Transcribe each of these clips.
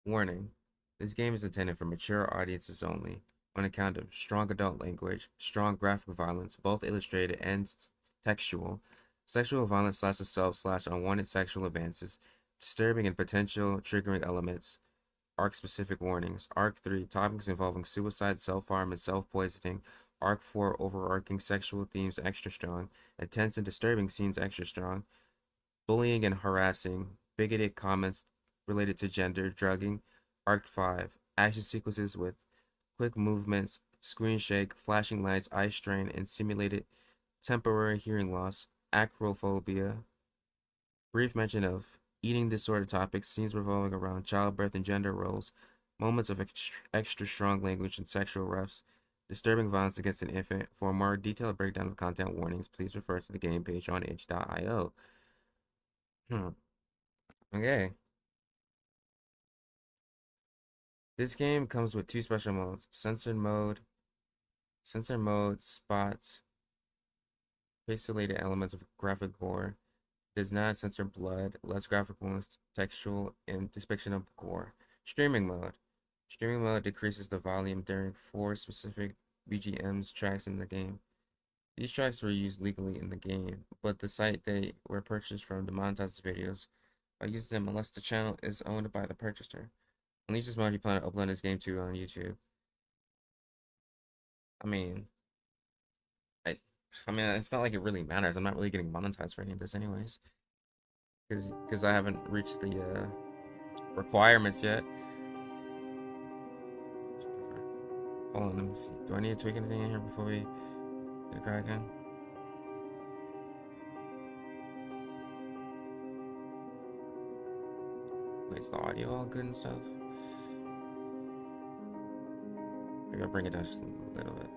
Warning: this game is intended for mature audiences only, on account of strong adult language, strong graphic violence, both illustrated and textual, sexual violence slash assault slash unwanted sexual advances, disturbing and potential triggering elements, arc-specific warnings. Arc 3, topics involving suicide, self-harm, and self-poisoning. Arc 4, overarching sexual themes extra strong. Intense and disturbing scenes extra strong. Bullying and harassing. Bigoted comments related to gender, drugging. Arc 5, action sequences with quick movements, screen shake, flashing lights, eye strain, and simulated temporary hearing loss. Acrophobia. Brief mention of eating disorder topics, scenes revolving around childbirth and gender roles, moments of extra strong language and sexual refs, disturbing violence against an infant. For a more detailed breakdown of content warnings, please refer to the game page on itch.io. Hmm. Okay. This game comes with two special modes. Censored mode spots pixelated elements of graphic gore. Does not censor blood, less graphic wounds, textual, and depiction of gore. Streaming mode. Streaming mode decreases the volume during 4 specific BGMs tracks in the game. These tracks were used legally in the game, but the site they were purchased from demonetizes videos by using them unless the channel is owned by the purchaser. Unleash this mode you plan to upload this game to on YouTube. I mean, I, I mean, it's not like it really matters. I'm not really getting monetized for any of this anyways, because I haven't reached the requirements yet. Hold on, let me see. Do I need to tweak anything in here before we get a crack again? Wait, is the audio all good and stuff? I gotta bring it down just a little bit.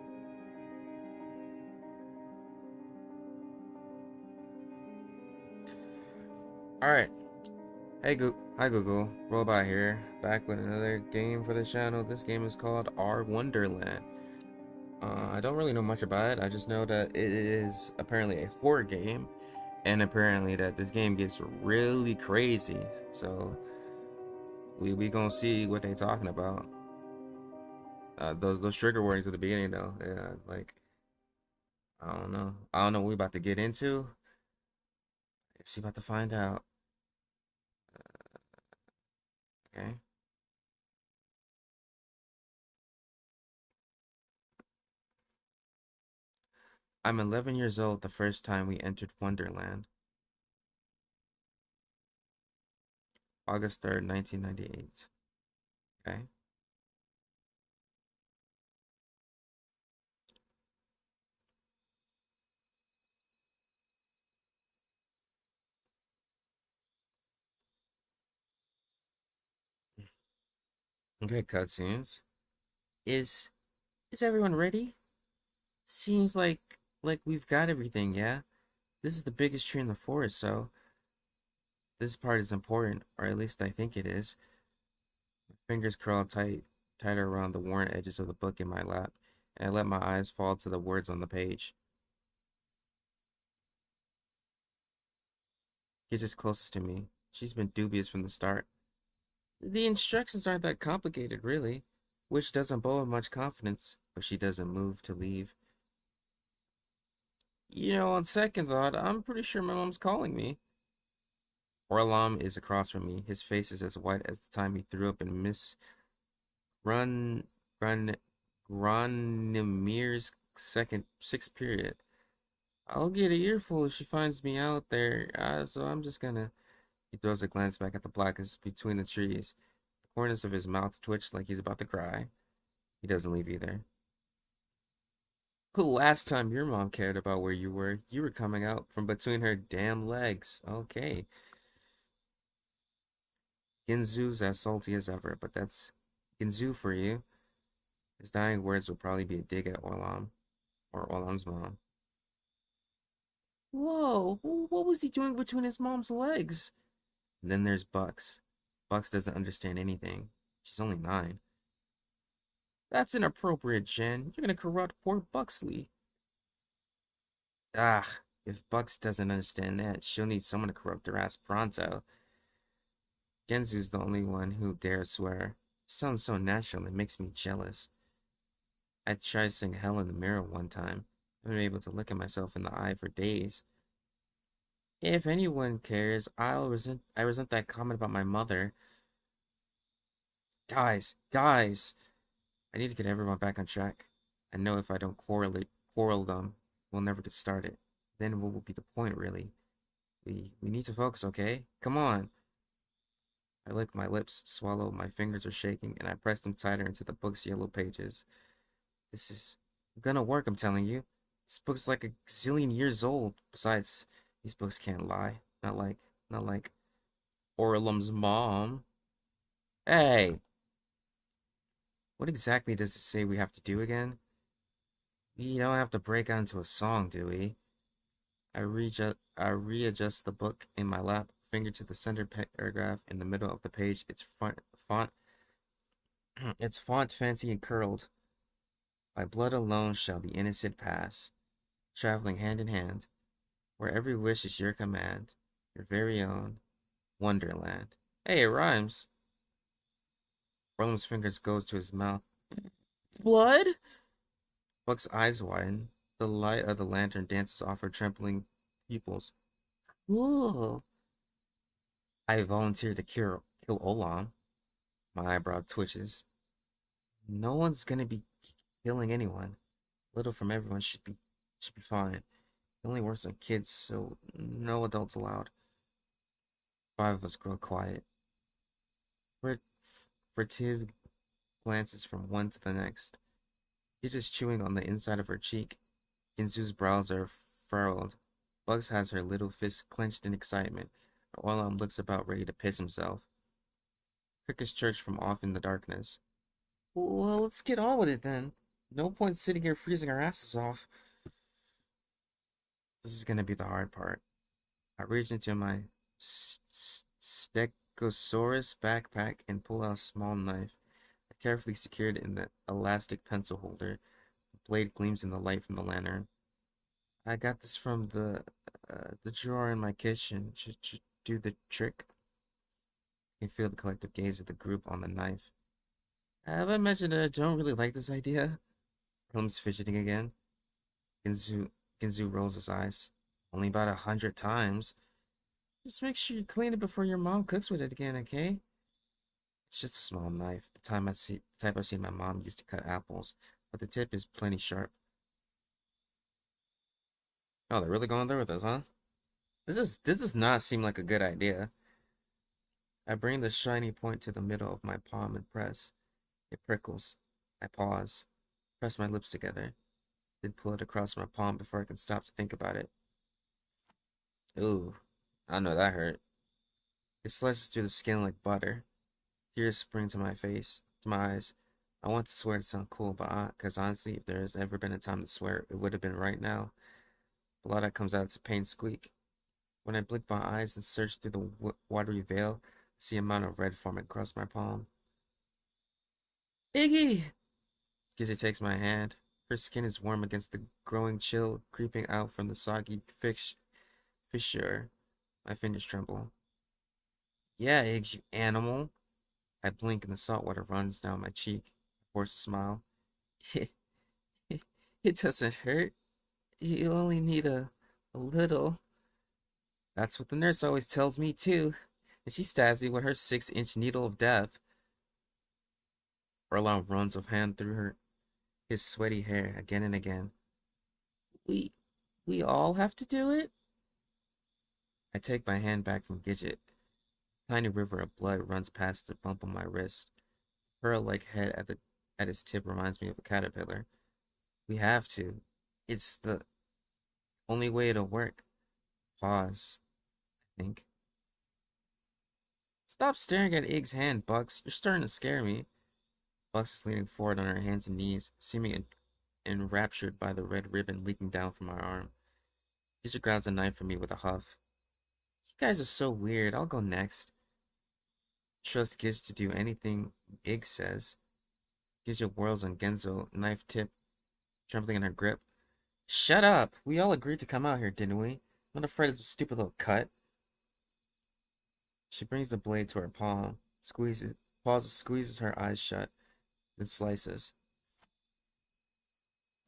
Alright. Hi Google. Robot here. Back with another game for the channel. This game is called Our Wonderland. I don't really know much about it. I just know that it is apparently a horror game. And apparently that this game gets really crazy. So we gonna see what they talking about. Those trigger warnings at the beginning though. Yeah, like I don't know. I don't know what we about to get into. Guess we about to find out. Okay. I'm 11 years old the first time we entered Wonderland. August 3rd, 1998. Okay. Okay, cutscenes. Is is everyone ready? Seems like we've got everything, yeah? This is the biggest tree in the forest, so this part is important, or at least I think it is. My fingers curled tighter around the worn edges of the book in my lap, and I let my eyes fall to the words on the page. He's just closest to me. She's been dubious from the start. The instructions aren't that complicated, really, which doesn't bode much confidence, but she doesn't move to leave. On second thought, I'm pretty sure my mom's calling me. Orlam is across from me. His face is as white as the time he threw up in Miss Grun Grun Gronimir's second sixth period. I'll get an earful if she finds me out there, so I'm just gonna. He throws a glance back at the blackness between the trees. The corners of his mouth twitch like he's about to cry. He doesn't leave either. The last time your mom cared about where you were coming out from between her damn legs. Okay. Ginzu's as salty as ever, but that's Ginzu for you. His dying words would probably be a dig at Orlam, or Orlam's mom. Whoa, what was he doing between his mom's legs? And then there's Bucks. Bucks doesn't understand anything. She's only 9. That's inappropriate, Jen. You're gonna corrupt poor Buxley. Ah, if Bucks doesn't understand that, she'll need someone to corrupt her ass pronto. Genzu's the only one who dares swear. It sounds so natural, it makes me jealous. I tried saying hell in the mirror one time. I haven't been able to look at myself in the eye for days. If anyone cares, I resent that comment about my mother. Guys, I need to get everyone back on track. I know if I don't quarrel them, we'll never get started. Then what will be the point, really? We need to focus, okay? Come on. I lick my lips, swallow, my fingers are shaking, and I press them tighter into the book's yellow pages. This is gonna work, I'm telling you. This book's like a zillion years old. Besides, these books can't lie. Not like Orlum's mom. Hey, what exactly does it say we have to do again? We don't have to break out into a song, do we? I readjust the book in my lap, finger to the center paragraph in the middle of the page. Its font fancy and curled. By blood alone shall the innocent pass, traveling hand in hand, where every wish is your command, your very own Wonderland. Hey, it rhymes. Orlum's fingers goes to his mouth. Blood? Buck's eyes widen. The light of the lantern dances off her trembling pupils. Ooh. I volunteer to kill Olam. My eyebrow twitches. No one's gonna be killing anyone. Little from everyone should be fine. It only works on kids, so no adults allowed. Five of us grow quiet. Furtive glances from one to the next. She's just chewing on the inside of her cheek. Ginzu's brows are furrowed. Bugs has her little fists clenched in excitement. Olam looks about ready to piss himself. Crickets church from off in the darkness. Well, let's get on with it then. No point sitting here freezing our asses off. This is gonna be the hard part. I reach into my Stegosaurus backpack and pull out a small knife. I carefully secured it in the elastic pencil holder. The blade gleams in the light from the lantern. I got this from the drawer in my kitchen. Should do the trick. I can feel the collective gaze of the group on the knife. Have I mentioned that I don't really like this idea? Helm's fidgeting again. Ginzu, Ginzu rolls his eyes. Only about 100 times. Just make sure you clean it before your mom cooks with it again, okay? It's just a small knife. Type I see my mom used to cut apples, but the tip is plenty sharp. Oh, they're really going there with us, huh? This does not seem like a good idea. I bring the shiny point to the middle of my palm and press. It prickles. I pause, press my lips together, then pull it across my palm before I can stop to think about it. Ooh, I know that hurt. It slices through the skin like butter. Tears spring to my face, to my eyes. I want to swear to sound cool, but because honestly, if there has ever been a time to swear, it would have been right now. Blood that comes out, it's a pain squeak. When I blink my eyes and search through the watery veil, I see a mound of red forming across my palm. Iggy! Gizzy takes my hand. Her skin is warm against the growing chill creeping out from the soggy fissure. My fingers tremble. Yeah, Iggs, you animal. I blink and the salt water runs down my cheek. I force a smile. It doesn't hurt. You only need a little. That's what the nurse always tells me too. And she stabs me with her 6-inch needle of death. Orlon runs a hand through his sweaty hair again and again. We we all have to do it? I take my hand back from Gidget. A tiny river of blood runs past the bump on my wrist. Pearl-like head at its tip reminds me of a caterpillar. We have to. It's the only way it'll work. Pause, I think. Stop staring at Ig's hand, Bucks. You're starting to scare me. Bucks is leaning forward on her hands and knees, seeming enraptured by the red ribbon leaking down from my arm. Gidget grabs a knife from me with a huff. You guys are so weird. I'll go next. Trust Gidget to do anything Ig says. Gidget whirls on Genzo, knife tip trembling in her grip. Shut up! We all agreed to come out here, didn't we? I'm not afraid of some stupid little cut. She brings the blade to her palm, squeezes, pauses, squeezes her eyes shut, then slices.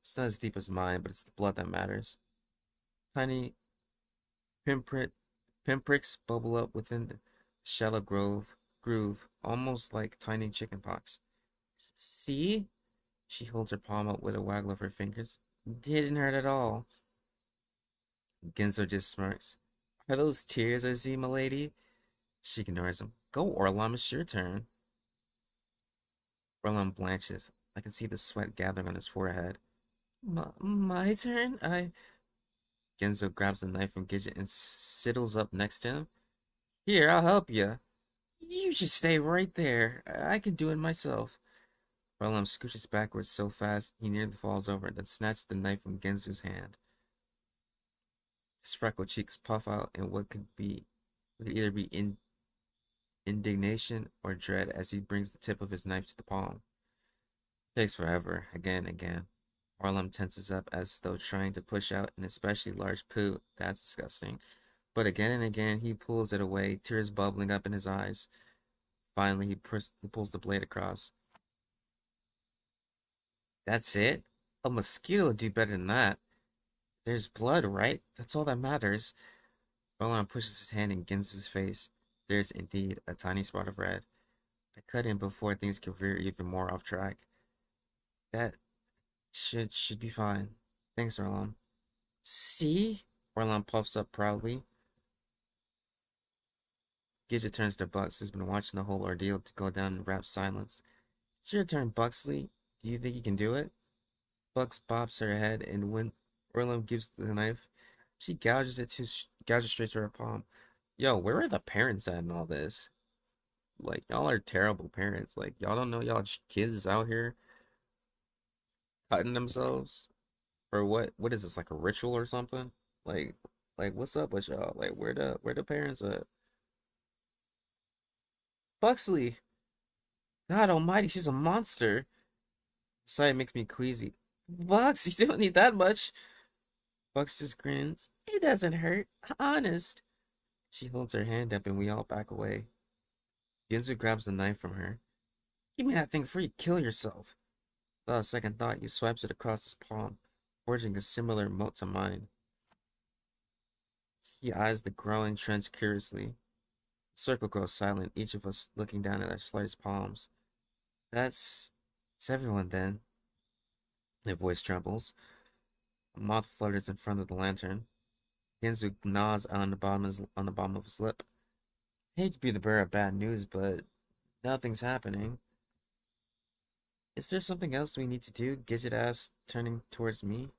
It's not as deep as mine, but it's the blood that matters. Tiny pinprick, pinpricks bubble up within the shallow groove, almost like tiny chicken pox. See? She holds her palm up with a waggle of her fingers. Didn't hurt at all. Genzo just smirks. Are those tears I see, milady? She ignores him. Go, Orlam, it's your turn. Orlam blanches. I can see the sweat gathering on his forehead. My turn? Genzo grabs the knife from Gidget and sidles up next to him. Here, I'll help you. You just stay right there. I can do it myself. Orlam scooches backwards so fast he nearly falls over, then snatches the knife from Genzo's hand. His freckled cheeks puff out in what could either be indignation or dread as he brings the tip of his knife to the palm. It takes forever, again and again. Orlam tenses up as though trying to push out an especially large poo. That's disgusting. But again and again he pulls it away, tears bubbling up in his eyes. Finally, he pulls the blade across. That's it? A mosquito would do better than that. There's blood, right? That's all that matters. Roland pushes his hand in Ginsu's face. There's indeed a tiny spot of red. I cut in before things can veer even more off track. That should be fine. Thanks, Orlan. See? Orlan puffs up proudly. Gidget turns to Bucks, who's been watching the whole ordeal to go down in rapt silence. It's your turn, Buxley. Do you think you can do it? Bucks bobs her head, and when Orlan gives the knife, she gouges straight to her palm. Yo, where are the parents at in all this? Like, y'all are terrible parents. Like, y'all don't know y'all kids out here cutting themselves? Or what? What is this, like a ritual or something? Like, like what's up with y'all? Like, where the parents at? Buxley! God almighty, she's a monster. The sight makes me queasy. Bucks, you don't need that much. Bucks just grins. It doesn't hurt. Honest. She holds her hand up and we all back away. Ginzu grabs the knife from her. Give me that thing before you kill yourself. Without a second thought, he swipes it across his palm, forging a similar mote to mine. He eyes the growing trench curiously. The circle grows silent, each of us looking down at our sliced palms. It's everyone then. Their voice trembles. A moth flutters in front of the lantern. Ginzu gnaws on the bottom of his lip. I hate to be the bearer of bad news, but nothing's happening. Is there something else we need to do? Gidget asked, turning towards me.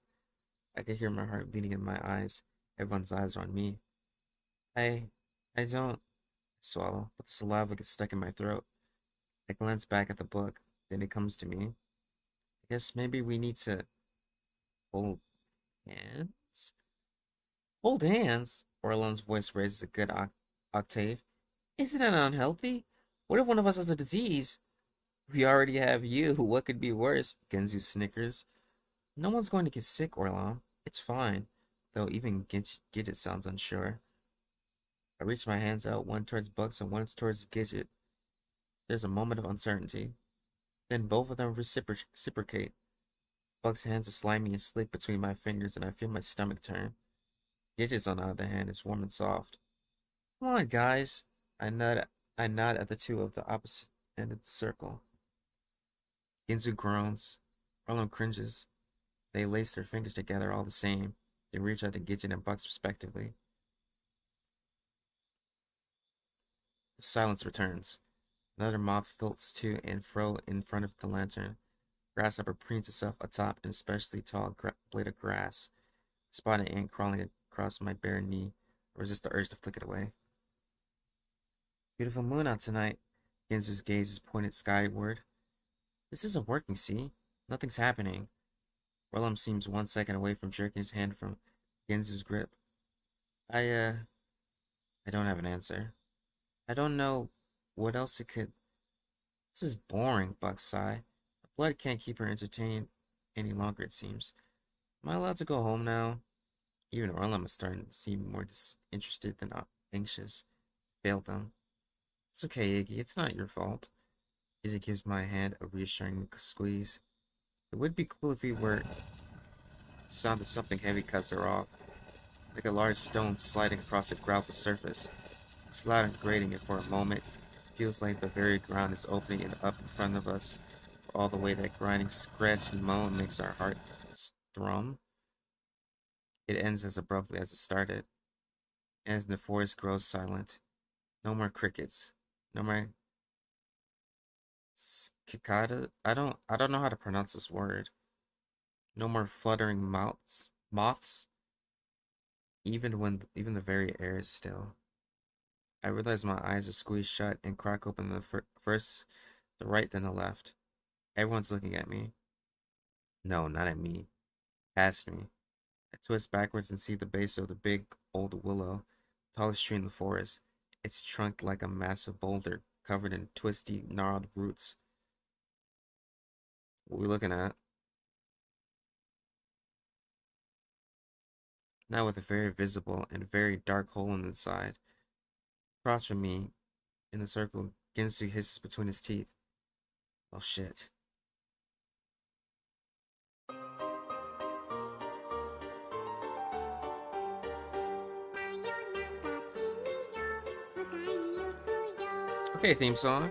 I could hear my heart beating in my eyes. Everyone's eyes are on me. I don't swallow, but the saliva gets stuck in my throat. I glance back at the book, then it comes to me. I guess maybe we need to hold hands? Hold hands? Orlon's voice raises a good octave. Isn't that unhealthy? What if one of us has a disease? We already have you. What could be worse? Genzu snickers. No one's going to get sick, Orlon. It's fine. Though even Gidget sounds unsure. I reach my hands out, one towards Bucks and one towards Gidget. There's a moment of uncertainty. Then both of them reciprocate. Buck's hands are slimy and slick between my fingers, and I feel my stomach turn. Gidget's, on the other hand, is warm and soft. Come on, guys. I nod at the two of the opposite end of the circle. Ginzu groans. Orlon cringes. They lace their fingers together all the same. They reach out to Gidget and Bucks respectively. The silence returns. Another moth floats to and fro in front of the lantern. Grasshopper preens itself atop an especially tall blade of grass. A spotted ant crawling across my bare knee. I resist the urge to flick it away. Beautiful moon out tonight. Ginzu's gaze is pointed skyward. This isn't working, see? Nothing's happening. Orlam seems 1 second away from jerking his hand from Ginzu's grip. I don't have an answer. I don't know what else it could. This is boring, Buck sigh. The blood can't keep her entertained any longer, it seems. Am I allowed to go home now? Even Orlam is starting to seem more disinterested than anxious. Failed them. It's okay, Iggy. It's not your fault. Iggy gives my hand a reassuring squeeze. It would be cool if we were the sound of something heavy cuts her off, like a large stone sliding across a gravel surface. It's loud and grating, and for a moment, it feels like the very ground is opening it up in front of us. All the way that grinding scratch and moan makes our hearts thrum. It ends as abruptly as it started, and as the forest grows silent. No more crickets. No more cicada. I don't know how to pronounce this word. No more fluttering moths, even the very air is still. I realize my eyes are squeezed shut and crack open first the right then the left. Everyone's looking at me. No, not at me. Past me. I twist backwards and see the base of the big old willow, tallest tree in the forest. Its trunk like a massive boulder covered in twisty, gnarled roots. What are we looking at? Now with a very visible and very dark hole in the side. Across from me, in the circle, Ginsu hisses between his teeth. Oh shit. Okay, theme song.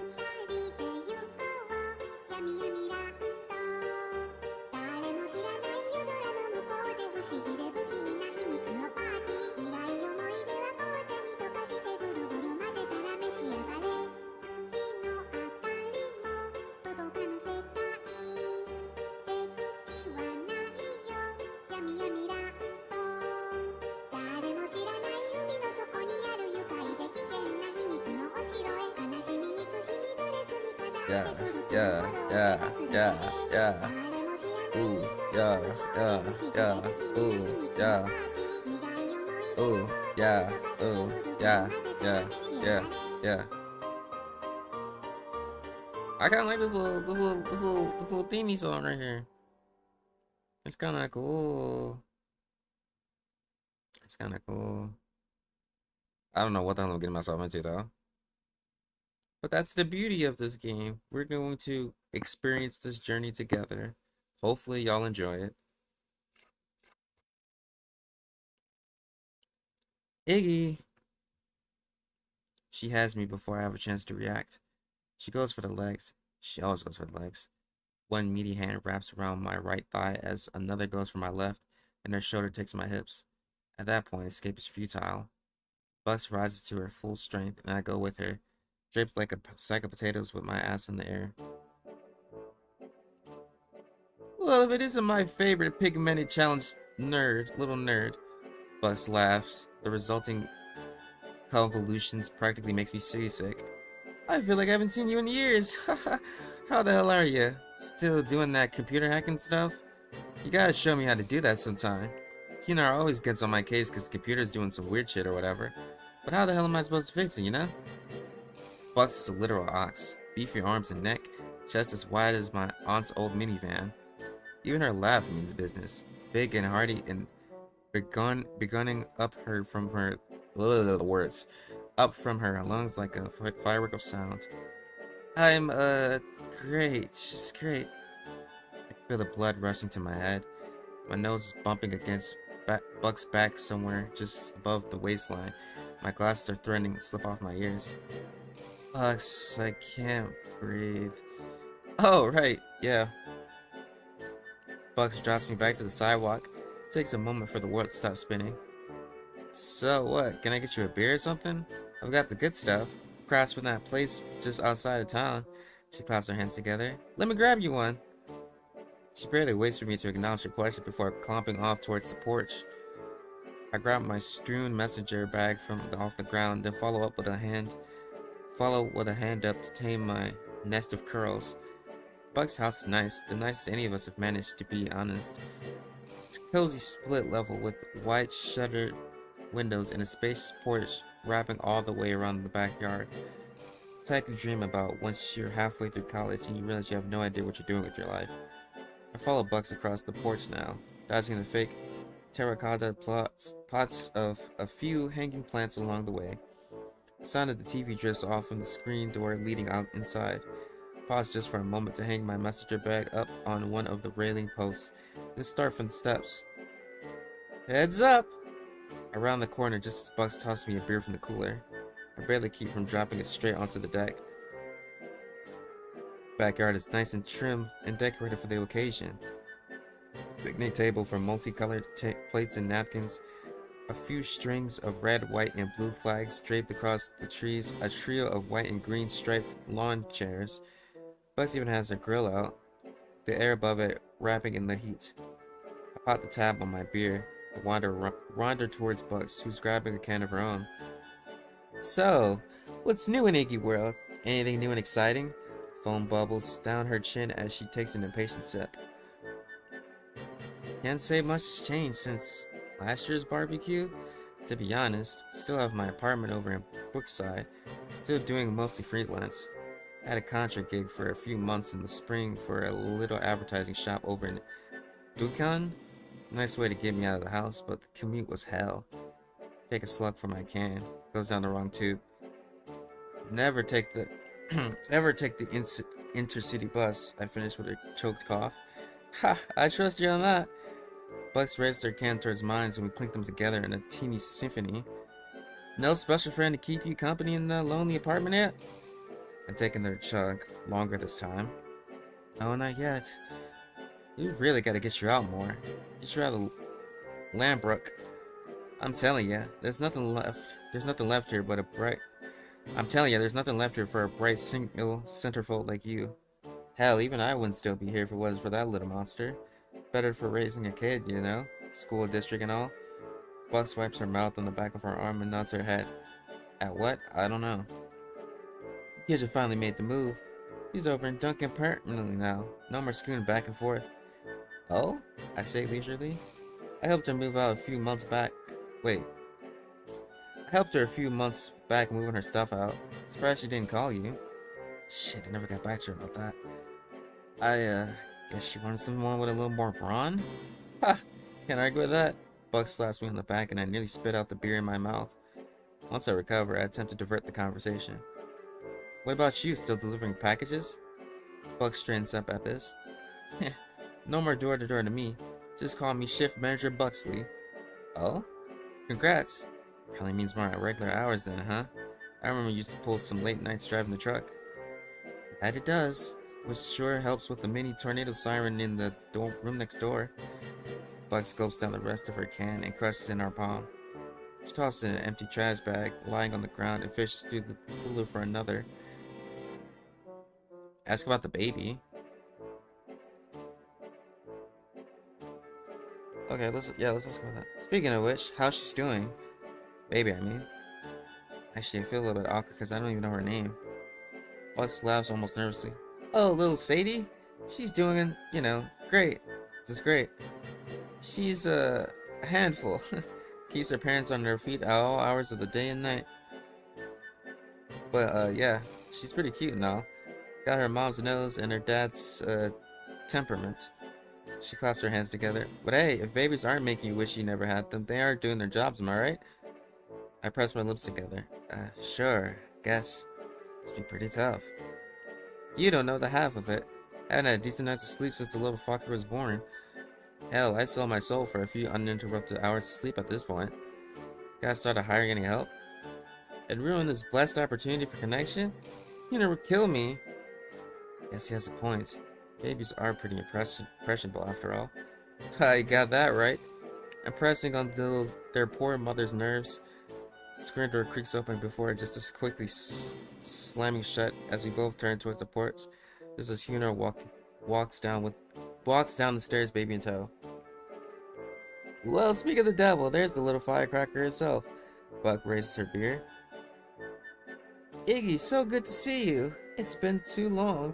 Yeah, yeah, yeah, yeah, yeah. Ooh, yeah, yeah, yeah. Ooh, yeah. Ooh, yeah. Ooh, yeah, yeah, yeah, yeah. I kind of like this little themey song right here. It's kind of cool. It's kind of cool. I don't know what the hell I'm getting myself into though. But that's the beauty of this game. We're going to experience this journey together. Hopefully, y'all enjoy it. Iggy! She has me before I have a chance to react. She goes for the legs. She always goes for the legs. One meaty hand wraps around my right thigh as another goes for my left, and her shoulder takes my hips. At that point, escape is futile. Bus rises to her full strength, and I go with her, draped like a sack of potatoes with my ass in the air. Well, if it isn't my favorite pigmented challenge little nerd, Bus laughs. The resulting convolutions practically makes me seasick. I feel like I haven't seen you in years. How the hell are you? Still doing that computer hacking stuff? You gotta show me how to do that sometime. Kinar always gets on my case because the computer's doing some weird shit or whatever. But how the hell am I supposed to fix it, you know? Bucks is a literal ox. Beefy arms and neck, chest as wide as my aunt's old minivan. Even her laugh means business. Big and hearty and begunning up her from her words. Up from her lungs like a firework of sound. I'm great. She's great. I feel the blood rushing to my head. My nose is bumping against Buck's back somewhere just above the waistline. My glasses are threatening to slip off my ears. Bucks, I can't breathe. Oh, right, yeah. Bucks drops me back to the sidewalk. It takes a moment for the world to stop spinning. So what? Can I get you a beer or something? I've got the good stuff. Crafts from that place just outside of town. She claps her hands together. Let me grab you one. She barely waits for me to acknowledge her question before clomping off towards the porch. I grab my strewn messenger bag off the ground, then follow with a hand up to tame my nest of curls. Buck's house is nice, the nicest any of us have managed, to be honest. It's a cozy split level with white shuttered windows and a spacious porch wrapping all the way around the backyard. The type you dream about once you're halfway through college and you realize you have no idea what you're doing with your life. I follow Bucks across the porch now, dodging the fake terracotta pots of a few hanging plants along the way. The sound of the TV drifts off from the screen door leading out inside. Pause just for a moment to hang my messenger bag up on one of the railing posts. Then start from the steps. Heads up! Around the corner, just as Bugs tosses me a beer from the cooler. I barely keep from dropping it straight onto the deck. Backyard is nice and trim and decorated for the occasion. Picnic table for multicolored plates and napkins. A few strings of red, white, and blue flags draped across the trees. A trio of white and green striped lawn chairs. Bugs even has a grill out, the air above it wrapping in the heat. I pop the tab on my beer and wander towards Bugs, who's grabbing a can of her own. So, what's new in Iggy World? Anything new and exciting? Foam bubbles down her chin as she takes an impatient sip. Can't say much has changed since last year's barbecue. To be honest, still have my apartment over in Brookside, still doing mostly freelance. I had a contract gig for a few months in the spring for a little advertising shop over in Dukan. Nice way to get me out of the house, but the commute was hell. Take a slug from my can, goes down the wrong tube. Never take the intercity bus. I finished with a choked cough. Ha! I trust you on that. Bucks raised their can towards mine, and we clinked them together in a teeny symphony. No special friend to keep you company in the lonely apartment yet? I'm taking their chug. Longer this time. Oh, not yet. You really gotta get you out more. Get you out of Lambrook. I'm telling you, there's nothing left. There's nothing left here but a bright. I'm telling you, there's nothing left here for a bright single centerfold like you. Hell, even I wouldn't still be here if it wasn't for that little monster. Better for raising a kid, you know? School district and all. Bucks wipes her mouth on the back of her arm and nods her head. At what? I don't know. Kids have finally made the move. He's over in Duncan permanently now. No more scooting back and forth. Oh? I say leisurely. I helped her move out a few months back. Wait. I helped her a few months back moving her stuff out. Surprised she didn't call you. Shit, I never got back to her about that. Guess she wanted someone with a little more brawn? Ha! Can't argue with that. Buck slaps me on the back and I nearly spit out the beer in my mouth. Once I recover, I attempt to divert the conversation. What about you, still delivering packages? Buck straightens up at this. No more door-to-door to me. Just call me Shift Manager Buxley. Oh? Congrats. Probably means more at regular hours then, huh? I remember you used to pull some late nights driving the truck. That it does. Which sure helps with the mini tornado siren in the room next door. Buck gulps down the rest of her can and crushes in our palm. She tosses in an empty trash bag lying on the ground and fishes through the cooler for another. Ask about the baby. Okay, let's ask about that. Speaking of which, how's she doing? Baby, I mean. Actually, I feel a little bit awkward because I don't even know her name. Buck laughs almost nervously. Oh, little Sadie? She's doing, great. Just great. She's a handful. Keeps her parents on their feet at all hours of the day and night. But, yeah, she's pretty cute now. Got her mom's nose and her dad's, temperament. She claps her hands together. But hey, if babies aren't making you wish you never had them, they aren't doing their jobs, am I right? I press my lips together. Sure, guess. Must be pretty tough. You don't know the half of it. I haven't had a decent night's sleep since the little fucker was born. Hell, I'd sell my soul for a few uninterrupted hours of sleep at this point. Gotta start hiring any help? It'd ruin this blessed opportunity for connection? You never kill me. Guess he has a point. Babies are pretty impressionable after all. I got that right. I'm pressing on their poor mother's nerves. The screen door creaks open before just as quickly slamming shut as we both turn towards the porch. Just as Huna walks down the stairs, baby in tow. Well, speak of the devil, there's the little firecracker herself. Buck raises her beer. Iggy, so good to see you. It's been too long.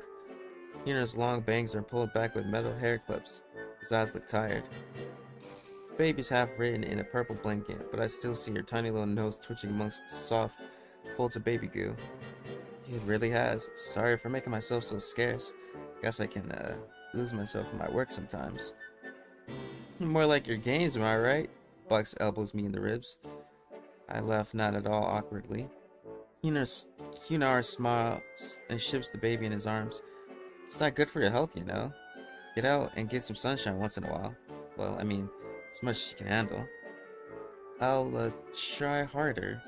Huna's long bangs are pulled back with metal hair clips. His eyes look tired. Baby's half written in a purple blanket, but I still see her tiny little nose twitching amongst the soft folds of baby goo. It really has. Sorry for making myself so scarce. Guess I can lose myself in my work sometimes. More like your games, am I right? Bucks elbows me in the ribs. I laugh not at all awkwardly. Hunar smiles and shifts the baby in his arms. It's not good for your health, you know. Get out and get some sunshine once in a while. Well, I mean, as much as you can handle. I'll try harder.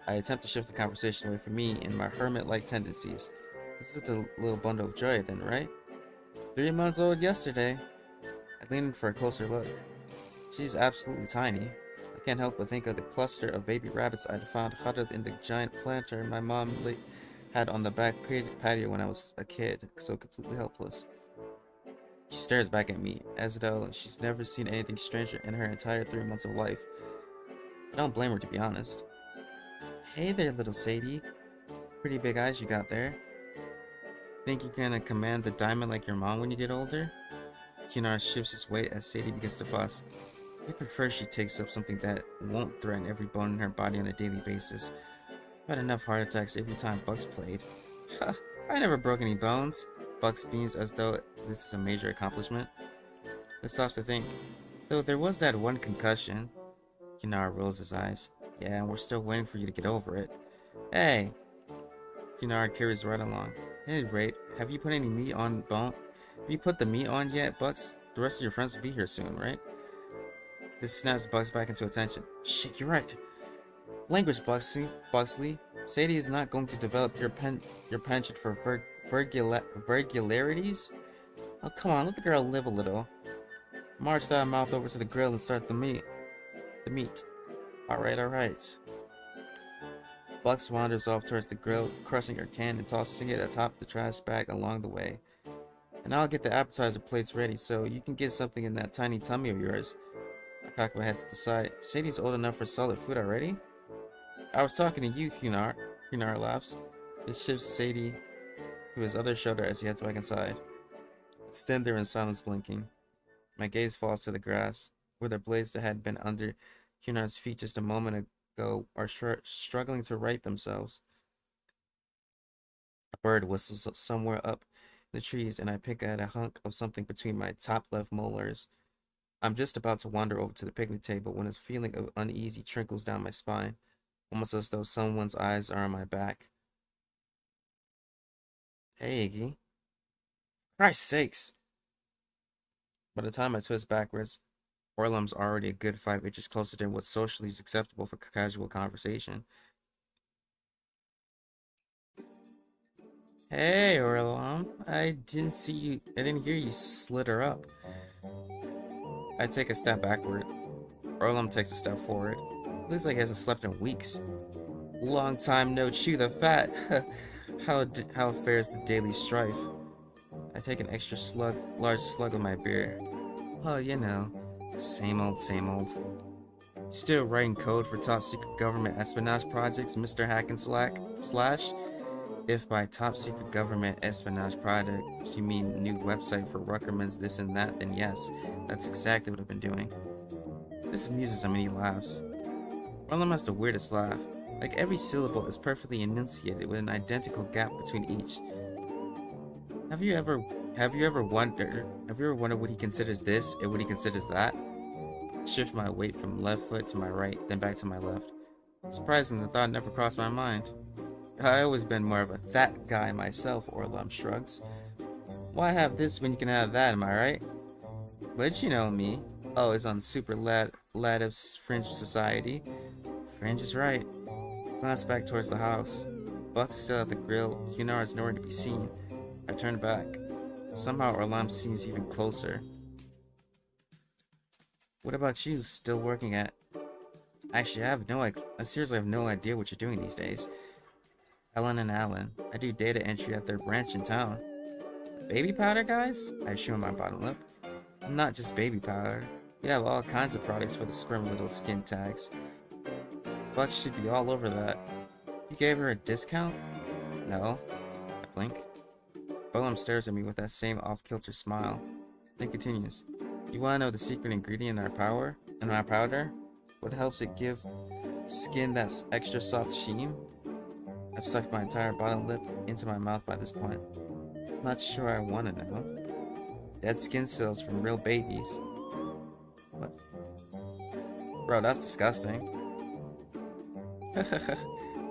I attempt to shift the conversation away from me and my hermit-like tendencies. This is the little bundle of joy then, right? 3 months old yesterday. I lean in for a closer look. She's absolutely tiny. I can't help but think of the cluster of baby rabbits I'd found huddled in the giant planter my mom had on the back patio when I was a kid, so completely helpless. She stares back at me, as though she's never seen anything stranger in her entire 3 months of life. I don't blame her, to be honest. Hey there, little Sadie. Pretty big eyes you got there. Think you're gonna command the diamond like your mom when you get older? Kinar shifts his weight as Sadie begins to fuss. I prefer she takes up something that won't threaten every bone in her body on a daily basis. I've had enough heart attacks every time Bugs played. Ha! I never broke any bones. Bugs beams as though this is a major accomplishment. It stops to think. Though there was that one concussion. Kinar rolls his eyes. Yeah, and we're still waiting for you to get over it. Hey! Kinar carries right along. At any rate, have you put any meat on bone? Have you put the meat on yet, Bugs? The rest of your friends will be here soon, right? This snaps Bugs back into attention. Shit, you're right. Language, Bugsley. Sadie is not going to develop your penchant for virgularities? Oh, come on, let the girl live a little. March that mouth over to the grill and start the meat. Alright. Bugs wanders off towards the grill, crushing her can and tossing it atop the trash bag along the way. And I'll get the appetizer plates ready so you can get something in that tiny tummy of yours. I cock my head to the side. Sadie's old enough for solid food already? I was talking to you, Hunar. Hunar laughs. He shifts Sadie to his other shoulder as he heads back inside. I stand there in silence, blinking. My gaze falls to the grass, where the blades that had been under Hunar's feet just a moment ago are struggling to right themselves. A bird whistles somewhere up the trees, and I pick at a hunk of something between my top left molars. I'm just about to wander over to the picnic table when a feeling of uneasy trickles down my spine, almost as though someone's eyes are on my back. Hey, Iggy. Christ's sakes! By the time I twist backwards, Orlum's already a good 5 inches closer than what's socially acceptable for casual conversation. Hey, Orlum. I didn't hear you slither up. I take a step backward. Orlum takes a step forward. Looks like he hasn't slept in weeks. Long time no chew the fat. How fares the daily strife? I take an extra large slug of my beer. Oh, you know, same old, same old. Still writing code for top secret government espionage projects, Mr. Hack and Slash? If by top secret government espionage project you mean new website for Ruckerman's this and that, then yes, that's exactly what I've been doing. This amuses him and he laughs. Orlum has the weirdest laugh. Like every syllable is perfectly enunciated with an identical gap between each. Have you ever wondered what he considers this and what he considers that? I shift my weight from left foot to my right, then back to my left. Surprising, the thought never crossed my mind. I always been more of a that guy myself, Orlum shrugs. Why have this when you can have that, am I right? But you know me, always on super lad of fringe society. Fringe is right. Glance back towards the house. Buck's still at the grill. Hunar is nowhere to be seen. I turn back. Somehow Orlum seems even closer. What about you? Still working at? Actually, I seriously have no idea what you're doing these days. Ellen and Alan. I do data entry at their branch in town. The baby powder guys? I show my bottom lip. I'm not just baby powder. We have all kinds of products for the squirmy little skin tags. Buck should be all over that. You gave her a discount? No. I blink. Bolam stares at me with that same off-kilter smile. Then continues. You wanna know the secret ingredient in our powder? What helps it give skin that extra soft sheen? I've sucked my entire bottom lip into my mouth by this point. I'm not sure I wanna know. Dead skin cells from real babies. What? Bro, that's disgusting.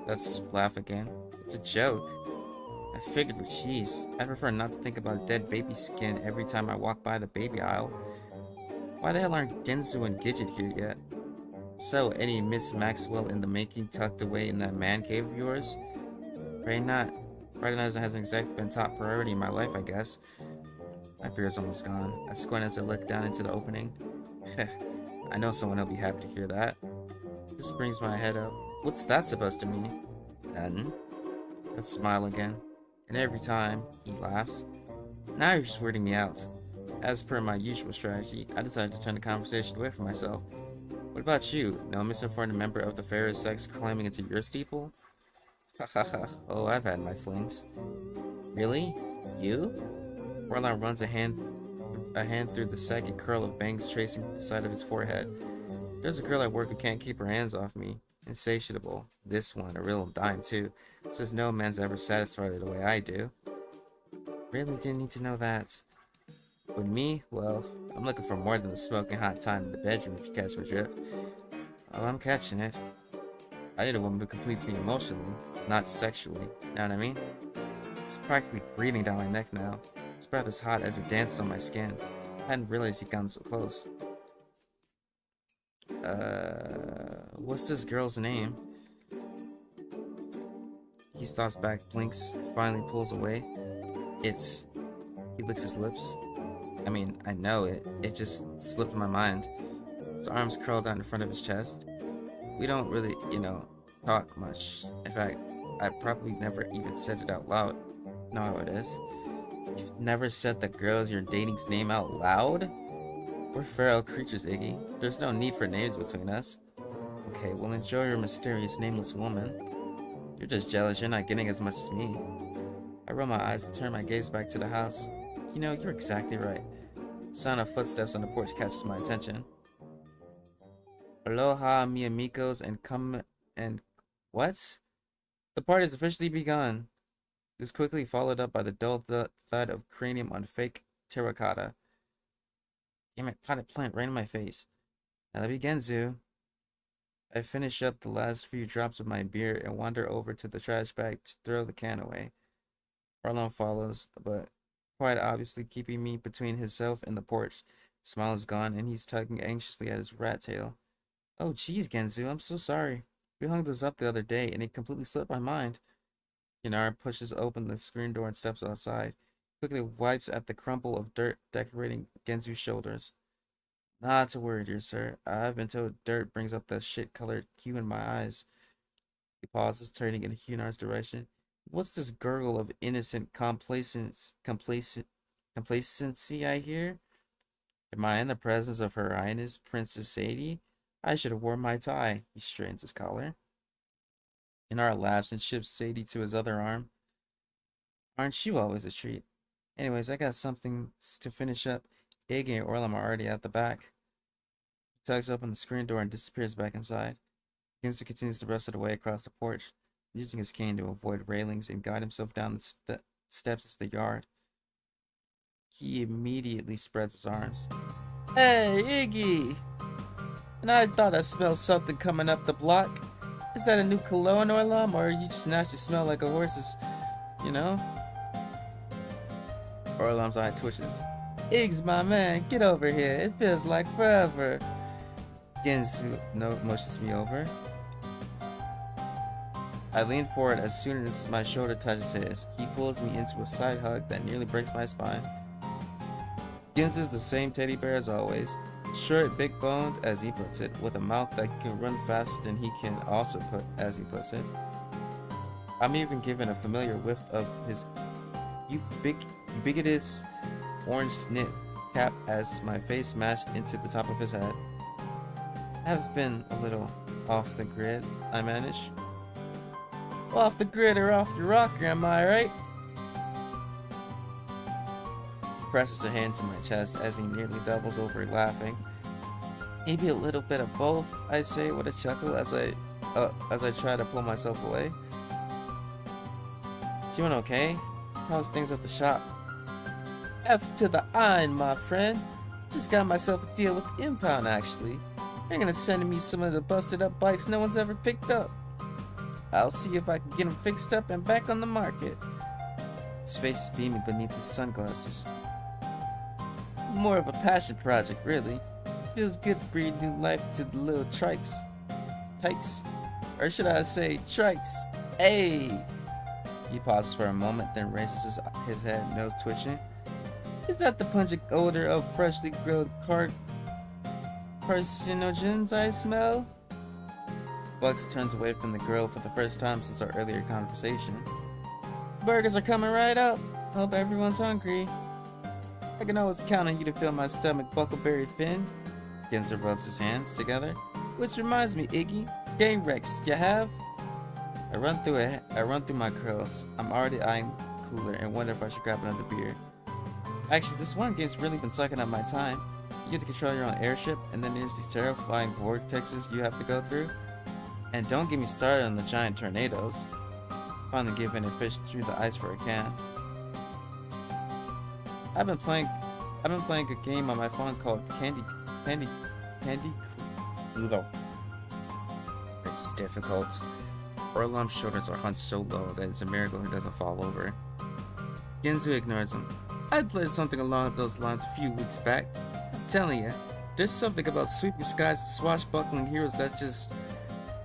Let's laugh again. It's a joke. I figured with cheese. I prefer not to think about dead baby skin every time I walk by the baby aisle. Why the hell aren't Genzu and Gidget here yet? So, any Miss Maxwell in the making tucked away in that man cave of yours? Pray not. Friday night hasn't exactly been top priority in my life, I guess. My beer's almost gone. I squint as I look down into the opening. I know someone will be happy to hear that. This brings my head up. What's that supposed to mean? Nothing. Let's smile again. And every time, he laughs. Now you're just weirding me out. As per my usual strategy, I decided to turn the conversation away from myself. What about you? No misinformed member of the fairer sex climbing into your steeple? Hahaha. Oh, I've had my flings. Really? You? Orlan runs a hand through the saggy curl of bangs tracing the side of his forehead. There's a girl at work who can't keep her hands off me. Insatiable. This one, a real dime too. Says no man's ever satisfied her the way I do. Really didn't need to know that. With me, well, I'm looking for more than a smoking hot time in the bedroom, if you catch my drift. Oh, I'm catching it. I need a woman who completes me emotionally, not sexually. Know what I mean? It's practically breathing down my neck now. His breath is hot as it dances on my skin. I hadn't realized he'd gotten so close. What's this girl's name? He stops back, blinks, finally pulls away. He licks his lips. I mean, I know it. It just slipped my mind. His arms curl down in front of his chest. We don't really, talk much. In fact, I probably never even said it out loud. Know how it is. You've never said the girl you're dating's name out loud? We're feral creatures, Iggy. There's no need for names between us. Okay, well, enjoy your mysterious nameless woman. You're just jealous you're not getting as much as me. I roll my eyes and turn my gaze back to the house. You're exactly right. Sound of footsteps on the porch catches my attention. Aloha, mi amigos, and what? The party has officially begun. This quickly followed up by the dull thud of cranium on fake terracotta. Damn it, potted plant right in my face. I love you, Genzu. I finish up the last few drops of my beer and wander over to the trash bag to throw the can away. Orlan follows, but quite obviously keeping me between himself and the porch. The smile is gone, and he's tugging anxiously at his rat tail. Oh, geez, Genzu, I'm so sorry. We hung this up the other day, and it completely slipped my mind. Kinara pushes open the screen door and steps outside. Quickly wipes at the crumple of dirt decorating Genzu's shoulders. Not to worry, dear sir. I've been told dirt brings up the shit-colored hue in my eyes. He pauses, turning in Hunar's direction. What's this gurgle of innocent complacency I hear? Am I in the presence of Her Highness Princess Sadie? I should have worn my tie. He straightens his collar. Hunara laughs and shifts Sadie to his other arm. Aren't you always a treat? Anyways, I got something to finish up. Iggy and Orlan are already at the back. He tugs open the screen door and disappears back inside. Genzu continues the rest of the way across the porch, using his cane to avoid railings and guide himself down the steps to the yard. He immediately spreads his arms. Hey, Iggy! And I thought I smelled something coming up the block. Is that a new cologne, Orlan, or you just naturally smell like a horse's, Orlan's eye twitches. Iggs, my man, get over here. It feels like forever. Genzu motions me over. I lean forward as soon as my shoulder touches his. He pulls me into a side hug that nearly breaks my spine. Genzu's the same teddy bear as always. Short, big boned, as he puts it, with a mouth that can run faster than he can also put, as he puts it. I'm even given a familiar whiff of his ubiquitous orange snip cap as my face smashed into the top of his head. I've been a little off the grid, I manage. Off the grid or off the rocker, am I right? He presses a hand to my chest as he nearly doubles over laughing. Maybe a little bit of both, I say with a chuckle as I try to pull myself away. Doing okay? How's things at the shop? F to the iron, my friend. Just got myself a deal with Impound, actually. They're gonna send me some of the busted up bikes no one's ever picked up. I'll see if I can get him fixed up and back on the market. His face is beaming beneath his sunglasses. More of a passion project, really. Feels good to breathe new life to the little tykes. Or should I say trikes? Hey! He pauses for a moment, then raises his head, nose twitching. Is that the pungent odor of freshly grilled carcinogens I smell? Bugs turns away from the grill for the first time since our earlier conversation. Burgers are coming right up. Hope everyone's hungry. I can always count on you to fill my stomach, Buckleberry Finn. Genzo rubs his hands together. Which reminds me, Iggy, Game Rex, you have? I run through my curls. I'm already eyeing the cooler and wonder if I should grab another beer. Actually, this one game's really been sucking up my time. You get to control your own airship, and then there's these terrifying vortexes you have to go through. And don't get me started on the giant tornadoes. Finally giving a fish through the ice for a can. I've been playing a game on my phone called Candy. It's just difficult. Orlom's shoulders are hunched so low that it's a miracle he doesn't fall over. Genzo ignores him. I played something along those lines a few weeks back. I'm telling you, there's something about sweeping skies and swashbuckling heroes that's just...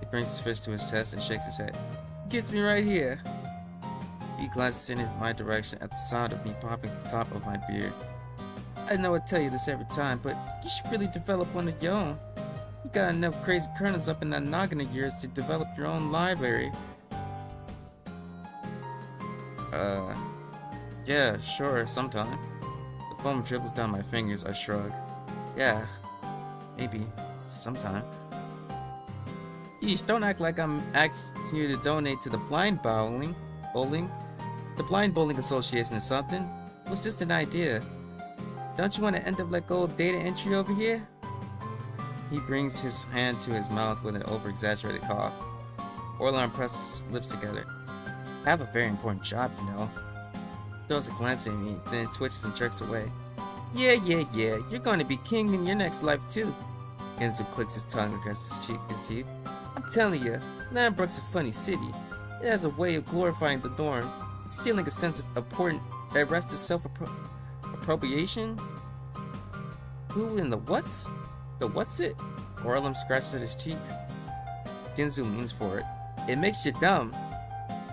He brings his fist to his chest and shakes his head. Gets me right here. He glances in my direction at the sound of me popping the top of my beer. I know I tell you this every time, but you should really develop one of your own. You got enough crazy kernels up in that noggin of yours to develop your own library. Yeah, sure, sometime. The foam dribbles down my fingers, I shrug. Yeah, maybe, sometime. Yeesh, don't act like I'm asking you to donate to the blind bowling. The Blind Bowling Association is something. It was just an idea. Don't you want to end up like old data entry over here? He brings his hand to his mouth with an over-exaggerated cough. Orlon presses his lips together. I have a very important job, you know. Throws a glance at me, then twitches and jerks away. Yeah, you're going to be king in your next life too. Genzo clicks his tongue against his teeth. I'm telling you, Lambrook's a funny city. It has a way of glorifying the norm. It's stealing a sense of important, arrested self-appropriation. Who in the what's? The what's it? Orlum scratches at his cheek. Genzo leans forward. It makes you dumb.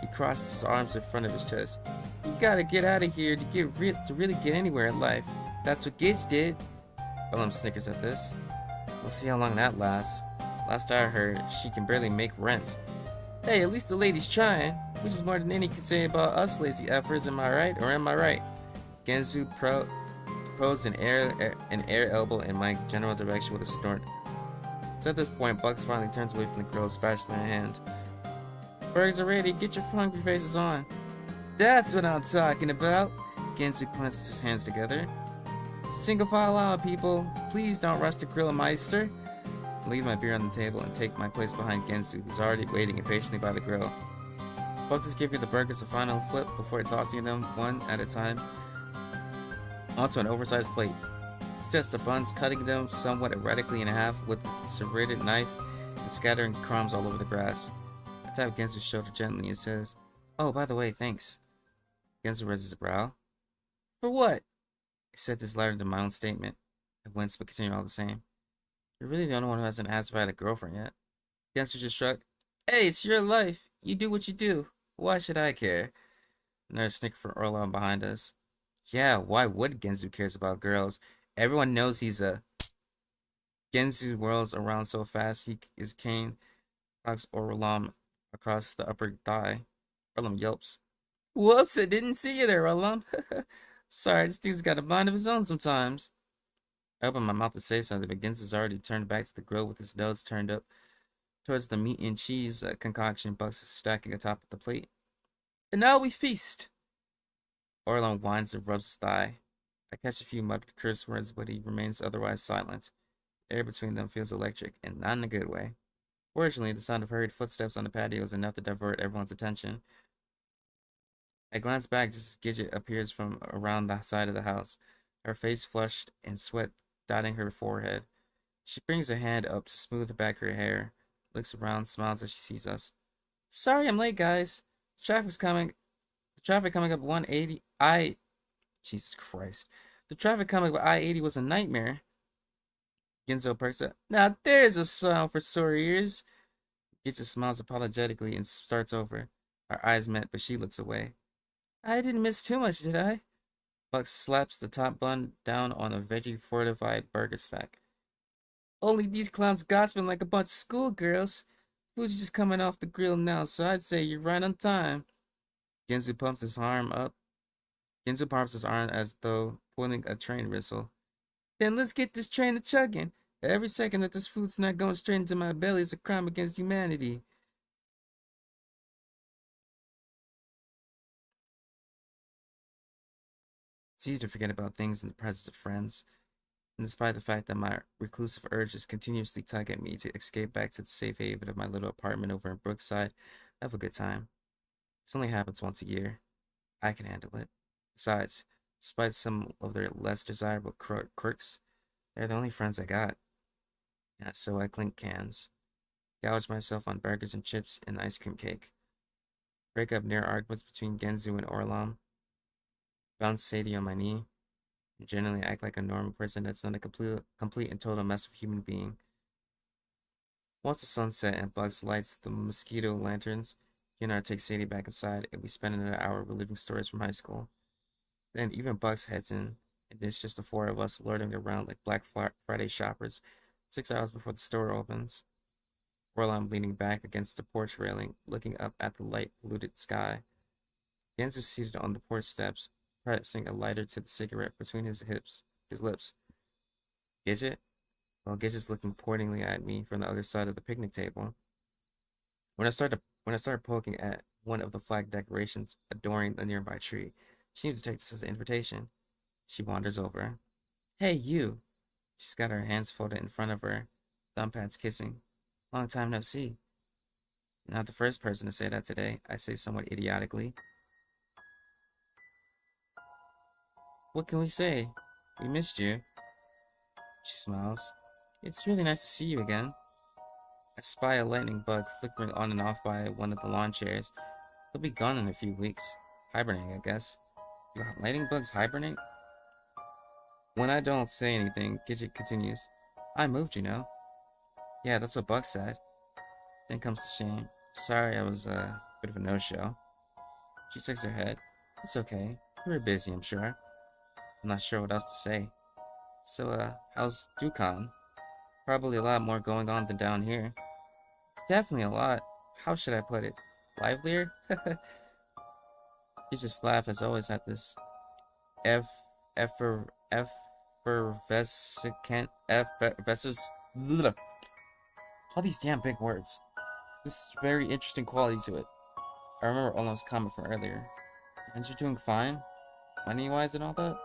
He crosses his arms in front of his chest. You gotta get out of here to really get anywhere in life. That's what Gage did. Orlum snickers at this. We'll see how long that lasts. Last I heard, she can barely make rent. Hey, at least the lady's trying, which is more than any can say about us lazy efforts, am I right or am I right? Genzo prods an air elbow in my general direction with a snort. So at this point, Bugs finally turns away from the grill, spatula in hand. Burgers are ready, get your hungry faces on. That's what I'm talking about. Genzo clenches his hands together. Single file out, people. Please don't rush the grill, Meister. I leave my beer on the table and take my place behind Genzo, who's already waiting impatiently by the grill. Bugs is giving the burgers a final flip before tossing them one at a time onto an oversized plate. He sets the buns, cutting them somewhat erratically in half with a serrated knife and scattering crumbs all over the grass. I tap Genzo's shoulder gently and says, "Oh, by the way, thanks." Genzo raises his brow. For what? I said this louder than my own statement. I winced but continued all the same. You're really the only one who hasn't asked if I had a girlfriend yet. Genzo just shrugged. Hey, it's your life. You do what you do. Why should I care? Another snicker from Orlon behind us. Yeah, why would Genzo cares about girls? Everyone knows he's a... Genzo whirls around so fast his cane cocks Orlon across the upper thigh. Orlon yelps. Whoops, I didn't see you there, Orlon. Sorry, this dude's got a mind of his own sometimes. I opened my mouth to say something, but Genzo's already turned back to the grill with his nose turned up towards the meat and cheese concoction Bugs is stacking atop of the plate. And now we feast. Orlon whines and rubs his thigh. I catch a few muttered curse words, but he remains otherwise silent. The air between them feels electric, and not in a good way. Fortunately, the sound of hurried footsteps on the patio is enough to divert everyone's attention. I glance back just as Gidget appears from around the side of the house, her face flushed and sweat dotting her forehead. She brings her hand up to smooth back her hair, looks around, smiles as she sees us. Sorry I'm late, guys. Traffic's coming. The traffic coming up 180. Jesus Christ. The traffic coming up I-80 was a nightmare. Genzo perks up. Now there's a song for sore ears. Gitcha smiles apologetically and starts over. Our eyes met, but she looks away. I didn't miss too much, did I? Buck slaps the top bun down on a veggie fortified burger stack. Only these clowns gossiping like a bunch of schoolgirls. Food's just coming off the grill now, so I'd say you're right on time. Genzu pumps his arm up. Genzu pumps his arm as though pulling a train whistle. Then let's get this train a chugging. Every second that this food's not going straight into my belly is a crime against humanity. It's easy to forget about things in the presence of friends, and despite the fact that my reclusive urges continuously tug at me to escape back to the safe haven of my little apartment over in Brookside, I have a good time. This only happens once a year. I can handle it. Besides, despite some of their less desirable quirks, they're the only friends I got. Yeah, so I clink cans, gouge myself on burgers and chips and ice cream cake, break up near arguments between Genzu and Orlam, bounce Sadie on my knee, and generally act like a normal person that's not a complete and total mess of a human being. Once the sun set and Bugs lights the mosquito lanterns, he and I take Sadie back inside and we spend another hour reliving stories from high school. Then even Bugs heads in, and it's just the four of us lording around like Black Friday shoppers, 6 hours before the store opens. While I'm leaning back against the porch railing, looking up at the light-polluted sky. Jens is seated on the porch steps, pressing a lighter to the cigarette between his lips. Gidget? Well, Gidget's looking portingly at me from the other side of the picnic table. When I start poking at one of the flag decorations adorning the nearby tree, she seems to take this as an invitation. She wanders over. Hey, you! She's got her hands folded in front of her, thumb pads kissing. Long time no see. Not the first person to say that today, I say somewhat idiotically. What can we say? We missed you. She smiles. It's really nice to see you again. I spy a lightning bug flickering on and off by one of the lawn chairs. He'll be gone in a few weeks. Hibernating, I guess. Do lightning bugs hibernate? When I don't say anything, Gidget continues. I moved, you know. Yeah, that's what Buck said. Then comes the shame. Sorry, I was a bit of a no-show. She shakes her head. It's okay. You were busy, I'm sure. I'm not sure what else to say. So, how's Dukan? Probably a lot more going on than down here. It's definitely a lot. How should I put it? Livelier? He just laughs as always at this F effervescent effervescent all these damn big words. This very interesting quality to it. I remember Olam's comment from earlier. And you're doing fine? Money wise and all that?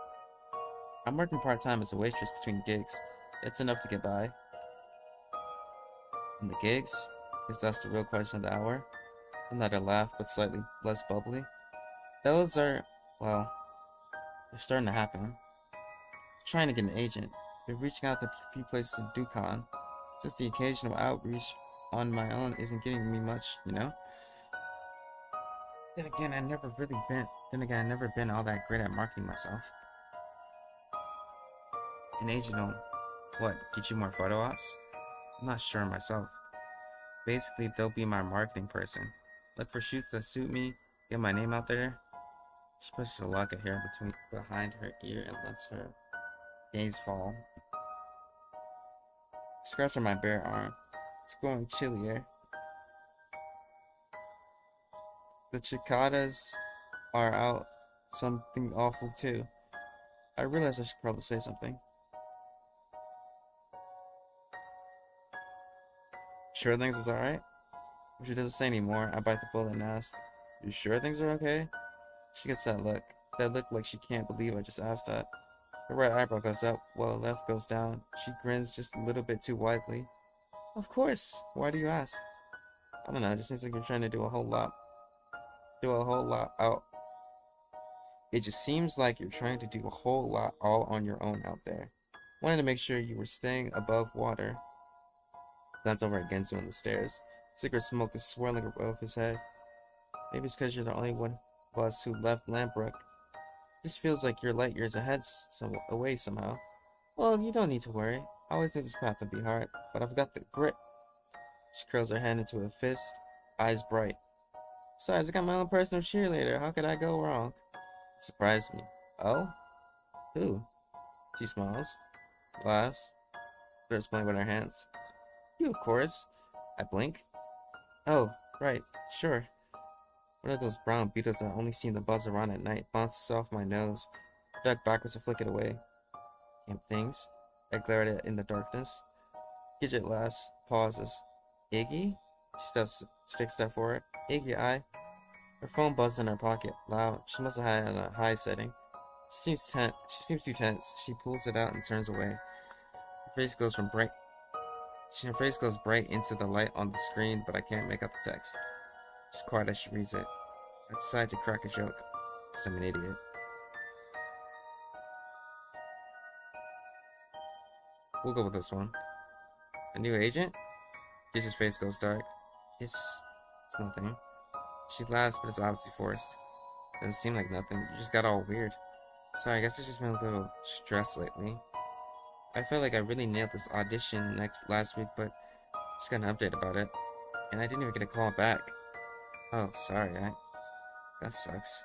I'm working part time as a waitress between gigs. It's enough to get by. And the gigs? Because that's the real question of the hour. Another laugh, but slightly less bubbly. Those are, well, they're starting to happen. Trying to get an agent. Been reaching out to a few places in Dukan. Just the occasional outreach on my own isn't getting me much, you know? Then again, I never been all that great at marketing myself. An agent will, what, get you more photo ops? I'm not sure myself. Basically, they'll be my marketing person. Look for shoots that suit me, get my name out there. She pushes a lock of hair behind her ear and lets her gaze fall. Scratching my bare arm. It's growing chillier. The cicadas are out something awful too. I realize I should probably say something. Sure things is alright? If she doesn't say anymore, I bite the bullet and ask, You sure things are okay? She gets that look. That look like she can't believe I just asked that. Her right eyebrow goes up while the left goes down. She grins just a little bit too widely. Of course. Why do you ask? I don't know, it just seems like you're trying to do a whole lot. Out. It just seems like you're trying to do a whole lot all on your own out there. Wanted to make sure you were staying above water. Glance over at Gensu on the stairs. Cigarette smoke is swirling above his head. Maybe it's because you're the only one of us who left Lambrook. This feels like you're light years ahead away somehow. Well, you don't need to worry. I always knew this path would be hard, but I've got the grit. She curls her hand into a fist, eyes bright. Besides, I got my own personal cheerleader. How could I go wrong? It surprised me. Oh? Who? She smiles, laughs, starts playing with her hands. You, of course. I blink. Oh, right, sure. One of those brown beetles that I only seem to buzz around at night bounces off my nose. I duck backwards to flick it away. Damn things. I glare at it in the darkness. Gidget laughs, pauses. Iggy? She takes a step forward. Iggy, Her phone buzzes in her pocket, loud. She must have had it on a high setting. She seems too tense. She pulls it out and turns away. Her face goes bright into the light on the screen, but I can't make out the text. She's quiet as she reads it. I decide to crack a joke, because I'm an idiot. We'll go with this one. A new agent? Gidget's face goes dark. It's nothing. She laughs, but it's obviously forced. Doesn't seem like nothing. You just got all weird. Sorry, I guess I've just been a little stressed lately. I felt like I really nailed this audition last week, but just got an update about it. And I didn't even get a call back. Oh, sorry, that sucks.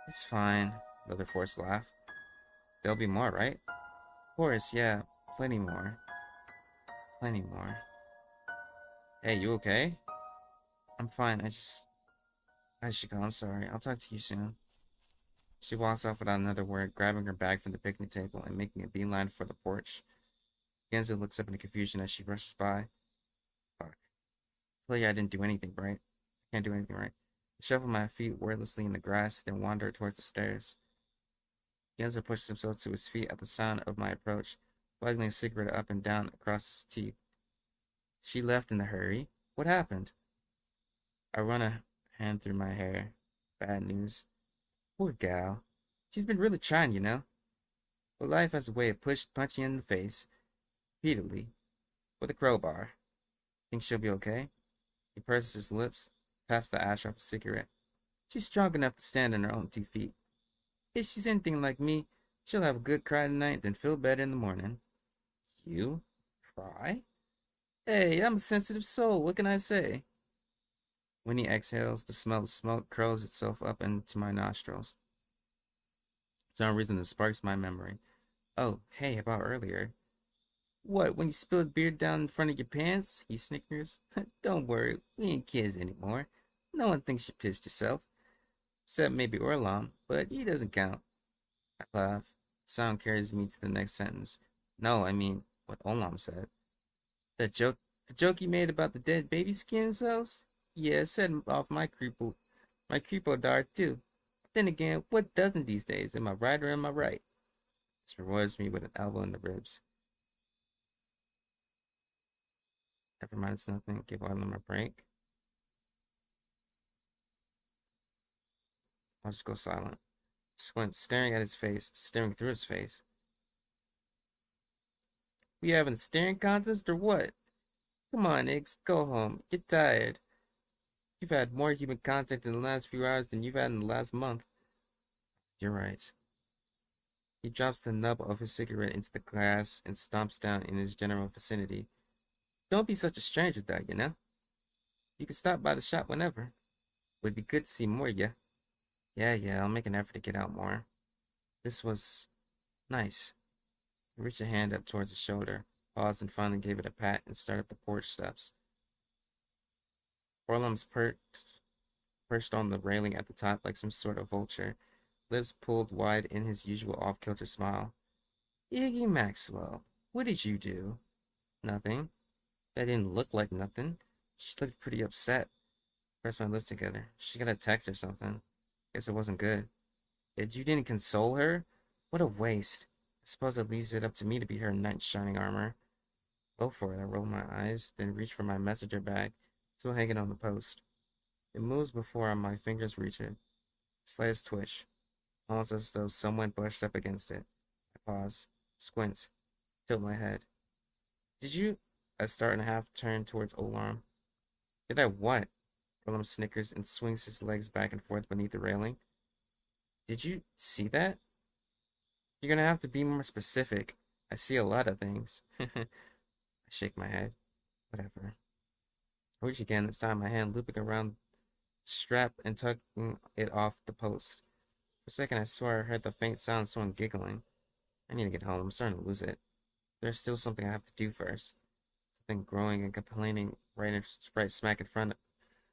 It's fine. Another forced laugh. There'll be more, right? Of course, yeah. Plenty more. Plenty more. Hey, you okay? I'm fine. I should go. I'm sorry. I'll talk to you soon. She walks off without another word, grabbing her bag from the picnic table and making a beeline for the porch. Genzo looks up in confusion as she rushes by. Fuck. Clearly I didn't do anything right. I can't do anything right. I shuffle my feet wordlessly in the grass, then wander towards the stairs. Genzo pushes himself to his feet at the sound of my approach, waggling a cigarette up and down across his teeth. She left in a hurry. What happened? I run a hand through my hair. Bad news. Poor gal. She's been really trying, you know. But life has a way of punching you in the face, repeatedly, with a crowbar. Think she'll be okay? He purses his lips, taps the ash off a cigarette. She's strong enough to stand on her own 2 feet. If she's anything like me, she'll have a good cry tonight, then feel better in the morning. You? Cry? Hey, I'm a sensitive soul. What can I say? When he exhales, the smell of smoke curls itself up into my nostrils. For some reason, it sparks my memory. Oh, hey, about earlier. What, when you spilled beer down in front of your pants? He snickers. Don't worry, we ain't kids anymore. No one thinks you pissed yourself. Except maybe Orlam, but he doesn't count. I laugh. The sound carries me to the next sentence. No, I mean, what Orlam said. The joke you made about the dead baby skin cells? Yeah, set off my creepo dart too. Then again, what doesn't these days? Am I right or am I right? This rewards me with an elbow in the ribs. Never mind, it's nothing. Give Orlam a break. I'll just go silent. Squint, staring at his face, staring through his face. We having a staring contest or what? Come on, Iggs, go home. Get tired. You've had more human contact in the last few hours than you've had in the last month. You're right. He drops the nub of his cigarette into the grass and stomps down in his general vicinity. Don't be such a stranger, though, you know? You can stop by the shop whenever. Would be good to see more of ya. Yeah, I'll make an effort to get out more. This was nice. He reached a hand up towards his shoulder, paused and finally gave it a pat and started up the porch steps. Orlam's perched on the railing at the top like some sort of vulture, lips pulled wide in his usual off-kilter smile. Iggy Maxwell, what did you do? Nothing. That didn't look like nothing. She looked pretty upset. Pressed my lips together. She got a text or something. Guess it wasn't good. You didn't console her? What a waste. I suppose it leaves it up to me to be her knight in shining armor. Go for it. I roll my eyes, then reach for my messenger bag, still hanging on the post. It moves before my fingers reach it. Slightest twitch, almost as though someone brushed up against it. I pause, squint, tilt my head. Did you? I start and half turn towards Olarm. Did I what? Willem snickers and swings his legs back and forth beneath the railing. Did you see that? You're gonna have to be more specific. I see a lot of things. I shake my head. Whatever. I reach again, this time my hand looping around the strap and tugging it off the post. For a second, I swear I heard the faint sound of someone giggling. I need to get home. I'm starting to lose it. There's still something I have to do first. Something growing and complaining right smack in front of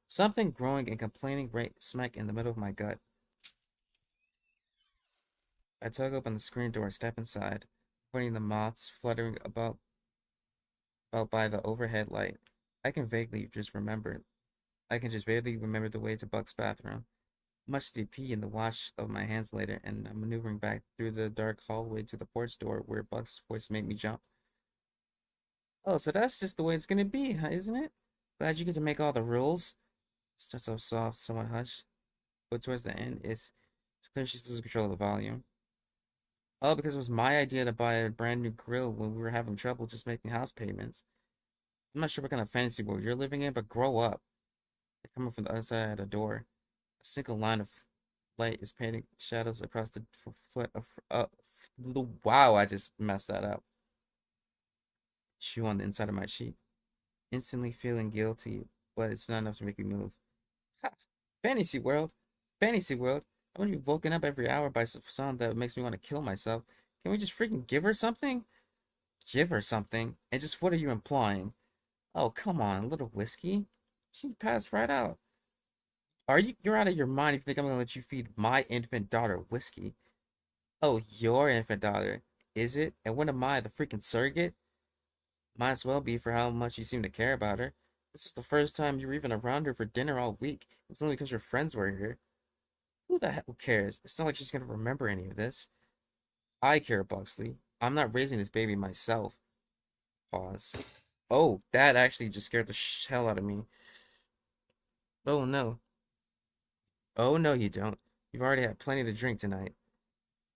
something growing and complaining right smack in the middle of my gut. I tug open the screen door, step inside, pointing the moths fluttering about by the overhead light. I can vaguely just remember I can just vaguely remember the way to Buck's bathroom. Much to pee in the wash of my hands later, and I'm maneuvering back through the dark hallway to the porch door where Buck's voice made me jump. Oh, so that's just the way it's gonna be, huh, isn't it? Glad you get to make all the rules. Starts off soft, somewhat hushed, but towards the end, it's clear she's losing control of the volume. Oh, because it was my idea to buy a brand new grill when we were having trouble just making house payments. I'm not sure what kind of fantasy world you're living in, but grow up. They're coming from the other side of the door. A single line of light is painting shadows across the foot of. Wow, I just messed that up. Chew on the inside of my cheek, instantly feeling guilty, but it's not enough to make me move. Ha! Fantasy world, fantasy world. I want to be woken up every hour by some sound that makes me want to kill myself. Can we just freaking give her something? Give her something? And just what are you implying? Oh, come on, a little whiskey? She passed right out. You're out of your mind if you think I'm gonna let you feed my infant daughter whiskey. Oh, your infant daughter. Is it? And when am I, the freaking surrogate? Might as well be for how much you seem to care about her. This was the first time you were even around her for dinner all week. It was only because your friends were here. Who the hell cares? It's not like she's gonna remember any of this. I care, Buxley. I'm not raising this baby myself. Pause. Oh, that actually just scared the hell out of me. Oh no. Oh no, you don't. You've already had plenty to drink tonight.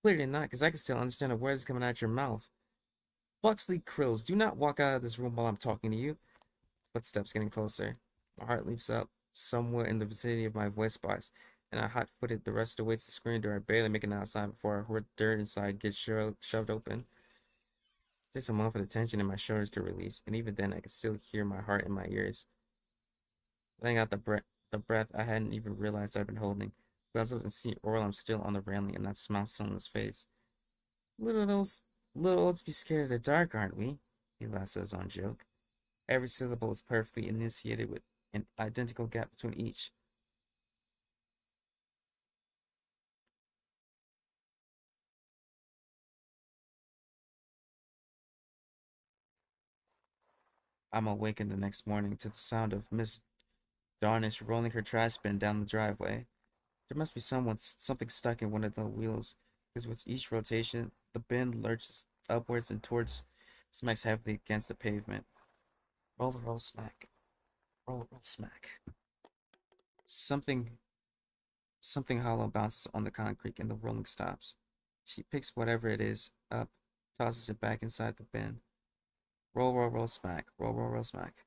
Clearly not, because I can still understand the words coming out your mouth. Buxley Krills, do not walk out of this room while I'm talking to you. Footsteps getting closer. My heart leaps up somewhere in the vicinity of my voice box, and I hot-footed the rest of the way to the screen door, barely making it outside before I heard dirt inside get shoved open. It takes a moment for the tension in my shoulders to release, and even then I could still hear my heart in my ears. Letting out the breath I hadn't even realized I'd been holding. Glanced up and see Orlum still on the railing and that smile still on his face. Little old, little olds be scared of the dark, aren't we? He laughs at his own joke. Every syllable is perfectly enunciated with an identical gap between each. I'm awakened the next morning to the sound of Miss Darnish rolling her trash bin down the driveway. There must be something stuck in one of the wheels, because with each rotation, the bin lurches upwards and towards, smacks heavily against the pavement. Roll, roll, smack. Roll, roll, smack. Something, something hollow bounces on the concrete and the rolling stops. She picks whatever it is up, tosses it back inside the bin. Roll, roll, roll, smack. Roll, roll, roll, smack.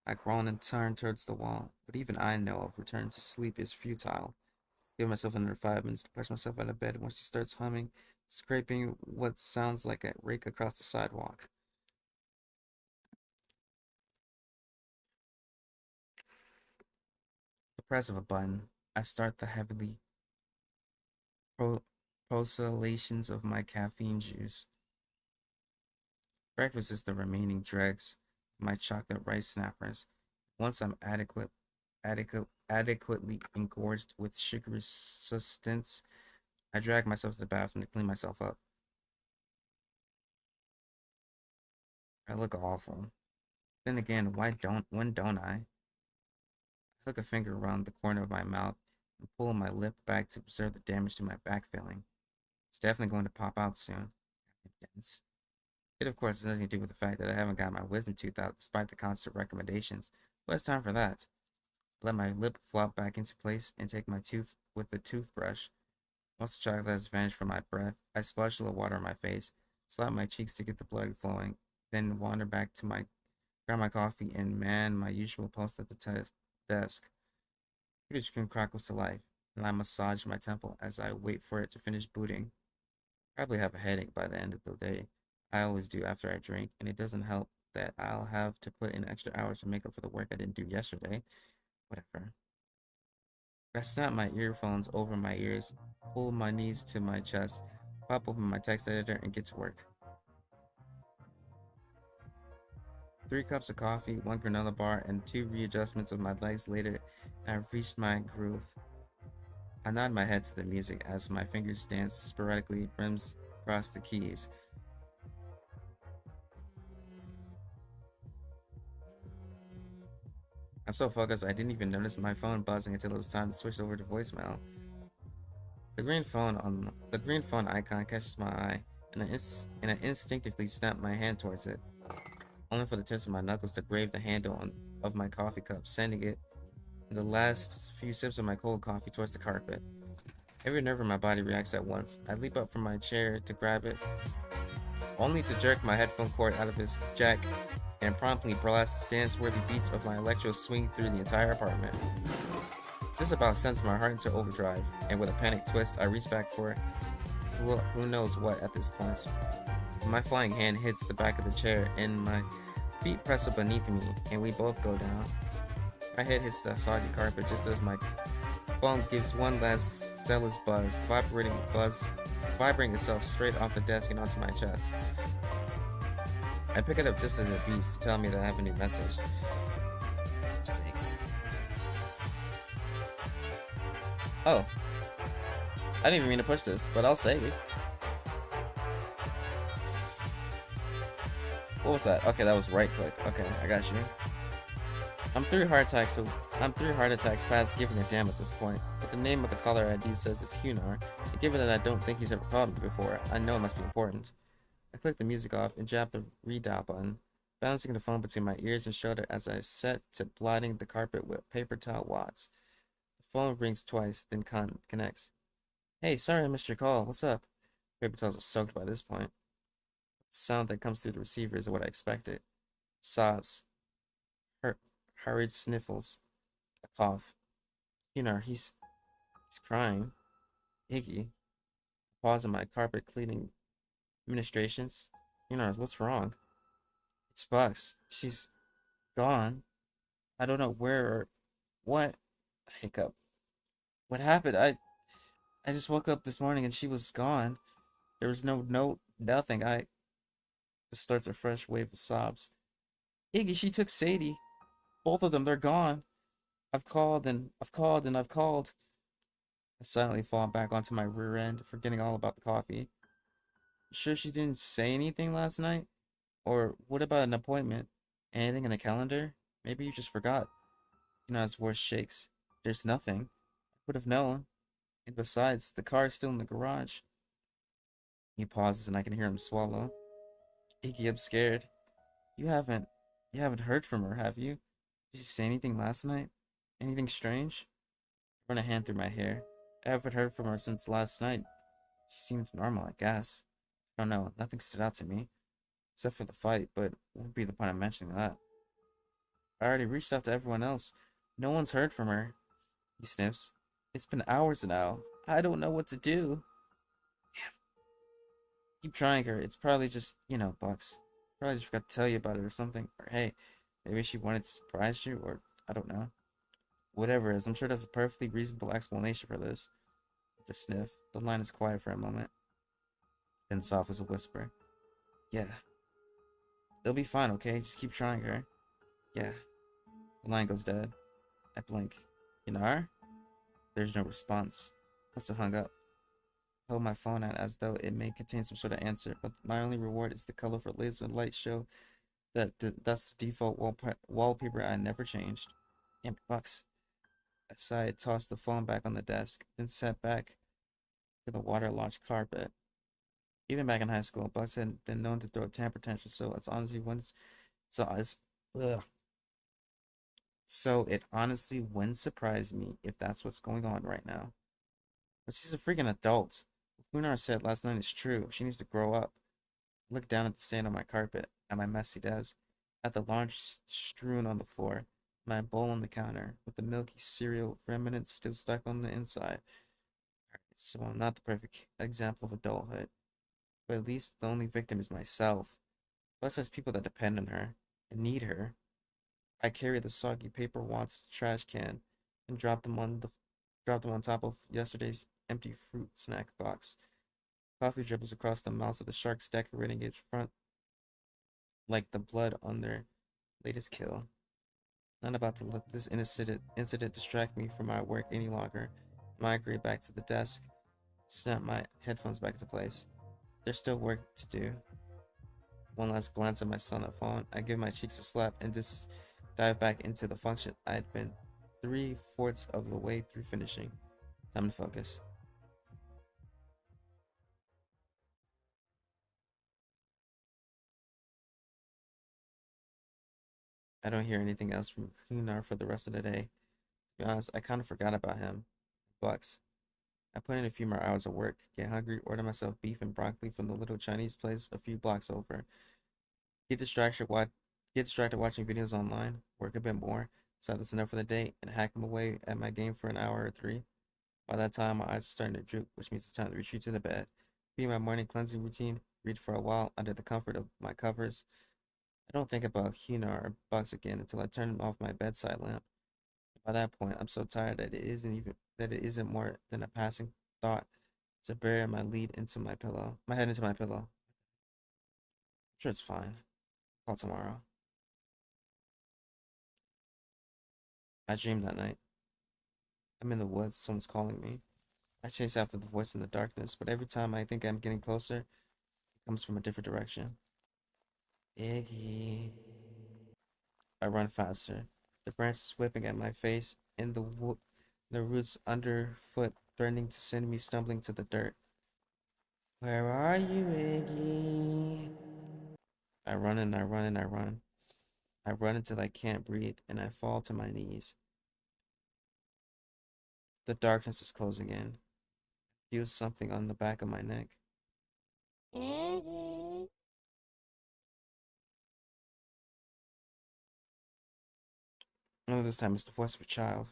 I groan and turn towards the wall, but even I know of return to sleep is futile. Give myself another 5 minutes to push myself out of bed when she starts humming, scraping what sounds like a rake across the sidewalk. The press of a button, I start the heavily pro- pulsations of my caffeine juice. Breakfast is the remaining dregs of my chocolate rice snappers. Once I'm adequately engorged with sugary sustenance, I drag myself to the bathroom to clean myself up. I look awful. Then again, when don't I? I hook a finger around the corner of my mouth and pull my lip back to observe the damage to my back filling. It's definitely going to pop out soon. It, of course, has nothing to do with the fact that I haven't got my wisdom tooth out despite the constant recommendations, but it's time for that. Let my lip flop back into place and take my tooth with the toothbrush. Once the chocolate has vanished from my breath, I splash a little water on my face, slap my cheeks to get the blood flowing, then wander back to grab my coffee and man my usual post at the test desk. Computer screen crackles to life, and I massage my temple as I wait for it to finish booting. Probably have a headache by the end of the day. I always do after I drink, and it doesn't help that I'll have to put in extra hours to make up for the work I didn't do yesterday. Whatever. I snap my earphones over my ears, pull my knees to my chest, pop open my text editor, and get to work. 3 cups of coffee, 1 granola bar, and 2 readjustments of my legs later, and I've reached my groove. I nod my head to the music as my fingers dance sporadically rims across the keys. I'm so focused I didn't even notice my phone buzzing until it was time to switch over to voicemail. The green phone icon catches my eye, and I instinctively snap my hand towards it, only for the tips of my knuckles to grave the handle of my coffee cup, sending it in the last few sips of my cold coffee towards the carpet. Every nerve in my body reacts at once. I leap up from my chair to grab it, only to jerk my headphone cord out of its jack and promptly blast dance-worthy beats of my electro swing through the entire apartment. This about sends my heart into overdrive, and with a panic twist, I reach back for who knows what at this point. My flying hand hits the back of the chair, and my feet press up beneath me, and we both go down. My head hits the soggy carpet just as my phone gives one last zealous buzz, vibrating itself straight off the desk and onto my chest. I pick it up just as it beeps to tell me that I have a new message. Sakes. Oh. I didn't even mean to push this, but I'll save. What was that? Okay, that was right click. Okay, I got you. I'm 3 heart attacks past giving a damn at this point, but the name of the caller ID says it's Hunar, and given that I don't think he's ever called me before, I know it must be important. I click the music off and jab the redial button, balancing the phone between my ears and shoulder as I set to blotting the carpet with paper towel wads. The phone rings twice, then connects. Hey, sorry I missed your call. What's up? Paper towels are soaked by this point. The sound that comes through the receiver is what I expected. Sobs. Hurried sniffles. A cough. He's crying. Iggy. Pause in my carpet cleaning administrations. What's wrong? It's Bucks. She's gone. I don't know where or what. Hiccup. What happened? I just woke up this morning and she was gone. There was no note, nothing. This starts a fresh wave of sobs. Iggy, she took Sadie. Both of them, they're gone. I've called and I've called and I've called. I silently fall back onto my rear end, forgetting all about the coffee. Sure she didn't say anything last night? Or what about an appointment? Anything in the calendar? Maybe you just forgot. His voice shakes. There's nothing. I would have known. And besides, the car is still in the garage. He pauses and I can hear him swallow. Iggy, I'm scared. You haven't heard from her, have you? Did she say anything last night? Anything strange? I run a hand through my hair. I haven't heard from her since last night. She seemed normal, I guess. I don't know, nothing stood out to me. Except for the fight, but what would be the point of mentioning that? I already reached out to everyone else. No one's heard from her. He sniffs. It's been hours now. I don't know what to do. Damn. Keep trying her. It's probably just, Bucks. Probably just forgot to tell you about it or something. Or hey, maybe she wanted to surprise you, or I don't know. Whatever it is, I'm sure there's a perfectly reasonable explanation for this. Just sniff. The line is quiet for a moment. Then soft as a whisper. Yeah. They'll be fine, okay? Just keep trying her. Yeah. The line goes dead. I blink. Yanar? There's no response. Must have hung up. I hold my phone out as though it may contain some sort of answer, but my only reward is the colorful laser light show that's the default wallpaper I never changed. Damn it, Bucks. I sighed, tossed the phone back on the desk, then sat back to the waterlogged carpet. Even back in high school, Bucks had been known to throw a temper tantrum, ugh. So it honestly wouldn't surprise me if that's what's going on right now. But she's a freaking adult. What Lunar said last night is true. She needs to grow up. I look down at the sand on my carpet, at my messy desk, at the laundry strewn on the floor. my bowl on the counter, with the milky cereal remnants still stuck on the inside. So I'm not the perfect example of adulthood, but at least the only victim is myself. Plus, there's people that depend on her and need her. I carry the soggy paper wads to the trash can and drop them on top of yesterday's empty fruit snack box. Coffee dribbles across the mouths of the sharks decorating its front like the blood on their latest kill. Not about to let this incident distract me from my work any longer. I migrate back to the desk, snap my headphones back into place. There's still work to do. One last glance at my sunlit phone, I give my cheeks a slap and just dive back into the function I had been three-fourths of the way through finishing. Time to focus. I don't hear anything else from Kunar for the rest of the day. To be honest, I kind of forgot about him. Bucks. I put in a few more hours of work, get hungry, order myself beef and broccoli from the little Chinese place a few blocks over. Get distracted, wa- get distracted watching videos online, work a bit more, decide that's enough for the day, and hack them away at my game for an hour or three. By that time, my eyes are starting to droop, which means it's time to retreat to the bed. Be my morning cleansing routine, read for a while under the comfort of my covers. I don't think about Hina or Bucks again until I turn off my bedside lamp. By that point, I'm so tired that it isn't more than a passing thought to bury my head into my pillow. I'm sure it's fine. Call tomorrow. I dreamed that night. I'm in the woods, someone's calling me. I chase after the voice in the darkness, but every time I think I'm getting closer, it comes from a different direction. Iggy. I run faster. The branches whipping at my face, and the roots underfoot threatening to send me stumbling to the dirt. Where are you, Iggy? I run and I run and I run. I run until I can't breathe, and I fall to my knees. The darkness is closing in. I feel something on the back of my neck. Iggy. Only this time it's the voice of a child.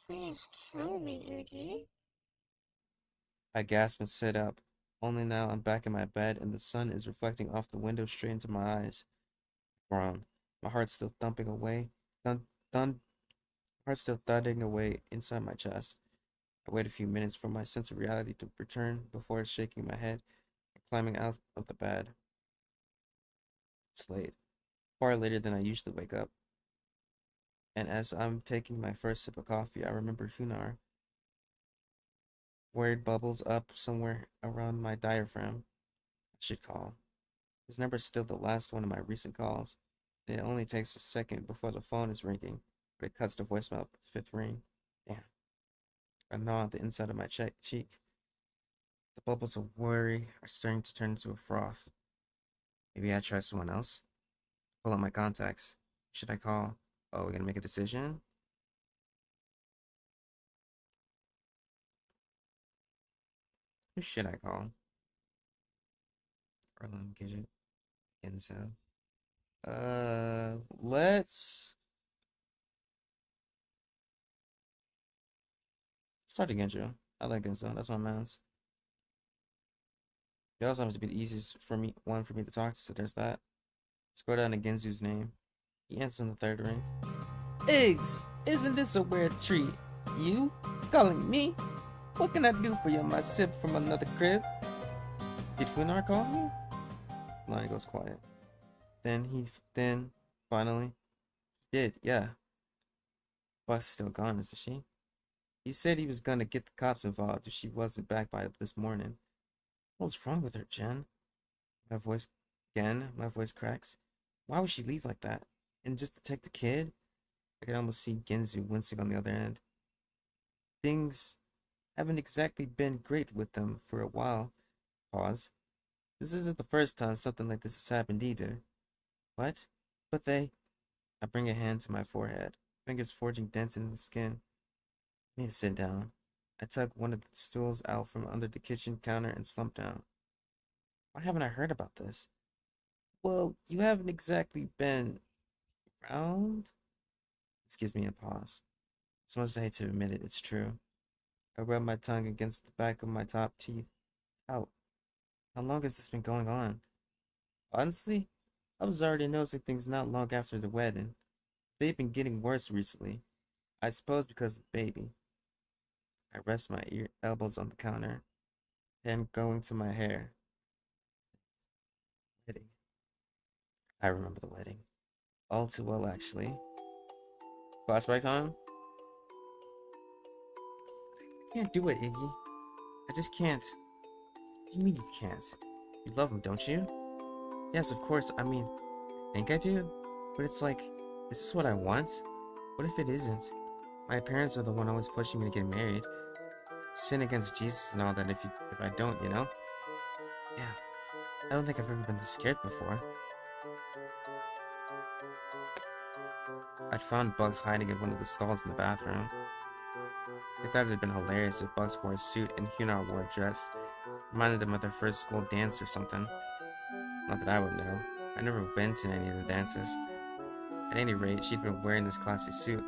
Please kill me, Iggy. I gasp and sit up. Only now I'm back in my bed and the sun is reflecting off the window straight into my eyes. Grown. My heart's still thumping away. Thun, thun, heart still thudding away inside my chest. I wait a few minutes for my sense of reality to return before shaking my head and climbing out of the bed. It's late. Far later than I usually wake up. And as I'm taking my first sip of coffee, I remember Hunar. Word bubbles up somewhere around my diaphragm. I should call. His number is still the last one of my recent calls. And it only takes a second before the phone is ringing, but it cuts to voicemail at the fifth ring. Damn. A gnaw at the inside of my cheek. The bubbles of worry are starting to turn into a froth. Maybe I try someone else? Pull up my contacts. Who should I call? Oh, we're gonna make a decision? Who should I call? Arlen Gidget. Enzo. Let's start again, Joe. I like Enzo. That's my man's. He also happens to be the easiest for me to talk to, so there's that. Scroll down to Genzu's name. He answers in the third ring. Eggs! Isn't this a weird treat? You? Calling me? What can I do for you, my sip from another crib? Did Hunar call me? Line goes quiet. Then, finally, he did, yeah. Bus still gone, isn't she? He said he was gonna get the cops involved if she wasn't back by this morning. What's wrong with her, Jen? My voice, my voice cracks. Why would she leave like that? And just to take the kid? I could almost see Genzu wincing on the other end. Things haven't exactly been great with them for a while. Pause. This isn't the first time something like this has happened either. What? But they... I bring a hand to my forehead, fingers forging dents in the skin. I need to sit down. I tug one of the stools out from under the kitchen counter and slump down. Why haven't I heard about this? Well, you haven't exactly been Round? This gives me a pause. As much as I hate to admit it, it's true. I rub my tongue against the back of my top teeth. How? How long has this been going on? Honestly, I was already noticing things not long after the wedding. They've been getting worse recently. I suppose because of the baby. I rest my elbows on the counter, hand going to my hair. Wedding. I remember the wedding. All too well, actually. Flashback time? I can't do it, Iggy. I just can't. What do you mean you can't? You love him, don't you? Yes, of course. I mean, I think I do. But it's like, is this what I want? What if it isn't? My parents are the one always pushing me to get married. Sin against Jesus and all that if I don't, you know? Yeah. I don't think I've ever been this scared before. I'd found Bugs hiding in one of the stalls in the bathroom. I thought it'd been hilarious if Bugs wore a suit and Hunar wore a dress. Reminded them of their first school dance or something. Not that I would know. I'd never been to any of the dances. At any rate, she'd been wearing this classy suit,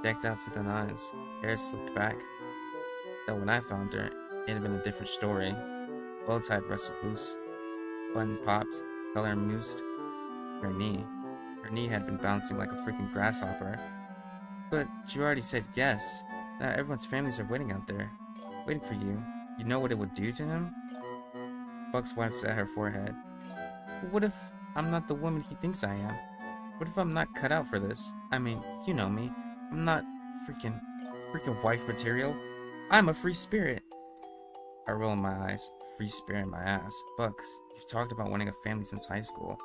decked out to the nines, hair slicked back. Though when I found her, it had been a different story. Bow tied rustled loose, button popped, color amused. Her knee. Her knee had been bouncing like a freaking grasshopper. But you already said yes. Now everyone's families are waiting out there. Waiting for you. You know what it would do to him? Bucks wipes at her forehead. But what if I'm not the woman he thinks I am? What if I'm not cut out for this? I mean, you know me. I'm not freaking wife material. I'm a free spirit. I roll my eyes. Free spirit my ass. Bucks, you've talked about wanting a family since high school.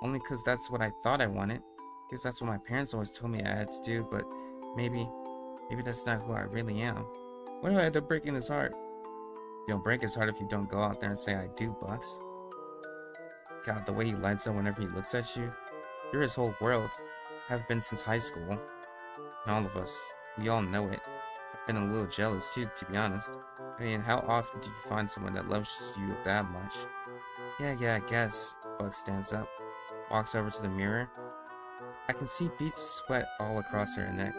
Only 'cause that's what I thought I wanted. Because that's what my parents always told me I had to do, but maybe that's not who I really am. Why do I end up breaking his heart? You don't break his heart if you don't go out there and say I do, Bucks. God, the way he lights up whenever he looks at you. You're his whole world. Have been since high school. And all of us. We all know it. I've been a little jealous too, to be honest. I mean, how often do you find someone that loves you that much? Yeah, I guess. Bucks stands up. Walks over to the mirror. I can see beads of sweat all across her neck.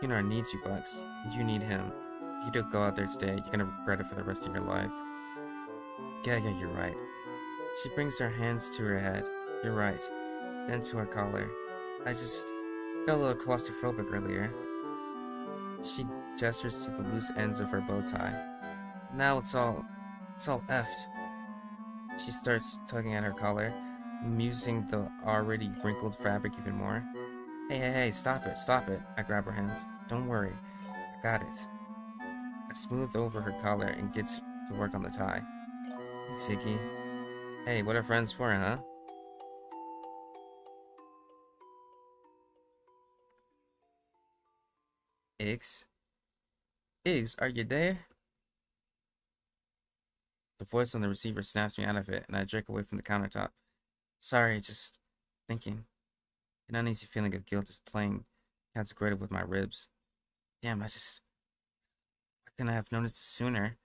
Hunar needs you, Bucks. And you need him. If you don't go out there today, you're gonna regret it for the rest of your life. Yeah, you're right. She brings her hands to her head. You're right. Then to her collar. I just got a little claustrophobic earlier. She gestures to the loose ends of her bow tie. Now it's all effed. She starts tugging at her collar, amusing the already wrinkled fabric even more. Hey, stop it. I grab her hands. Don't worry. I got it. I smooth over her collar and get to work on the tie. Thanks, Iggy. Hey, what are friends for, huh? Iggs? Iggs, are you there? The voice on the receiver snaps me out of it, and I jerk away from the countertop. Sorry, just thinking. An uneasy feeling of guilt is playing consecrated with my ribs. Damn, why couldn't I have noticed it sooner?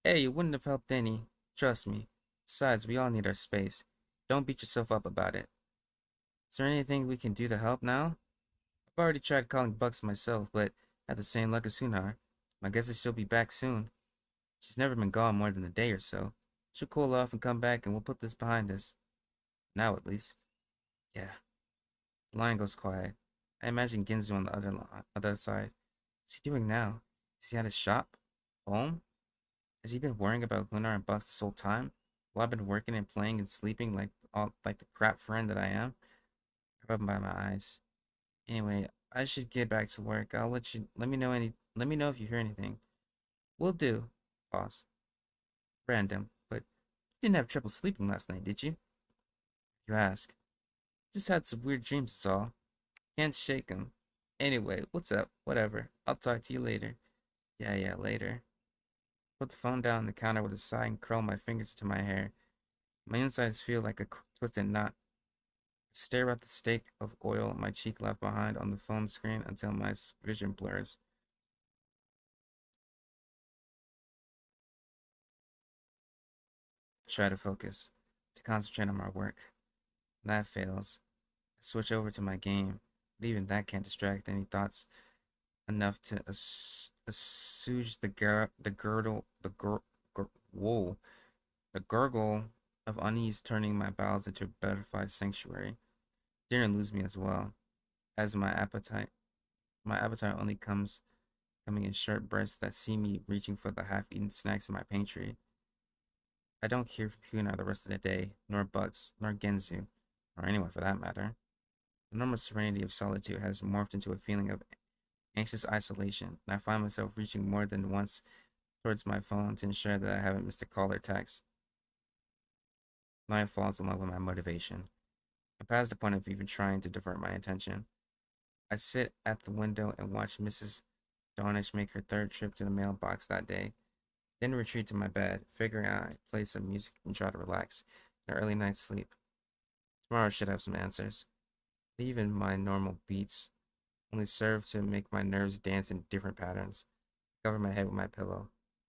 Hey, it wouldn't have helped any. Trust me. Besides, we all need our space. Don't beat yourself up about it. Is there anything we can do to help now? I've already tried calling Bucks myself, but had the same luck as Hunar. My guess is she'll be back soon. She's never been gone more than a day or so. She'll cool off and come back and we'll put this behind us. Now at least. Yeah. The line goes quiet. I imagine Ginzu on the other side. What's he doing now? Is he at his shop? Home? Has he been worrying about Lunar and Bucks this whole time? While I've been working and playing and sleeping like the crap friend that I am? I rub by my eyes. Anyway, I should get back to work. Let me know if you hear anything. Will do. Pause. Random, but you didn't have trouble sleeping last night, did you? You ask. Just had some weird dreams, that's all. Can't shake 'em. Anyway, what's up? Whatever. I'll talk to you later. Yeah, later. Put the phone down on the counter with a sigh and curl my fingers into my hair. My insides feel like a twisted knot. I stare at the stake of oil my cheek left behind on the phone screen until my vision blurs. I try to focus, to concentrate on my work. That fails. I switch over to my game, but even that can't distract any thoughts enough to assuage whoa, the gurgle of unease turning my bowels into a butterfly sanctuary. Didn't lose me as well as my appetite. My appetite only coming in short bursts that see me reaching for the half-eaten snacks in my pantry. I don't care for Puna the rest of the day, nor Bugs, nor Genzu, or anyone for that matter. The normal serenity of solitude has morphed into a feeling of anxious isolation, and I find myself reaching more than once towards my phone to ensure that I haven't missed a call or text. Night falls along with my motivation. I'm past the point of even trying to divert my attention. I sit at the window and watch Mrs. Dornish make her third trip to the mailbox that day, then retreat to my bed, figuring out I play some music and try to relax in an early night's sleep. Tomorrow I should have some answers. Even my normal beats only serve to make my nerves dance in different patterns. Cover my head with my pillow,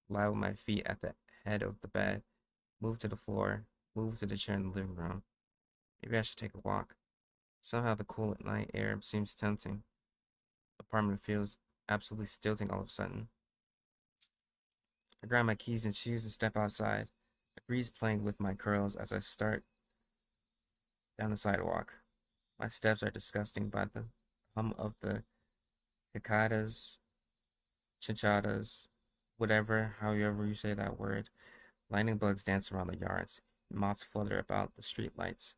lie with my feet at the head of the bed, move to the floor, move to the chair in the living room. Maybe I should take a walk. Somehow the cool night air seems tempting. The apartment feels absolutely stilting all of a sudden. I grab my keys and shoes and step outside, a breeze playing with my curls as I start down the sidewalk. My steps are disgusting by the hum of the cicadas, chinchadas, whatever, however you say that word. Lightning bugs dance around the yards, and moths flutter about the street lights.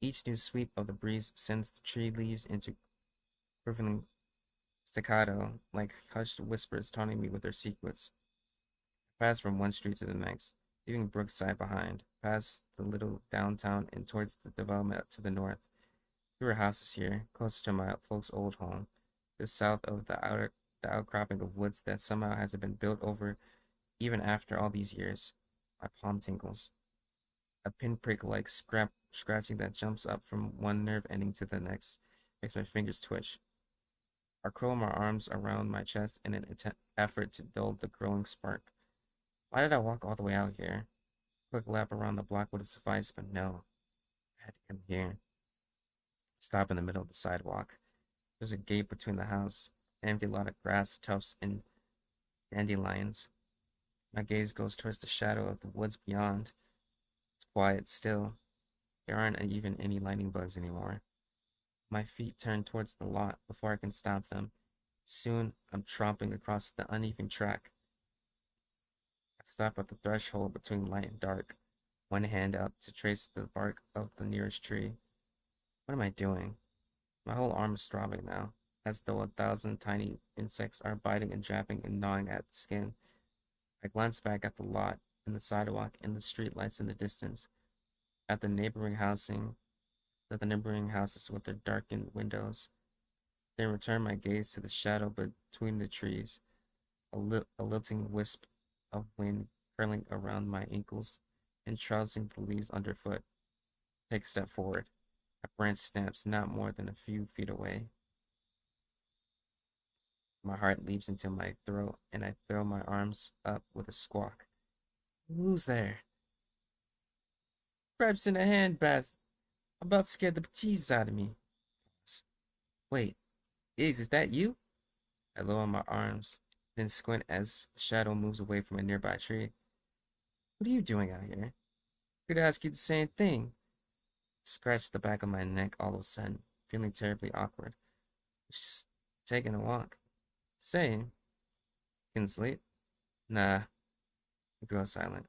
Each new sweep of the breeze sends the tree leaves into quivering staccato, like hushed whispers taunting me with their secrets. I pass from one street to the next, leaving Brookside behind, past the little downtown and towards the development to the north. Fewer houses here, closer to my folks' old home, just south of the outcropping of woods that somehow hasn't been built over even after all these years. My palm tingles. A pinprick like scratching that jumps up from one nerve ending to the next makes my fingers twitch. I curl my arms around my chest in an effort to dull the growing spark. Why did I walk all the way out here? A quick lap around the block would have sufficed, but no. I had to come here. Stop in the middle of the sidewalk. There's a gate between the house, an empty lot of grass, tufts, and dandelions. My gaze goes towards the shadow of the woods beyond. It's quiet still. There aren't even any lightning bugs anymore. My feet turn towards the lot before I can stop them. Soon, I'm tromping across the uneven track. I stop at the threshold between light and dark, one hand up to trace the bark of the nearest tree. What am I doing? My whole arm is throbbing now, as though 1,000 tiny insects are biting and jabbing and gnawing at the skin. I glance back at the lot and the sidewalk and the street lights in the distance, at the neighboring houses with their darkened windows. Then return my gaze to the shadow between the trees, a lilting wisp of wind curling around my ankles and trouncing the leaves underfoot. Take a step forward. A branch snaps not more than a few feet away. My heart leaps into my throat, and I throw my arms up with a squawk. Who's there? Crabs in a handbasket. About scared the bejesus out of me. Wait, is that you? I lower my arms, then squint as a shadow moves away from a nearby tree. What are you doing out here? Could ask you the same thing. Scratched the back of my neck all of a sudden, feeling terribly awkward. It's just taking a walk. Same. Can sleep? Nah. I grow silent.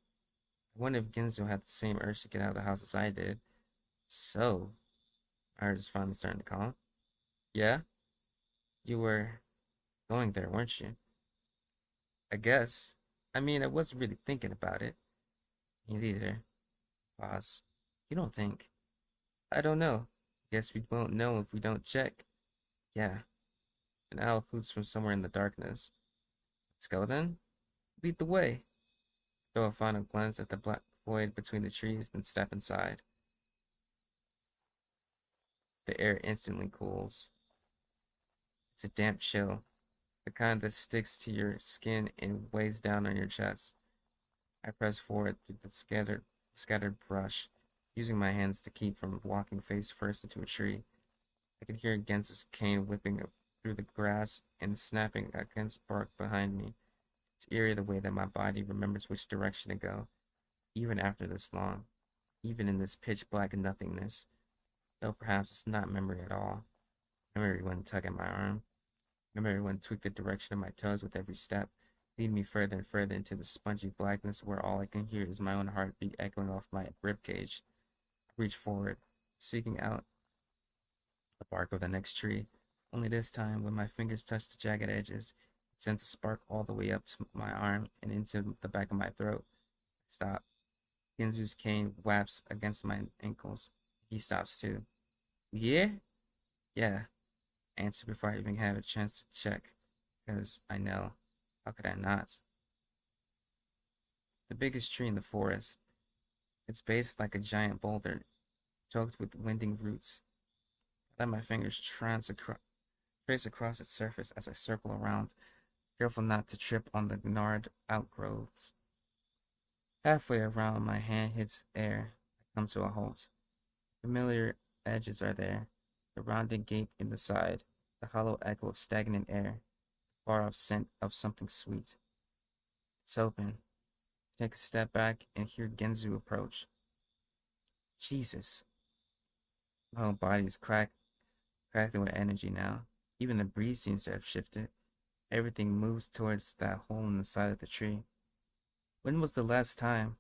I wonder if Ginzo had the same urge to get out of the house as I did. So, I heard is finally starting to calm. Yeah? You were going there, weren't you? I guess. I mean, I wasn't really thinking about it. Me neither. Pause. You don't think? I don't know. Guess we won't know if we don't check. Yeah. An owl hoots from somewhere in the darkness. Let's go then. Lead the way. Throw a final glance at the black void between the trees, then step inside. The air instantly cools. It's a damp chill, the kind that sticks to your skin and weighs down on your chest. I press forward through the scattered brush, using my hands to keep from walking face first into a tree. I could hear Gensu's cane whipping up through the grass and snapping against bark behind me. It's eerie the way that my body remembers which direction to go, even after this long, even in this pitch black nothingness, though perhaps it's not memory at all. Memory wouldn't tug at my arm. Memory wouldn't tweak the direction of my toes with every step, leading me further and further into the spongy blackness where all I can hear is my own heartbeat echoing off my ribcage. I reach forward, seeking out the bark of the next tree. Only this time, when my fingers touch the jagged edges, it sends a spark all the way up to my arm and into the back of my throat. I stop. Ginzu's cane whaps against my ankles. He stops too. Yeah? Yeah. Answer before I even have a chance to check, because I know. How could I not? The biggest tree in the forest. Its base like a giant boulder, choked with winding roots. I let my fingers trace across its surface as I circle around, careful not to trip on the gnarled outgrowths. Halfway around, my hand hits air. I come to a halt. Familiar edges are there, the rounded gape in the side, the hollow echo of stagnant air, the far off scent of something sweet. It's open. Take a step back and hear Genzu approach. Jesus. My whole body is crackling with energy now. Even the breeze seems to have shifted. Everything moves towards that hole in the side of the tree. When was the last time?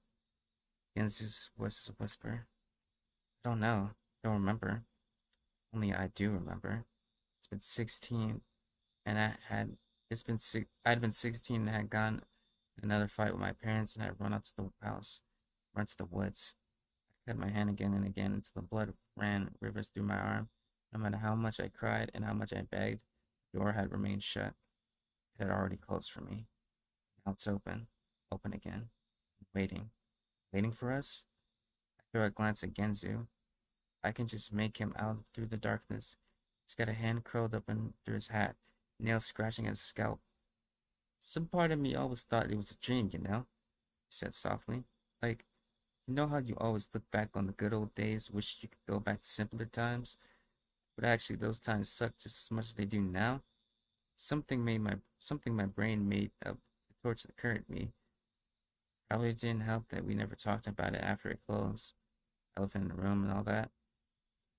Genzu's voice is a whisper. I don't know. I don't remember. Only I do remember. It's been 16, and I'd been 16 and had gone in another fight with my parents, and I'd run out to the house, run to the woods. I cut my hand again and again until the blood ran rivers through my arm. No matter how much I cried and how much I begged, the door had remained shut. It had already closed for me. Now it's open again, waiting, waiting for us. I throw a glance at Genzu. I can just make him out through the darkness. He's got a hand curled up under his hat, nails scratching at his scalp. Some part of me always thought it was a dream, he said softly. Like, you know how you always look back on the good old days, wish you could go back to simpler times? But actually those times suck just as much as they do now. Something my brain made up to torture the current me. Probably didn't help that we never talked about it after it closed. Elephant in the room and all that.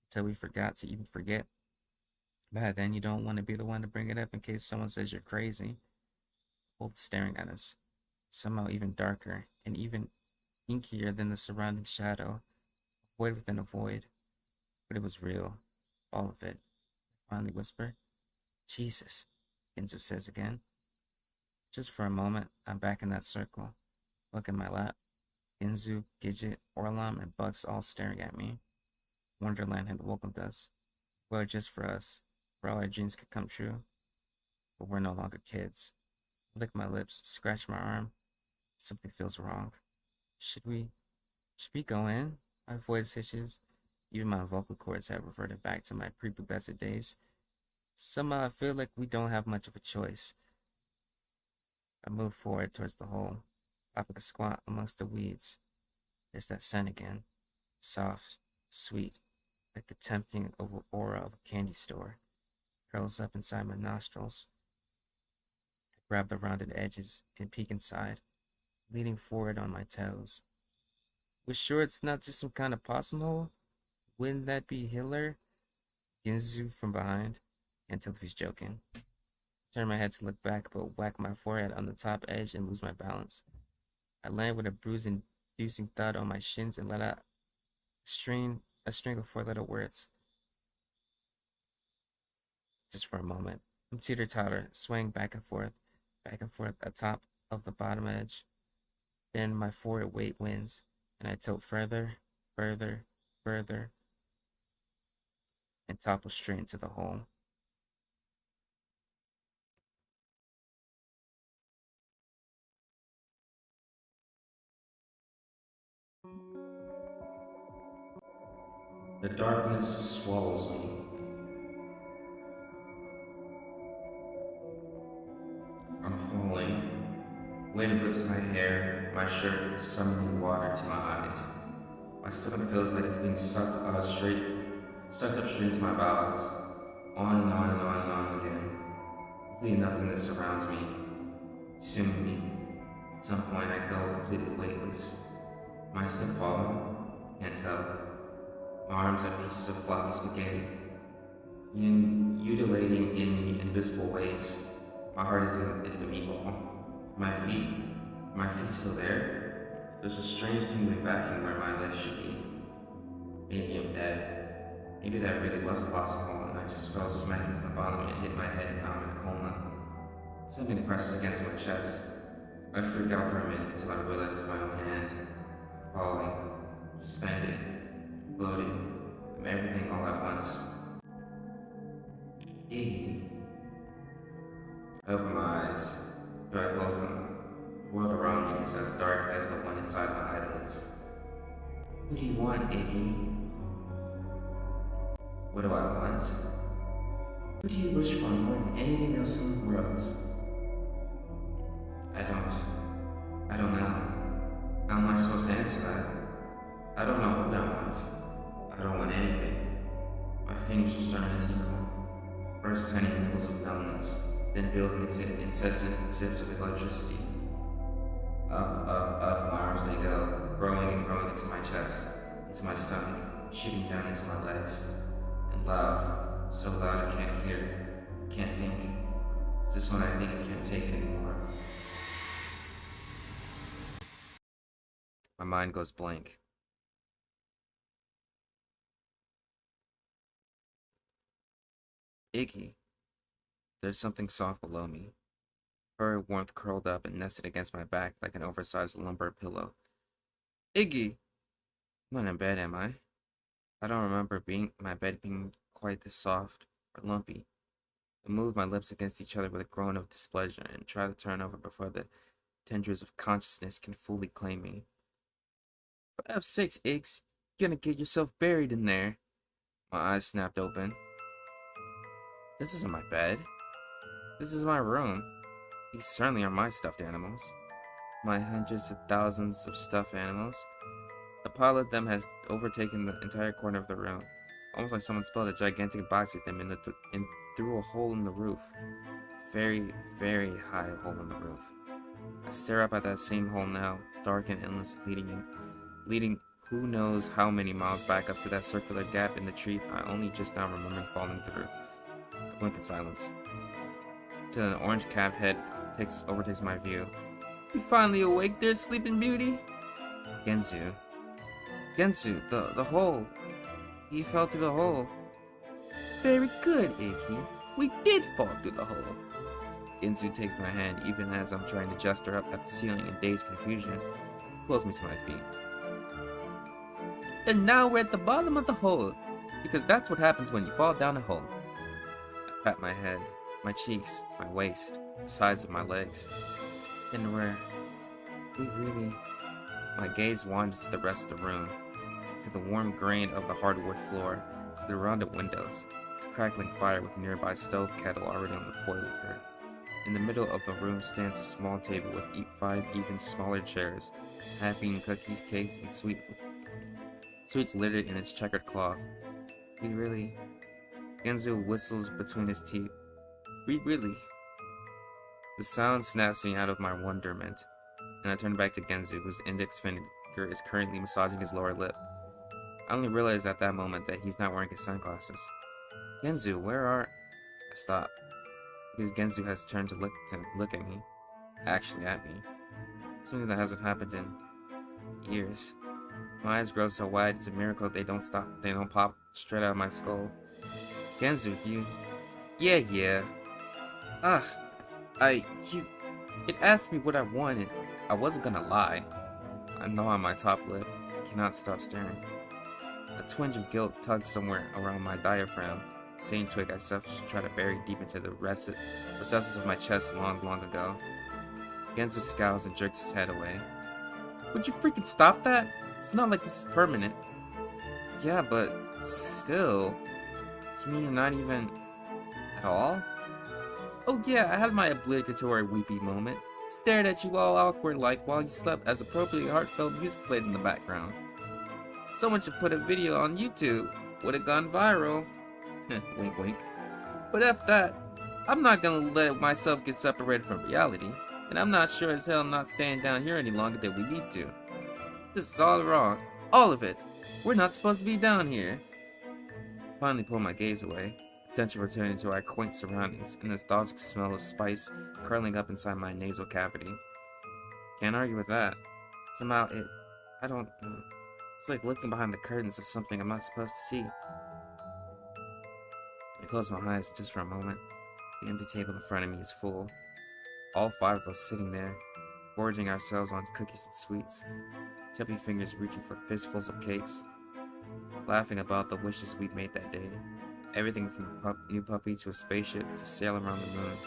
Until we forgot to even forget. But then you don't want to be the one to bring it up in case someone says you're crazy. Both staring at us, somehow even darker and even inkier than the surrounding shadow, a void within a void. But it was real, all of it. I finally whisper. Jesus, Ginzu says again. Just for a moment, I'm back in that circle. Look in my lap. Ginzu, Gidget, Orlam, and Bucks all staring at me. Wonderland had welcomed us. Well, just for us, where all our dreams could come true. But we're no longer kids. I lick my lips, scratch my arm. Something feels wrong. Should we go in? My voice hitches. Even my vocal cords have reverted back to my prepubescent days. Somehow I feel like we don't have much of a choice. I move forward towards the hole, popping a squat amongst the weeds. There's that scent again. Soft, sweet, like the tempting aura of a candy store. Curls up inside my nostrils. I grab the rounded edges and peek inside, leaning forward on my toes. We're sure it's not just some kind of possum hole? Wouldn't that be Hitler? Ginzu from behind. Can't tell if he's joking. Turn my head to look back, but whack my forehead on the top edge and lose my balance. I land with a bruise-inducing thud on my shins and let out a string of four-letter words. Just for a moment. I'm teeter-totter, swaying back and forth atop of the bottom edge. Then my forward weight wins, and I tilt further, further, and topple straight into the hole. The darkness swallows me. I'm falling. Wind whips my hair, my shirt summoning water to my eyes. My stomach feels like it's being sucked up straight into my bowels. On and on and on and on again. Complete nothingness surrounds me, consuming me. At some point, I go completely weightless. Am I still falling? Can't tell. My arms are pieces of floppy spaghetti, undulating in invisible waves. My heart is the meatball. My feet still there? There's a strange tingling vacuum where my legs should be. Maybe I'm dead. Maybe that really was possible, and I just fell smack into the bottom and hit my head, and now I'm in a coma. Something presses against my chest. I freak out for a minute until I realize it's my own hand. Falling, suspended, floating, I'm everything all at once. Iggy. I open my eyes. Do I close them? The world around me is as dark as the one inside my eyelids. What do you want, Iggy? What do I want? What do you wish for more than anything else in the world? I don't know. How am I supposed to answer that? I don't know what I want. I don't want anything. My fingers are starting to tingle. First tiny nibbles of numbness, then building into incessant zips of electricity. Up my arms they go, growing and growing into my chest, into my stomach, shooting down into my legs. And loud, so loud I can't hear, can't think. Just when I think I can't take it anymore. My mind goes blank. Iggy. There's something soft below me. Furry warmth curled up and nested against my back like an oversized lumber pillow. Iggy! I'm not in bed, am I? I don't remember my bed being quite this soft or lumpy. I moved my lips against each other with a groan of displeasure and tried to turn over before the tendrils of consciousness can fully claim me. For F's sakes, Iggs, you're gonna get yourself buried in there. My eyes snapped open. This isn't my bed. This is my room. These certainly are my stuffed animals. My hundreds of thousands of stuffed animals. The pile of them has overtaken the entire corner of the room, almost like someone spilled a gigantic box at them in through a hole in the roof. Very, very high hole in the roof. I stare up at that same hole now, dark and endless, leading who knows how many miles back up to that circular gap in the tree I only just now remembered falling through. I blink in silence. Till an orange-capped head overtakes my view. You finally awake there, Sleeping Beauty? Genzu, the hole. He fell through the hole. Very good, Iggy. We did fall through the hole. Genzu takes my hand even as I'm trying to gesture up at the ceiling in dazed confusion. Pulls me to my feet. And now we're at the bottom of the hole, because that's what happens when you fall down a hole. I pat my head, my cheeks, my waist, the sides of my legs. And we really... My gaze wanders to the rest of the room, to the warm grain of the hardwood floor, to the rounded windows, the crackling fire with nearby stove kettle already on the boiler. In the middle of the room stands a small table with 5 even smaller chairs, half-eaten cookies, cakes, and sweets littered in its checkered cloth. We really... Genzu whistles between his teeth. We really... The sound snaps me out of my wonderment, and I turn back to Genzu, whose index finger is currently massaging his lower lip. I only realize at that moment that he's not wearing his sunglasses. Genzu, where are... I stop, because Genzu has turned to look at me. Actually at me. Something that hasn't happened in years. My eyes grow so wide, it's a miracle they don't pop straight out of my skull. Genzu, you... Yeah. It asked me what I wanted. I wasn't gonna lie. I gnaw on my top lip. I cannot stop staring. A twinge of guilt tugs somewhere around my diaphragm. Same twig I selfishly tried to bury deep into the recesses of my chest long ago. Genzo scowls and jerks his head away. Would you freaking stop that? It's not like this is permanent. Yeah, but still. You mean you're not even... at all? Oh yeah, I had my obligatory weepy moment. Stared at you all awkward-like while you slept as appropriately heartfelt music played in the background. Someone should put a video on YouTube. Would have gone viral. Wink wink. But after that, I'm not gonna let myself get separated from reality, and I'm not sure as hell not staying down here any longer than we need to. This is all wrong. All of it. We're not supposed to be down here. I finally pull my gaze away, attention returning to our quaint surroundings and the nostalgic smell of spice curling up inside my nasal cavity. Can't argue with that. Somehow I don't know. It's like looking behind the curtains of something I'm not supposed to see. I close my eyes just for a moment. The empty table in front of me is full. All 5 of us sitting there, gorging ourselves on cookies and sweets, chubby fingers reaching for fistfuls of cakes, laughing about the wishes we'd made that day. Everything from a new puppy to a spaceship to sail around the moon.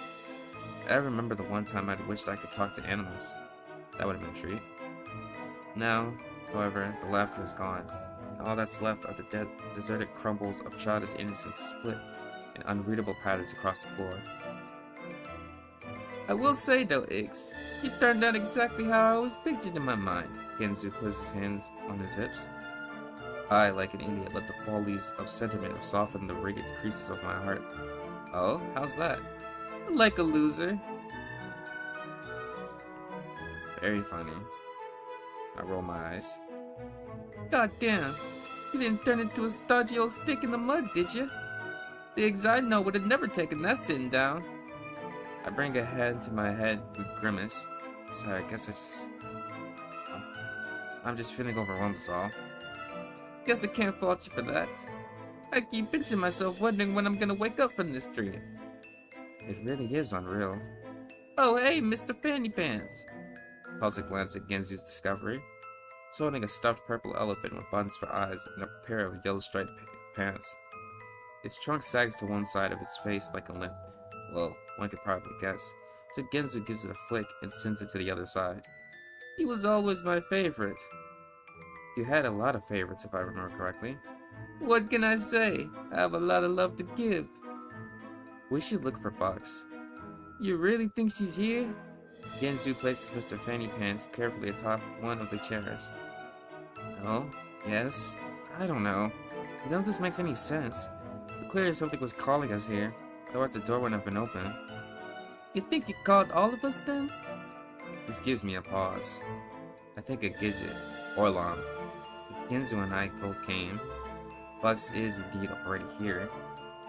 I remember the one time I'd wished I could talk to animals. That would have been a treat. Now, however, the laughter is gone, and all that's left are the deserted crumbles of childish innocence split in unreadable patterns across the floor. I will say though, Iggs, you turned out exactly how I always pictured in my mind. Genzu puts his hands on his hips. I, like an idiot, let the follies of sentiment soften the rigid creases of my heart. Oh, how's that? Like a loser. Very funny. I roll my eyes. God damn, you didn't turn into a stodgy old stick in the mud, did you? The Iggs I know would have never taken that sitting down. I bring a hand to my head with grimace. Sorry, I guess I'm just feeling overwhelmed is all. Guess I can't fault you for that. I keep pinching myself wondering when I'm gonna wake up from this dream. It really is unreal. Oh hey, Mr. Fanny Pants! Calls a glance at Genzu's discovery. He's holding a stuffed purple elephant with buttons for eyes and a pair of yellow striped pants. Its trunk sags to one side of its face like a limp. Well, one could probably guess. So Genzu gives it a flick and sends it to the other side. He was always my favorite. You had a lot of favorites, if I remember correctly. What can I say? I have a lot of love to give. We should look for Bucks. You really think she's here? Genzu places Mr. Fanny Pants carefully atop one of the chairs. No? Yes? I don't know. None of this makes any sense. Clearly something was calling us here. Otherwise the door wouldn't have been open. You think you called all of us then? This gives me a pause. I think a Gidget, Orlam. Genzu and I both came. Bucks is indeed already here.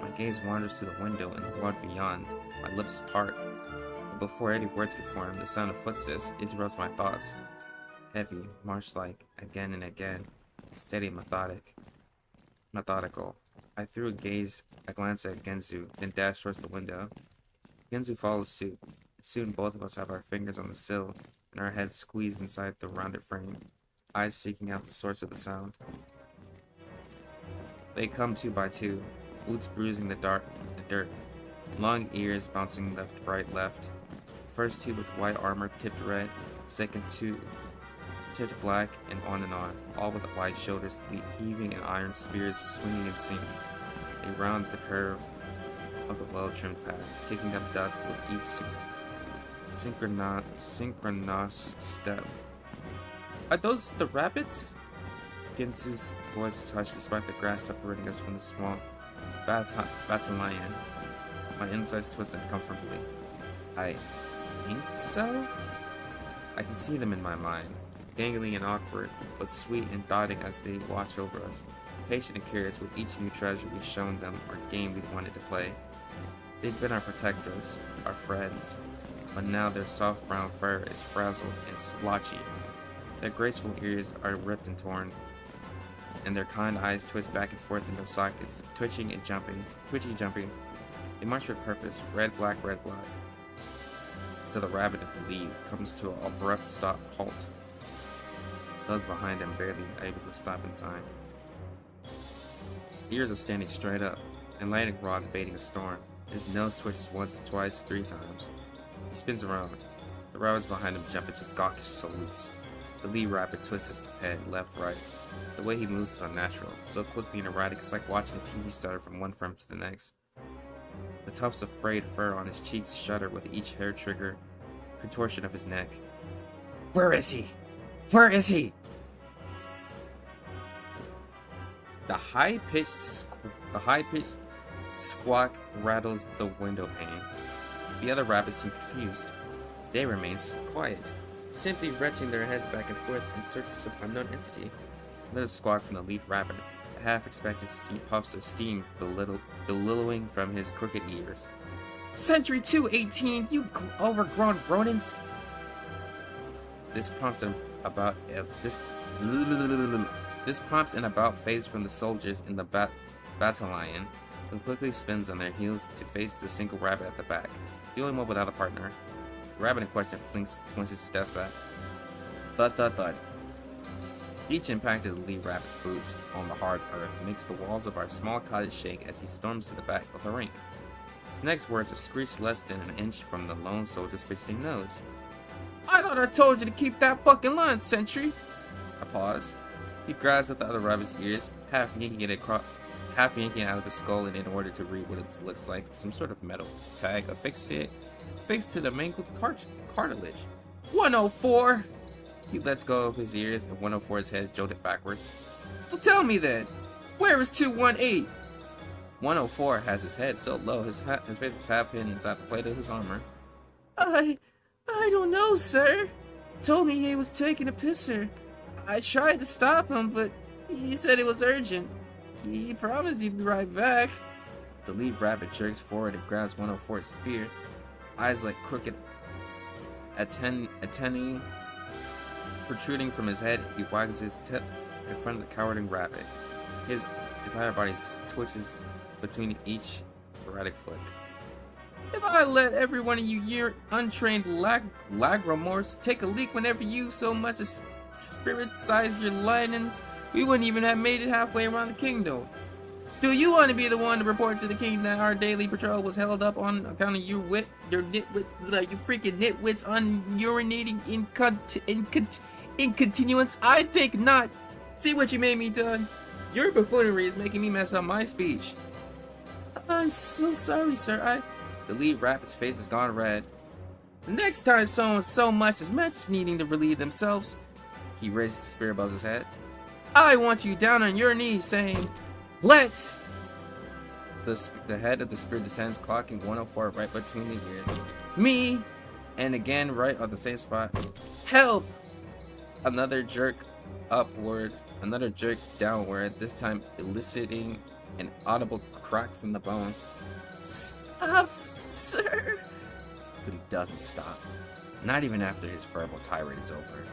My gaze wanders to the window and the world beyond. My lips part. But before any words can form, the sound of footsteps interrupts my thoughts. Heavy, march-like, again and again. Steady, methodical. I threw a glance at Genzu, then dashed towards the window. Genzu follows suit. Soon both of us have our fingers on the sill, and our heads squeezed inside the rounded frame, eyes seeking out the source of the sound. They come 2 by 2, boots bruising the dirt, long ears bouncing left, right, left. First 2 with white armor tipped red, second 2 tipped black, and on, all with wide shoulders heaving and iron spears swinging in sync. They round the curve of the well-trimmed path, kicking up dust with each synchronous step. Are those the rabbits? Gensu's voice is hushed despite the grass separating us from the small battalion. My insides twist uncomfortably. I think so? I can see them in my mind, gangly and awkward, but sweet and dotting as they watch over us, patient and curious with each new treasure we've shown them or game we wanted to play. They've been our protectors, our friends, but now their soft brown fur is frazzled and splotchy. Their graceful ears are ripped and torn, and their kind eyes twist back and forth in their sockets, twitching and jumping. They march with purpose, red, black, till the rabbit at the lead comes to an abrupt halt. Those behind him barely able to stop in time. His ears are standing straight up, and lightning rods baiting a storm. His nose twitches once, twice, 3 times. He spins around. The rabbits behind him jump into gawkish salutes. The lead rabbit twists his head left, right. The way he moves is unnatural, so quickly and erratic it's like watching a TV stutter from one frame to the next. The tufts of frayed fur on his cheeks shudder with each hair trigger contortion of his neck. Where is he? Where is he? The high-pitched Squawk rattles the window pane. The other rabbits seem confused. They remain quiet, simply retching their heads back and forth in search of some unknown entity. Another squawk from the lead rabbit, half expected to see puffs of steam billowing from his crooked ears. Century 218, you overgrown rodents! This prompts an about phase from the soldiers in the battalion, who quickly spins on their heels to face the single rabbit at the back, the only one without a partner. The rabbit in question flinches steps back. Thud, thud, thud. Each impact of the lead rabbit's boots on the hard earth makes the walls of our small cottage shake as he storms to the back of the rink. His next words are screeched less than an inch from the lone soldier's fidgeting nose. I thought I told you to keep that fucking line, Sentry! A pause. He grabs at the other rabbit's ears, half yanking it out of his skull in order to read what it looks like, some sort of metal tag affixed to the mangled cartilage. 104! He lets go of his ears and 104's head jolted backwards. So tell me then, where is 218? 104 has his head so low his face is half hidden inside the plate of his armor. I don't know, sir. Told me he was taking a pisser. I tried to stop him, but he said it was urgent. He promised he'd be right back. The lead rabbit jerks forward and grabs 104's spear. Eyes like crooked antennae protruding from his head, he wags his tip in front of the cowering rabbit. His entire body twitches between each erratic flick. If I let every one of you untrained lagrimors take a leak whenever you so much as spirit-size your lightnings, we wouldn't even have made it halfway around the kingdom. Do you want to be the one to report to the king that our daily patrol was held up on account of your freaking nitwits unurinating incontinuance? I think not. See what you made me do. Your buffoonery is making me mess up my speech. I'm so sorry, sir. The lead rabbit's face has gone red. The next time someone so much as needing to relieve themselves, he raises the spear above his head. I want you down on your knees saying, let's! The head of the spear descends, clocking 104 right between the ears. Me! And again right on the same spot. Help! Another jerk upward, another jerk downward, this time eliciting an audible crack from the bone. Stop, sir! But he doesn't stop. Not even after his verbal tirade is over.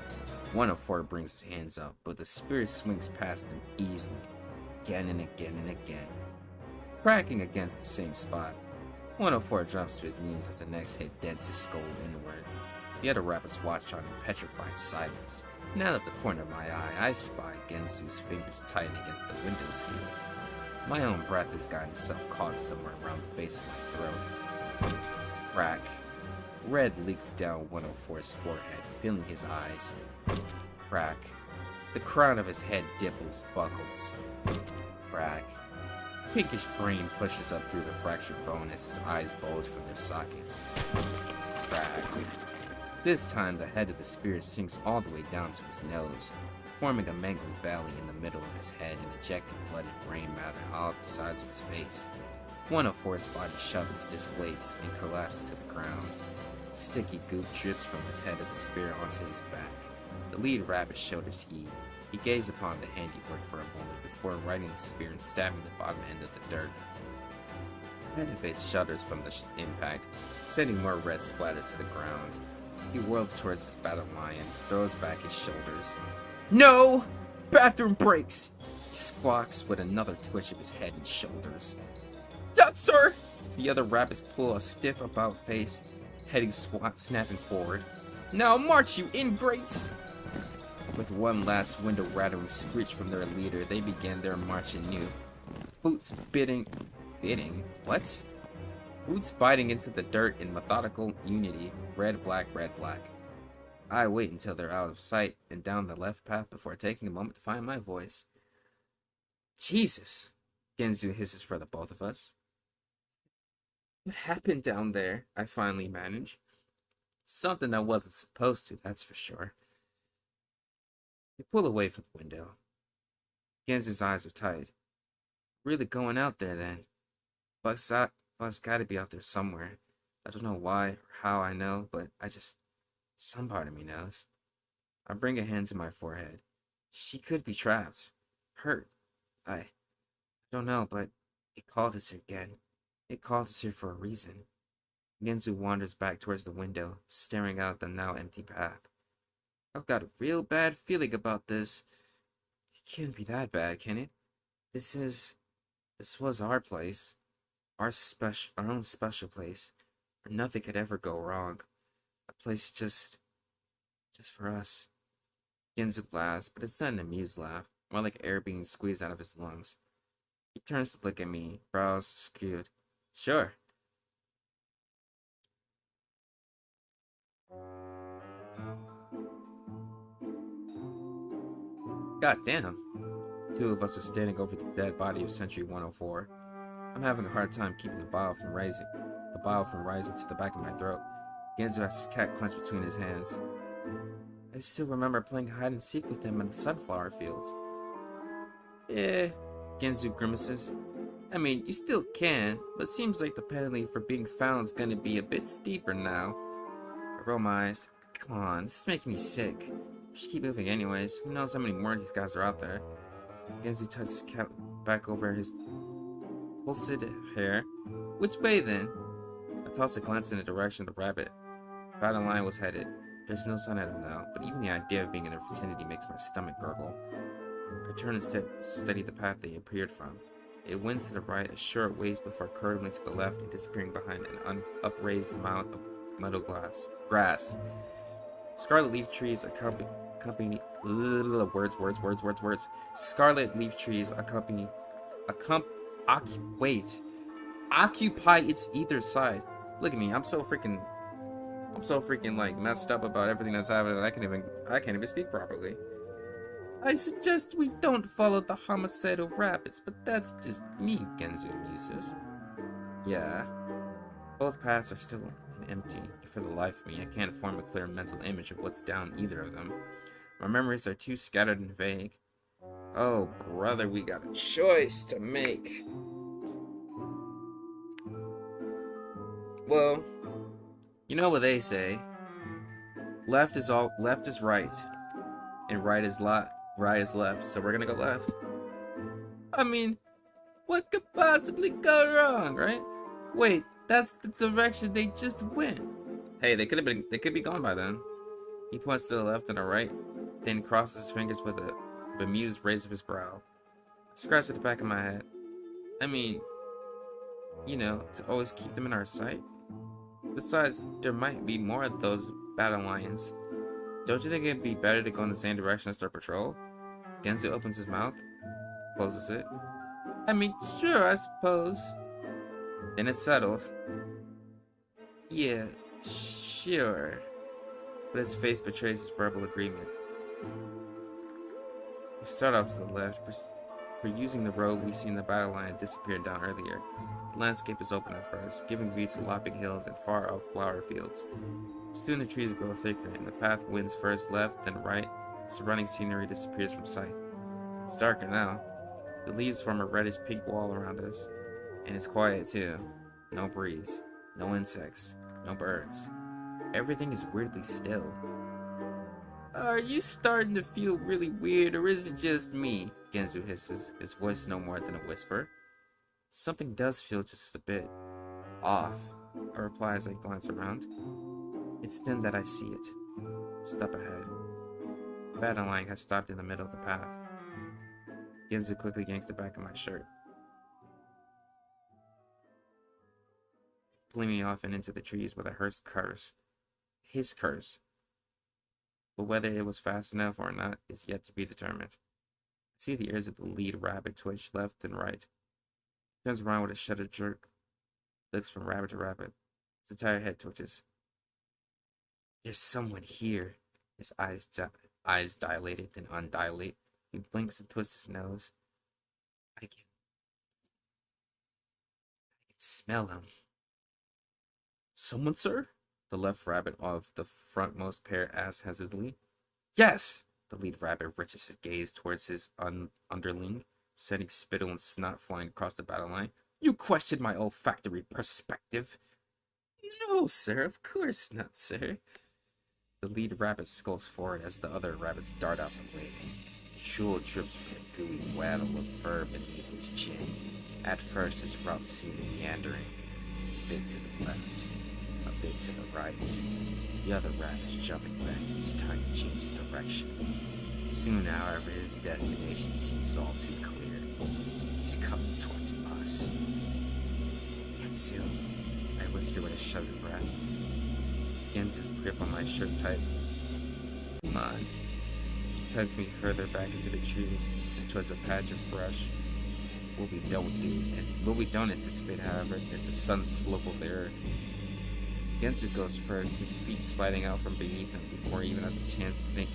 104 brings his hands up, but the spear swings past them easily, again and again and again, cracking against the same spot. 104 drops to his knees as the next hit dents his skull inward. The other rabbits watch on in petrified silence. And out of the corner of my eye, I spy Genzu's fingers tighten against the windowsill. My own breath has gotten itself caught somewhere around the base of my throat. Crack. Red leaks down 104's forehead, filling his eyes. Crack. The crown of his head dimples, buckles. Crack. Pinkish brain pushes up through the fractured bone as his eyes bulge from their sockets. Crack. This time, the head of the spear sinks all the way down to his nose, forming a mangled valley in the middle of his head and ejecting blood and brain matter all up the sides of his face. 104's body shudders, deflates, and collapses to the ground. Sticky goop drips from the head of the spear onto his back. The lead rabbit's shoulders heave. He gazes upon the handiwork for a moment before righting the spear and stabbing the bottom end of the dirt. The head of it shudders from the impact, sending more red splatters to the ground. He whirls towards his battle lion, throws back his shoulders. No! Bathroom breaks! He squawks with another twitch of his head and shoulders. Yes, sir! The other rabbits pull a stiff about face, heading snapping forward. Now march, you ingrates! With one last window-rattling screech from their leader, they began their march anew. Boots bidding? What? Boots biting into the dirt in methodical unity. Red, black, red, black. I wait until they're out of sight and down the left path before taking a moment to find my voice. Jesus! Genzu hisses for the both of us. What happened down there? I finally manage. Something that wasn't supposed to, that's for sure. They pull away from the window. Genzu's eyes are tight. Really going out there then? Buck's out, Buck's gotta be out there somewhere. I don't know why or how I know, but some part of me knows. I bring a hand to my forehead. She could be trapped. Hurt. I don't know, but it called us here again. It called us here for a reason. Genzu wanders back towards the window, staring out the now empty path. I've got a real bad feeling about this. It can't be that bad, can it? This was our place. Our own special place, where nothing could ever go wrong. A place just for us. Genzu laughs, but it's not an amused laugh, more like air being squeezed out of his lungs. He turns to look at me, brows skewed. Sure. God damn. Two of us are standing over the dead body of Sentry 104. I'm having a hard time keeping the bile from rising to the back of my throat. Genzu has his cat clenched between his hands. I still remember playing hide and seek with him in the sunflower fields. Genzu grimaces. I mean, you still can, but seems like the penalty for being found is gonna be a bit steeper now. I roll my eyes. Come on, this is making me sick. We should keep moving anyways. Who knows how many more of these guys are out there? Genzu tucks his cap back over his pulsed hair. Which way then? I toss a glance in the direction of the rabbit. Battle line was headed. There's no sign of them now, but even the idea of being in their vicinity makes my stomach gurgle. I turn instead to study the path they appeared from. It winds to the right a short ways before curling to the left and disappearing behind an upraised mound of meadow grass. Scarlet leaf trees accompany words. Scarlet leaf trees occupy its either side. Look at me, I'm so freaking like messed up about everything that's happening. I can't even speak properly. I suggest we don't follow the homicidal rabbits, but that's just me, Genzu muses. Yeah. Both paths are still empty. For the life of me, I can't form a clear mental image of what's down either of them. My memories are too scattered and vague. Oh, brother, we got a choice to make. Well, you know what they say. Left is right, and right is left, so we're gonna go left. I mean, what could possibly go wrong, right? Wait, that's the direction they just went. Hey, they could be gone by then. He points to the left and the right, then crosses his fingers with a bemused raise of his brow. I scratch at the back of my head. I mean, you know, to always keep them in our sight. Besides, there might be more of those battle lions. Don't you think it'd be better to go in the same direction as their patrol? Genzu opens his mouth, closes it. I mean, sure, I suppose. Then it's settled. Yeah, sure. But his face betrays his verbal agreement. We start off to the left. We're using the road we seen the battle line disappear down earlier. The landscape is open at first, giving view to lopping hills and far-off flower fields. Soon the trees grow thicker, and the path winds first left, then right. Surrounding scenery disappears from sight. It's darker now. The leaves form a reddish-pink wall around us. And it's quiet, too. No breeze. No insects. No birds. Everything is weirdly still. Are you starting to feel really weird, or is it just me? Genzu hisses, his voice no more than a whisper. Something does feel just a bit off, I reply as I glance around. It's then that I see it. Just up ahead. The battle line has stopped in the middle of the path. Genzu quickly yanks the back of my shirt, pulling me off and into the trees with a his curse. But whether it was fast enough or not is yet to be determined. I see the ears of the lead rabbit twitch left and right. Turns around with a shuddered jerk. Looks from rabbit to rabbit. His entire head twitches. There's someone here. His eyes dilated, then undilate. He blinks and twists his nose. I can smell him. Someone, sir? The left rabbit of the frontmost pair asks hesitantly. Yes! The lead rabbit riches his gaze towards his underling, sending spittle and snot flying across the battle line. You question my olfactory perspective? No, sir, of course not, sir. The lead rabbit skulks forward as the other rabbits dart out the way. Shul drips from a gooey waddle of fur beneath his chin. At first, his route seemed meandering. A bit to the left, a bit to the right. The other rabbits jumping back each time he changes direction. Soon, however, his destination seems all too clear. He's coming towards us. Gensu, I whisper with a shuddering breath. Gensu's grip on my shirt tight. Come on. He tugs me further back into the trees and towards a patch of brush. What we don't anticipate, however, is the sudden slope of the earth. Gensu goes first, his feet sliding out from beneath him before he even has a chance to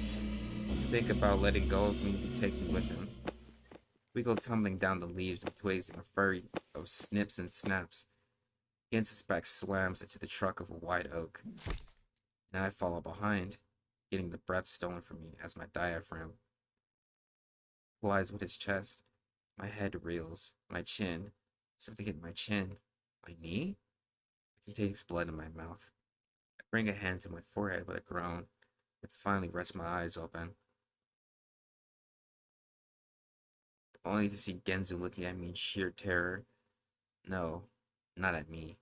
think about letting go of me. He takes me with him. We go tumbling down the leaves and twigs in a flurry of snips and snaps. Gensu's back slams into the trunk of a white oak, and I follow behind, getting the breath stolen from me as my diaphragm collides with his chest. My head reels, my chin, something hit my chin, my knee? I can taste blood in my mouth. I bring a hand to my forehead with a groan, and finally rest my eyes open, only to see Gensu looking at me in sheer terror. No, not at me.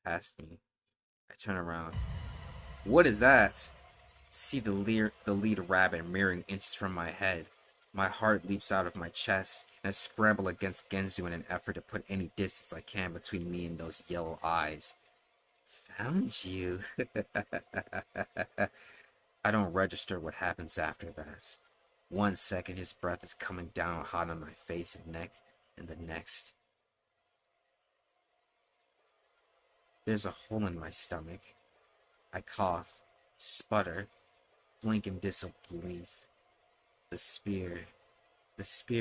Past me. I turn around. What is that? See the lead rabbit mirroring inches from my head. My heart leaps out of my chest, and I scramble against Gensu in an effort to put any distance I can between me and those yellow eyes. Found you. I don't register what happens after that. 1 second, his breath is coming down hot on my face and neck, and the next, there's a hole in my stomach. I cough, sputter, blink in disbelief. The spear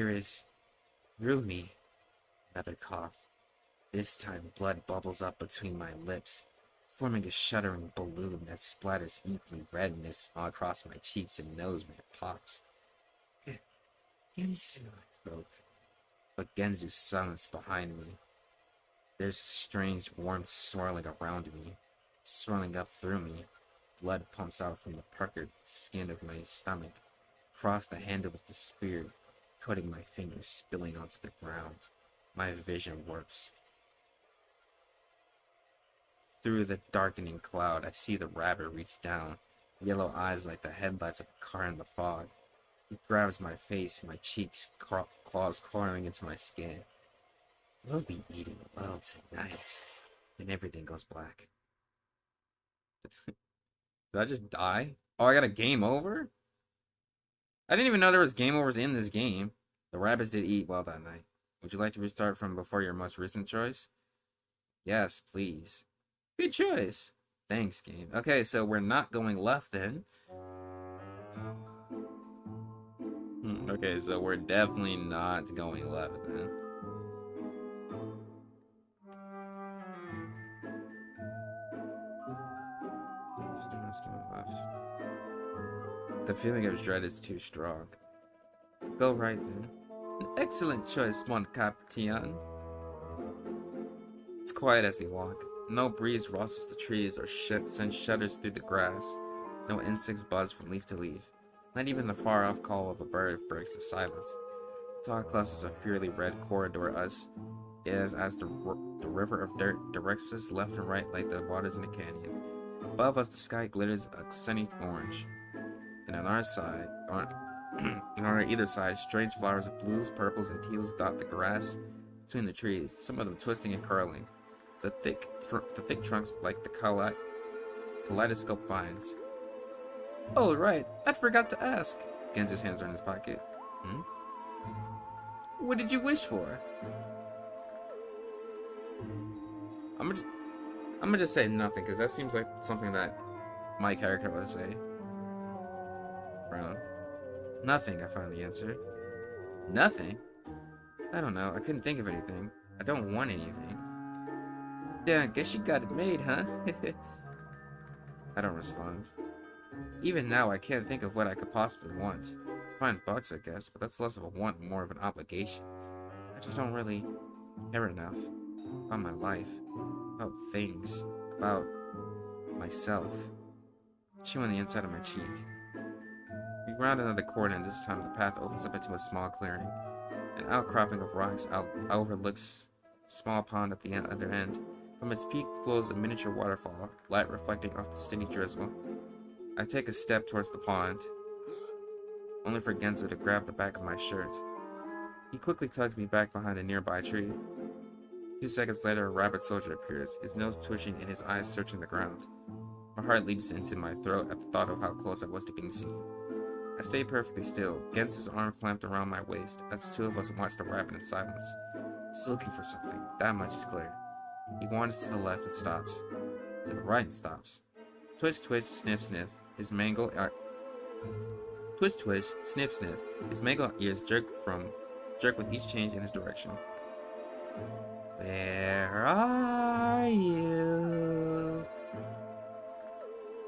is through me. Another cough. This time, blood bubbles up between my lips, forming a shuddering balloon that splatters inky redness all across my cheeks and nose when it pops. Gensu, I croak. But Gensu's silence behind me. There's a strange warmth swirling around me, swirling up through me. Blood pumps out from the puckered skin of my stomach, across the handle of the spear, coating my fingers, spilling onto the ground. My vision warps. Through the darkening cloud, I see the rabbit reach down, yellow eyes like the headlights of a car in the fog. He grabs my face, my cheeks, claws crawling into my skin. We'll be eating well tonight. Then everything goes black. Did I just die? Oh, I got a game over? I didn't even know there was game overs in this game. The rabbits did eat well that night. Would you like to restart from before your most recent choice? Yes, please. Good choice. Thanks, game. Okay, so we're not going left then. Okay, so we're definitely not going left then. Just going left. The feeling of dread is too strong. Go right then. An excellent choice, mon capitaine. It's quiet as we walk. No breeze rustles the trees or sends shudders through the grass. No insects buzz from leaf to leaf. Not even the far-off call of a bird breaks the silence. Tall clusters of fiery red corridor us as the river of dirt directs us left and right like the waters in a canyon. Above us, the sky glitters a sunny orange. And on our side, and on our either side, strange flowers of blues, purples, and teals dot the grass between the trees, some of them twisting and curling. The thick trunks like the kaleidoscope vines. Oh, right. I forgot to ask. Gensu's hands are in his pocket. What did you wish for? I'm gonna just say nothing, because that seems like something that my character would say. Brown. Nothing, I finally answered. Nothing? I don't know. I couldn't think of anything. I don't want anything. Yeah, I guess you got it made, huh? I don't respond. Even now, I can't think of what I could possibly want. Find bucks, I guess, but that's less of a want and more of an obligation. I just don't really care enough. about my life, about things, about myself. Chewing the inside of my cheek. We round another corner, and this time the path opens up into a small clearing. An outcropping of rocks overlooks a small pond at the other end. From its peak flows a miniature waterfall, light reflecting off the steady drizzle. I take a step towards the pond, only for Genzo to grab the back of my shirt. He quickly tugs me back behind a nearby tree. 2 seconds later, a rabbit soldier appears, his nose twitching and his eyes searching the ground. My heart leaps into my throat at the thought of how close I was to being seen. I stay perfectly still, Genzo's arm clamped around my waist, as the two of us watch the rabbit in silence. He's looking for something, that much is clear. He wanders to the left and stops. To the right and stops. Twitch, twitch, sniff, sniff. His mangled Twitch, twitch, sniff, sniff. His mangled ears jerk with each change in his direction. Where are you?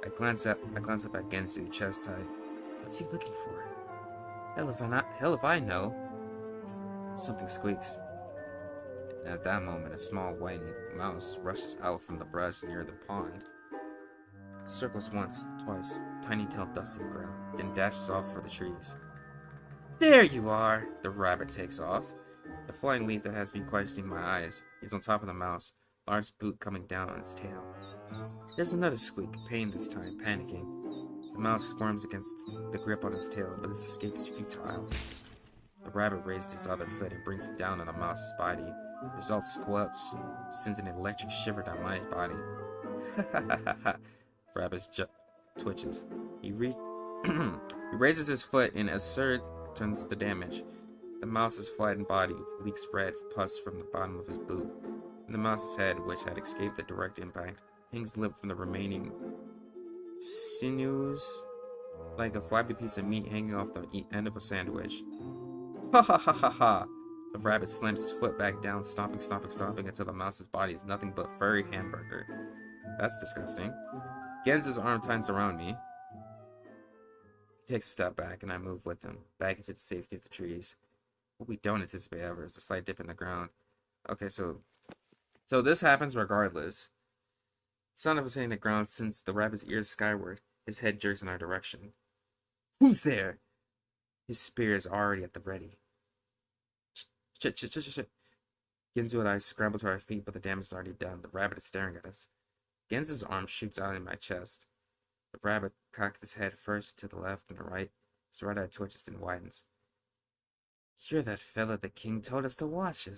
I glance up at Genzu, chest tight. What's he looking for? Hell if I know. Something squeaks. And at that moment, a small white mouse rushes out from the brush near the pond. It circles once, twice, tiny tail dusts to the ground, then dashes off for the trees. There you are! The rabbit takes off. The flying leap that has me questioning my eyes. He's on top of the mouse, large boot coming down on its tail. There's another squeak, pain this time, panicking. The mouse squirms against the grip on its tail, but its escape is futile. The rabbit raises its other foot and brings it down on the mouse's body. The result squelch sends an electric shiver down my body. Rabbit twitches. He raises his foot and ascertains the damage. The mouse's flattened body leaks red pus from the bottom of his boot, and the mouse's head, which had escaped the direct impact, hangs limp from the remaining sinews, like a flabby piece of meat hanging off the end of a sandwich. Ha ha ha ha ha! The rabbit slams his foot back down, stomping until the mouse's body is nothing but furry hamburger. That's disgusting. Genzo's arm tightens around me. He takes a step back, and I move with him, back into the safety of the trees. What we don't anticipate ever is a slight dip in the ground. Okay, so this happens regardless. The sound of us hitting the ground sends the rabbit's ears skyward. His head jerks in our direction. Who's there? His spear is already at the ready. Shit. Genzo and I scramble to our feet, but the damage is already done. The rabbit is staring at us. Genzo's arm shoots out in my chest. The rabbit cocks his head first to the left and the right. His right eye twitches and widens. You're that fella the king told us to watch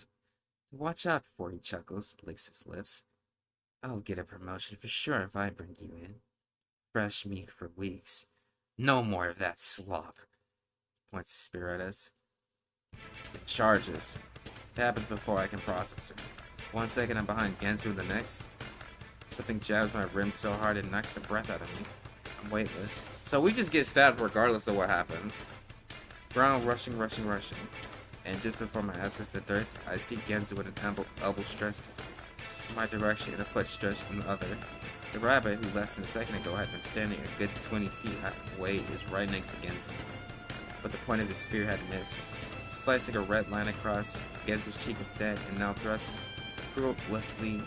out for, he chuckles, licks his lips. I'll get a promotion for sure if I bring you in. Fresh meat for weeks. No more of that slop. Points his spear at us. It charges. It happens before I can process it. 1 second I'm behind Genzo, the next. Something jabs my rim so hard it knocks the breath out of me. I'm weightless. So we just get stabbed regardless of what happens. Ground rushing. And just before my ass hits the dirt, I see Genzo with an elbow stretched in my direction and a foot stretched in the other. The rabbit, who less than a second ago had been standing a good 20 feet away, is right next to Genzo. But the point of his spear had missed, slicing a red line across Genzo's cheek instead, and now thrust fruitlessly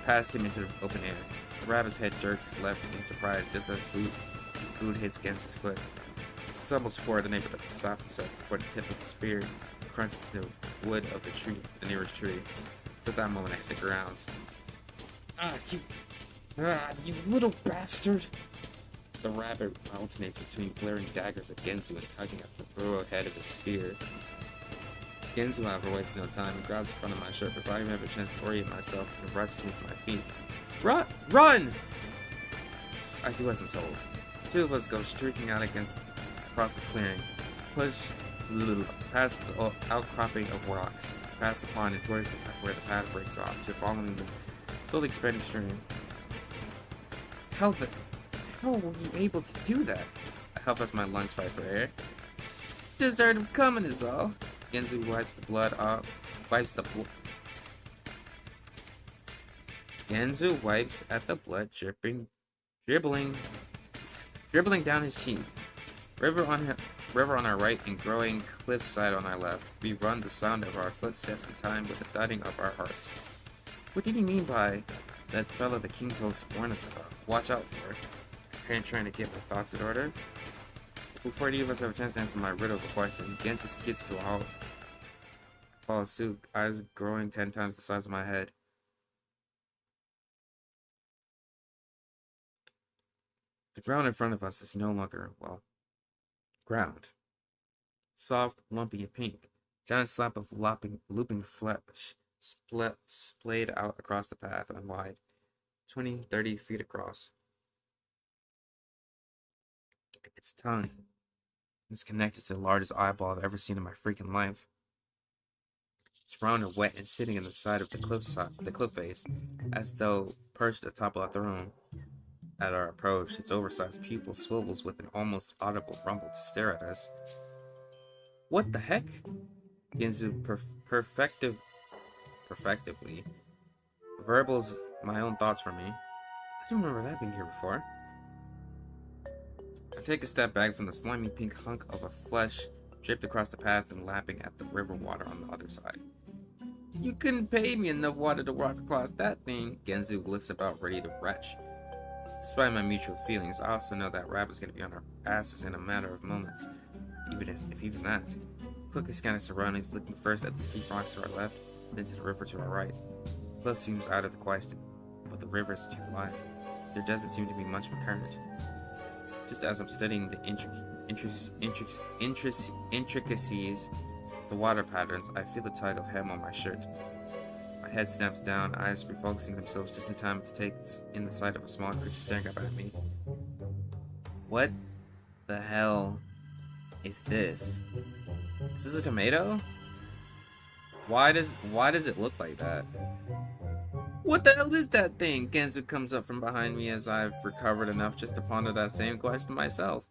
past him into the open air. The rabbit's head jerks left in surprise just as his boot hits Genzo's foot. He stumbles forward, unable to stop himself before the tip of the spear crunches the wood of the nearest tree. It's at that moment I hit the ground. You little bastard! The rabbit alternates between glaring daggers at Genzo and tugging at the burrow head of his spear. Genzo, however, wastes no time and grabs the front of my shirt before I even have a chance to orient myself and rushes me to my feet. Run! I do as I'm told. The two of us go streaking out across the clearing, push past the outcropping of rocks, past the pond and towards where the path breaks off, to following the slowly expanding stream. How were you able to do that? I huff as my lungs fight for air. Just heard him coming is all. Genzo wipes the blood off. Genzo wipes at the blood dribbling down his cheek. River on our right and growing cliffside on our left. We run, the sound of our footsteps in time with the thudding of our hearts. What did he mean by that fella the king told us warn us about? Watch out for. Apparently trying to get my thoughts in order. Before any of us have a chance to answer my riddle of a question, Gensu skids to a halt. Follows suit, eyes growing 10 times the size of my head. The ground in front of us is no longer, well, ground. Soft, lumpy, and pink. Giant slab of looping flesh splayed out across the path and wide, 20, 30 feet across. Its tongue is connected to the largest eyeball I've ever seen in my freaking life. It's round and wet and sitting in the side of the cliff face, as though perched atop a throne. At our approach, its oversized pupil swivels with an almost audible rumble to stare at us. What the heck? Ginzu perfectively verbal's my own thoughts for me. I don't remember that being here before. I take a step back from the slimy pink hunk of a flesh draped across the path and lapping at the river water on the other side. You couldn't pay me enough water to walk across that thing. Genzu looks about ready to retch. Despite my mutual feelings, I also know that Rabbit's going to be on our asses in a matter of moments, even if even that. Quickly scan our surroundings, looking first at the steep rocks to our left, then to the river to our right. The cliff seems out of the question, but the river is too wide. There doesn't seem to be much of a current. Just as I'm studying the intricacies of the water patterns, I feel a tug of hem on my shirt. My head snaps down, eyes refocusing themselves just in time to take in the sight of a small creature staring up at me. What the hell is this? Is this a tomato? Why does it look like that? What the hell is that thing? Genzu comes up from behind me as I've recovered enough just to ponder that same question myself.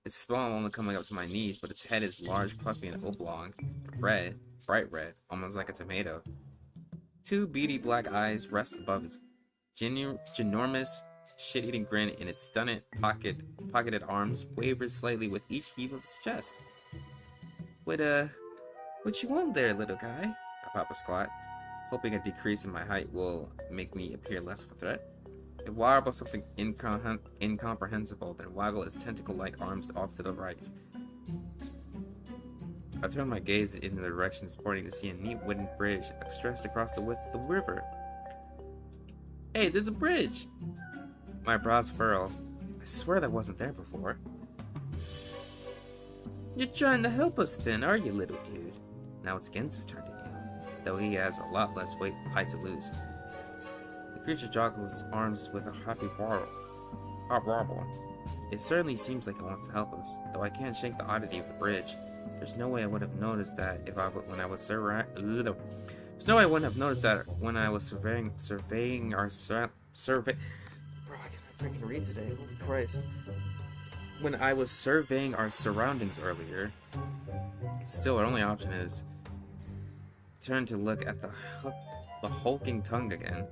It's small, only coming up to my knees, but its head is large, puffy, and oblong, red, bright red, almost like a tomato. Two beady black eyes rest above its ginormous, shit-eating grin, and its stunted, pocketed arms wavers slightly with each heave of its chest. What you want there, little guy? I pop a squat, hoping a decrease in my height will make me appear less of a threat. It warbles something incomprehensible, then waggle its tentacle-like arms off to the right. I turn my gaze in the direction it's pointing to see a neat wooden bridge stretched across the width of the river. Hey, there's a bridge! My brows furrow. I swear that wasn't there before. You're trying to help us then, are you, little dude? Now it's Gensu's turn to kneel, though he has a lot less height to lose. The creature joggles its arms with a happy wobble. It certainly seems like it wants to help us, though I can't shake the oddity of the bridge. There's no way I would have noticed that when I was surveying our survey. Bro, I can't freaking read today. Holy Christ! When I was surveying our surroundings earlier. Still, our only option is turn to look at the hulking tongue again.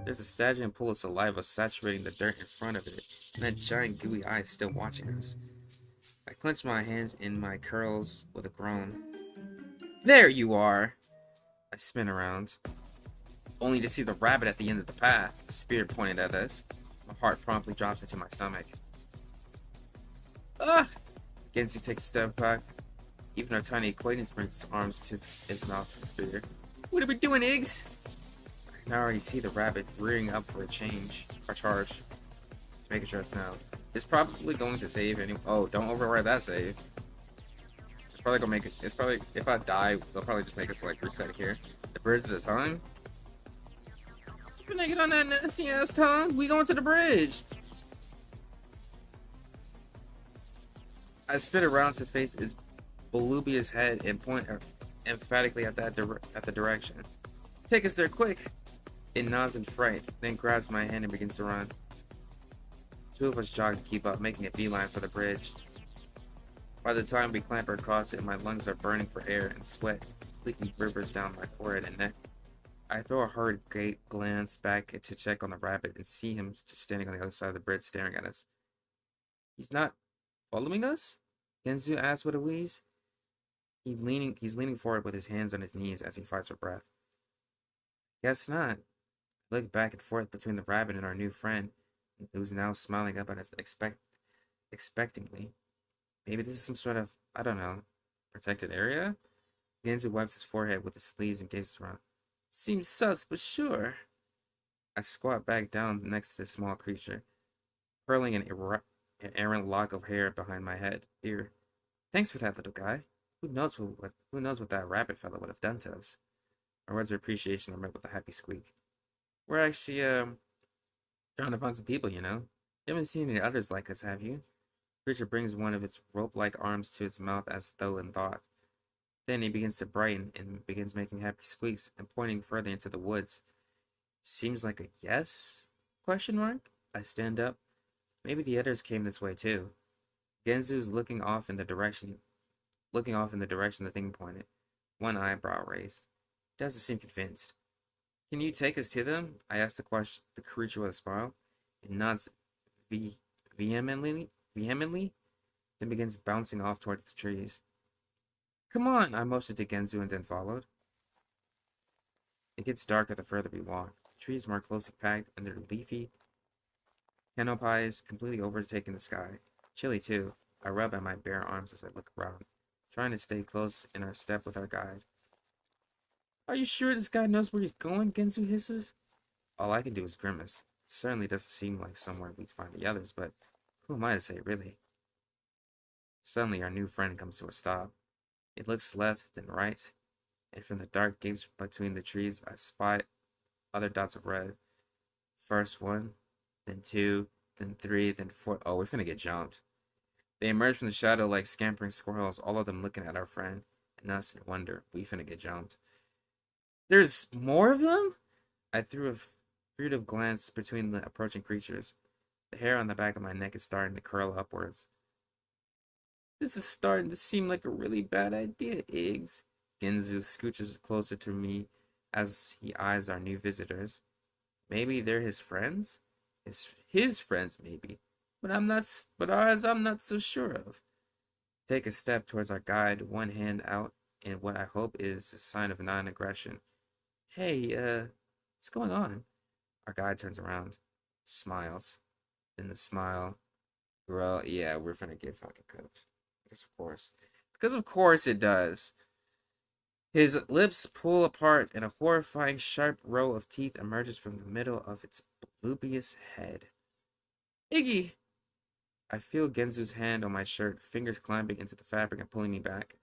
There's a stagnant pool of saliva saturating the dirt in front of it, and that giant gooey eye is still watching us. I clench my hands in my curls with a groan. There you are! I spin around, only to see the rabbit at the end of the path, the spirit pointed at us. My heart promptly drops into my stomach. Ah! Gensu takes a step back. Even our tiny acquaintance brings its arms to its mouth for fear. What are we doing, Iggs? I can already see the rabbit rearing up for a charge. Let's make a choice now. It's probably going to save anyway. Oh, don't override that save. It's probably gonna make it. It's probably, if I die, they'll probably just make us like reset here. The bridge is a tongue. If you're naked on that nasty ass tongue, we going to the bridge. I spit around to face its volubious head and point emphatically at the direction. Take us there quick! It nods in fright, then grabs my hand and begins to run. Two of us jog to keep up, making a beeline for the bridge. By the time we clamber across it, my lungs are burning for air, and sweat leaking rivers down my forehead and neck. I throw a hurried glance back to check on the rabbit and see him just standing on the other side of the bridge staring at us. He's not following us? Genzu asks with a wheeze. He's leaning forward with his hands on his knees as he fights for breath. Guess not. I looked back and forth between the rabbit and our new friend, who's now smiling up at us expectingly. Maybe this is some sort of, I don't know, protected area? Genzu wipes his forehead with his sleeves and gazes around. Seems sus, but sure. I squat back down next to the small creature, curling an errant lock of hair behind my head. Ear. Thanks for that, little guy. Who knows what that rabbit fellow would have done to us? My words of appreciation are met with a happy squeak. We're actually trying to find some people, you know. You haven't seen any others like us, have you? The creature brings one of its rope-like arms to its mouth as though in thought. Then he begins to brighten and begins making happy squeaks and pointing further into the woods. Seems like a yes? Question mark? I stand up. Maybe the others came this way too. Genzu's looking off in the direction the thing pointed, one eyebrow raised. Doesn't seem convinced. Can you take us to them? I asked the creature with a smile. It nods vehemently, then begins bouncing off towards the trees. Come on, I motioned to Genzu and then followed. It gets darker the further we walk. The trees more closely packed and their leafy canopies completely overtaking the sky. Chilly too. I rub at my bare arms as I look around, trying to stay close in our step with our guide. Are you sure this guy knows where he's going? Genzu hisses. All I can do is grimace. It certainly doesn't seem like somewhere we'd find the others, but who am I to say, really? Suddenly, our new friend comes to a stop. It looks left, then right, and from the dark gapes between the trees, I spy other dots of red. First one, then two, then three, then four. Oh, we're finna get jumped. They emerge from the shadow like scampering squirrels, all of them looking at our friend and us in wonder. We finna get jumped. There's more of them? I threw a furtive glance between the approaching creatures. The hair on the back of my neck is starting to curl upwards. This is starting to seem like a really bad idea, Iggs. Genzu scooches closer to me as he eyes our new visitors. Maybe they're his friends? His friends, maybe. But I'm not so sure of. Take a step towards our guide, one hand out in what I hope is a sign of non-aggression. Hey, what's going on? Our guide turns around, smiles. Then the smile. Girl, yeah, we're finna get fucking cooked. Because of course. Because of course it does. His lips pull apart and a horrifying sharp row of teeth emerges from the middle of its blubious head. Iggy! I feel Genzu's hand on my shirt, fingers climbing into the fabric and pulling me back.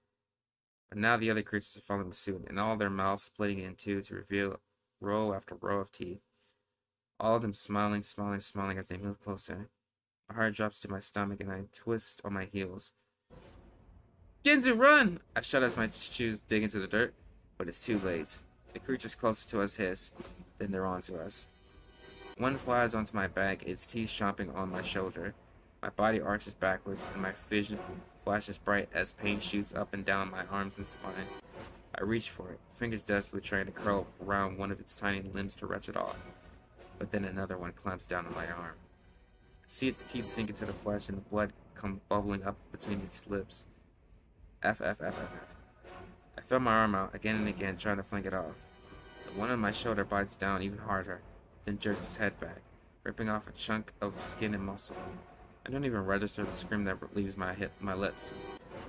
But now the other creatures are following suit, and all their mouths splitting in two to reveal row after row of teeth. All of them smiling as they move closer. My heart drops to my stomach and I twist on my heels. Genzu, run! I shout as my shoes dig into the dirt, but it's too late. The creatures closer to us hiss, then they're onto us. One flies onto my back, its teeth chomping on my shoulder. My body arches backwards and my vision flashes bright as pain shoots up and down my arms and spine. I reach for it, fingers desperately trying to curl around one of its tiny limbs to wrench it off. But then another one clamps down on my arm. I see its teeth sink into the flesh and the blood come bubbling up between its lips. F. I throw my arm out again and again, trying to fling it off. The one on my shoulder bites down even harder, then jerks its head back, ripping off a chunk of skin and muscle. I don't even register the scream that leaves my lips.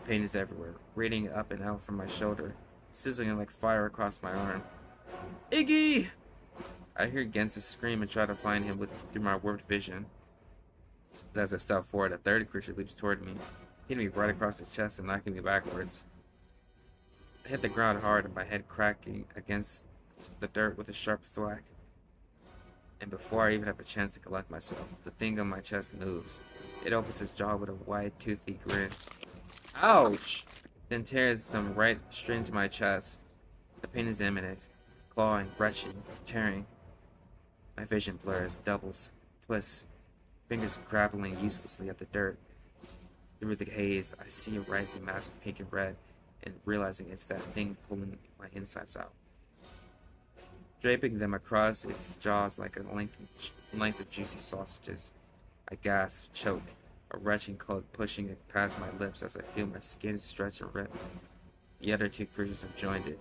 Pain is everywhere, radiating up and out from my shoulder, sizzling like fire across my arm. Iggy! I hear Gensu scream and try to find him through my warped vision. But as I step forward, a third creature leaps toward me, hitting me right across the chest and knocking me backwards. I hit the ground hard and my head cracking against the dirt with a sharp thwack. And before I even have a chance to collect myself, the thing on my chest moves. It opens its jaw with a wide, toothy grin. Ouch! Then tears them right straight into my chest. The pain is imminent, clawing, retching, tearing. My vision blurs, doubles, twists, fingers grappling uselessly at the dirt. Through the haze, I see a rising mass of pink and red, and realizing it's that thing pulling my insides out. Draping them across its jaws like a length of juicy sausages. I gasp, choke, a retching coat pushing it past my lips as I feel my skin stretch and rip. The other two creatures have joined it,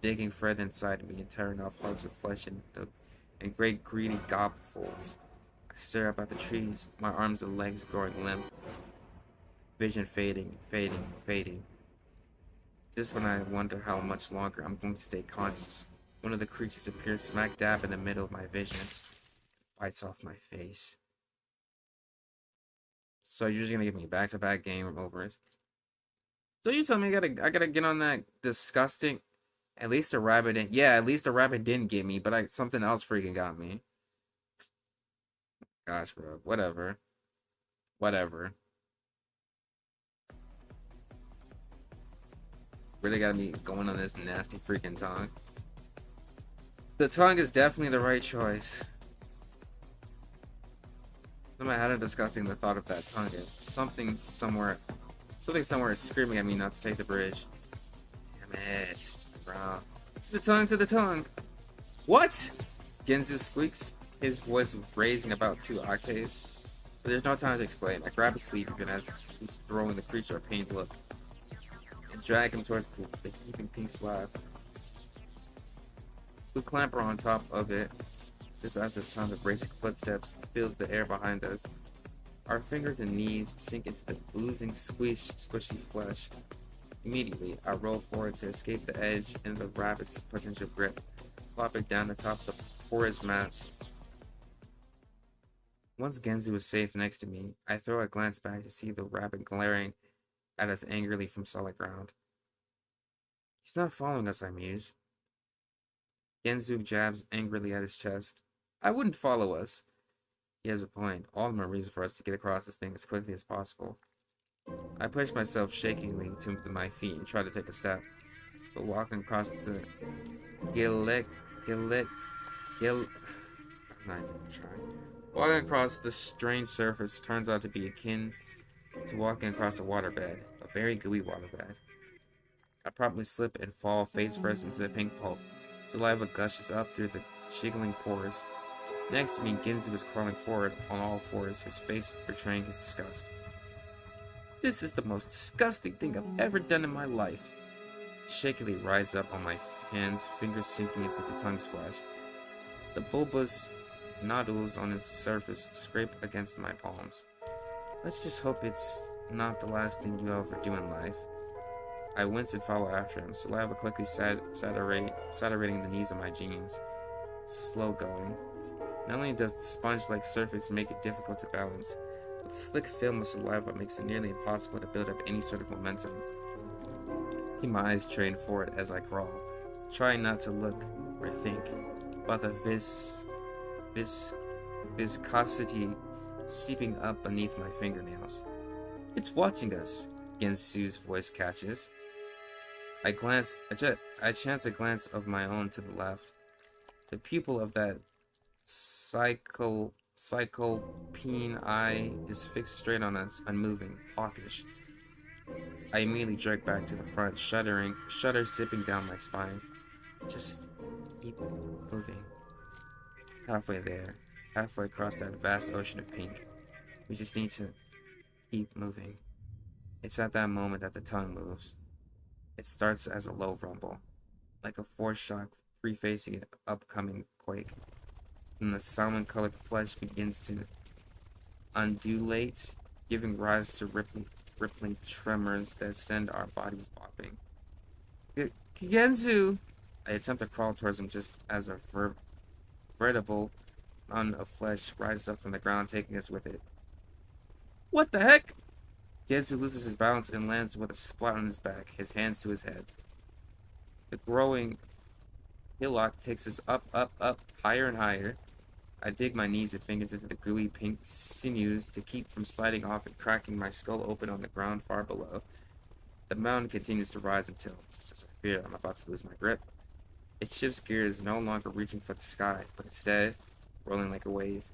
digging further inside me and tearing off hunks of flesh and and great greedy gobfuls. I stare up at the trees, my arms and legs growing limp, vision fading, fading, fading. Just when I wonder how much longer I'm going to stay conscious, one of the creatures appears smack dab in the middle of my vision, bites off my face. So you're just gonna give me back-to-back game overs. So you tell me I gotta get on that disgusting. At least the rabbit didn't. Yeah, at least the rabbit didn't get me, but something else freaking got me. Gosh, bro. Whatever. Whatever. Really gotta be going on this nasty freaking tongue. The tongue is definitely the right choice. No matter how disgusting the thought of that tongue is, something somewhere is screaming at me not to take the bridge. Damn it, bro. To the tongue, to the tongue. What? Genzu squeaks, his voice raising about 2 octaves. But there's no time to explain. I grab his sleeve even as he's throwing the creature a pained look and drag him towards the heaving pink slab. We clamber on top of it just as the sound of racing footsteps fills the air behind us. Our fingers and knees sink into the oozing, squishy flesh. Immediately, I roll forward to escape the edge and the rabbit's potential grip, flopping down atop the porous mass. Once Genzu is safe next to me, I throw a glance back to see the rabbit glaring at us angrily from solid ground. He's not following us, I muse. Genzu jabs angrily at his chest. I wouldn't follow us. He has a point. All the more reason for us to get across this thing as quickly as possible. I push myself shakingly to my feet and try to take a step, but walking across the I'm not even trying. Walking across the strange surface turns out to be akin to walking across a waterbed, a very gooey waterbed. I promptly slip and fall face first into the pink pulp. Saliva gushes up through the jiggling pores. Next to me, Genzu is crawling forward on all fours, his face betraying his disgust. This is the most disgusting thing I've ever done in my life. I shakily rise up on my hands, fingers sinking into the tongue's flesh. The bulbous nodules on its surface scrape against my palms. Let's just hope it's not the last thing you ever do in life. I wince and follow after him, saliva quickly saturating the knees of my jeans. It's slow going. Not only does the sponge-like surface make it difficult to balance, but the slick film of saliva makes it nearly impossible to build up any sort of momentum. Keep my eyes trained forward as I crawl, trying not to look or think about the viscosity seeping up beneath my fingernails. It's watching us, Gensu's voice catches. I chance a glance of my own to the left. The pupil of that cyclopene eye is fixed straight on us, unmoving, hawkish. I immediately jerk back to the front, shudder zipping down my spine. Just keep moving. Halfway there, halfway across that vast ocean of pink. We just need to keep moving. It's at that moment that the tongue moves. It starts as a low rumble, like a foreshock prefacing an upcoming quake. And the salmon-colored flesh begins to undulate, giving rise to rippling tremors that send our bodies bopping. Genzu! I attempt to crawl towards him just as a veritable mountain of flesh rises up from the ground, taking us with it. What the heck? Genzu loses his balance and lands with a splat on his back, his hands to his head. The growing hillock takes us up, higher and higher. I dig my knees and fingers into the gooey pink sinews to keep from sliding off and cracking my skull open on the ground far below. The mountain continues to rise until, just as I fear I'm about to lose my grip, it shifts gears, no longer reaching for the sky, but instead rolling like a wave.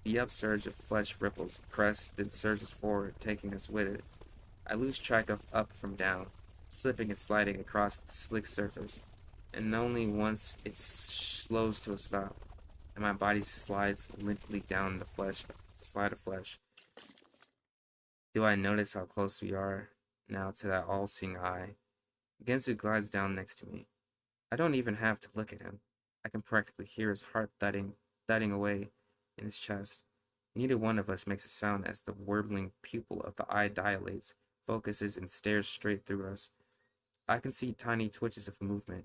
The upsurge of flesh ripples, crests, then surges forward, taking us with it. I lose track of up from down, slipping and sliding across the slick surface, and only once it slows to a stop, and my body slides limply down the slide of flesh. Do I notice how close we are now to that all-seeing eye? Gensu glides down next to me. I don't even have to look at him. I can practically hear his heart thudding away in his chest. Neither one of us makes a sound as the warbling pupil of the eye dilates, focuses, and stares straight through us. I can see tiny twitches of movement,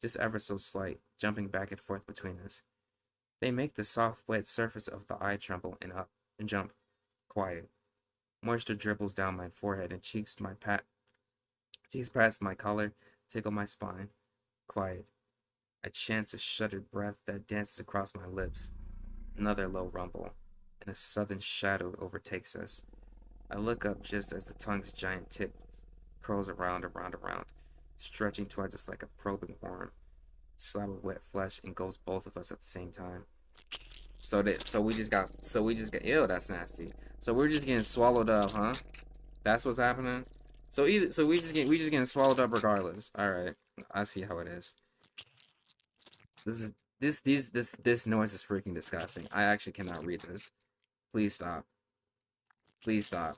just ever so slight, jumping back and forth between us. They make the soft, wet surface of the eye tremble and up and jump. Quiet. Moisture dribbles down my forehead and cheeks past my collar, tickle my spine. Quiet. I chance a shuddered breath that dances across my lips. Another low rumble, and a sudden shadow overtakes us. I look up just as the tongue's giant tip curls around, stretching towards us like a probing worm. A slab of wet flesh engulfs both of us at the same time. So we just got, ew, that's nasty. So we're just getting swallowed up, huh? That's what's happening. So we just getting swallowed up regardless. All right, I see how it is. This noise is freaking disgusting. I actually cannot read this. Please stop. Please stop.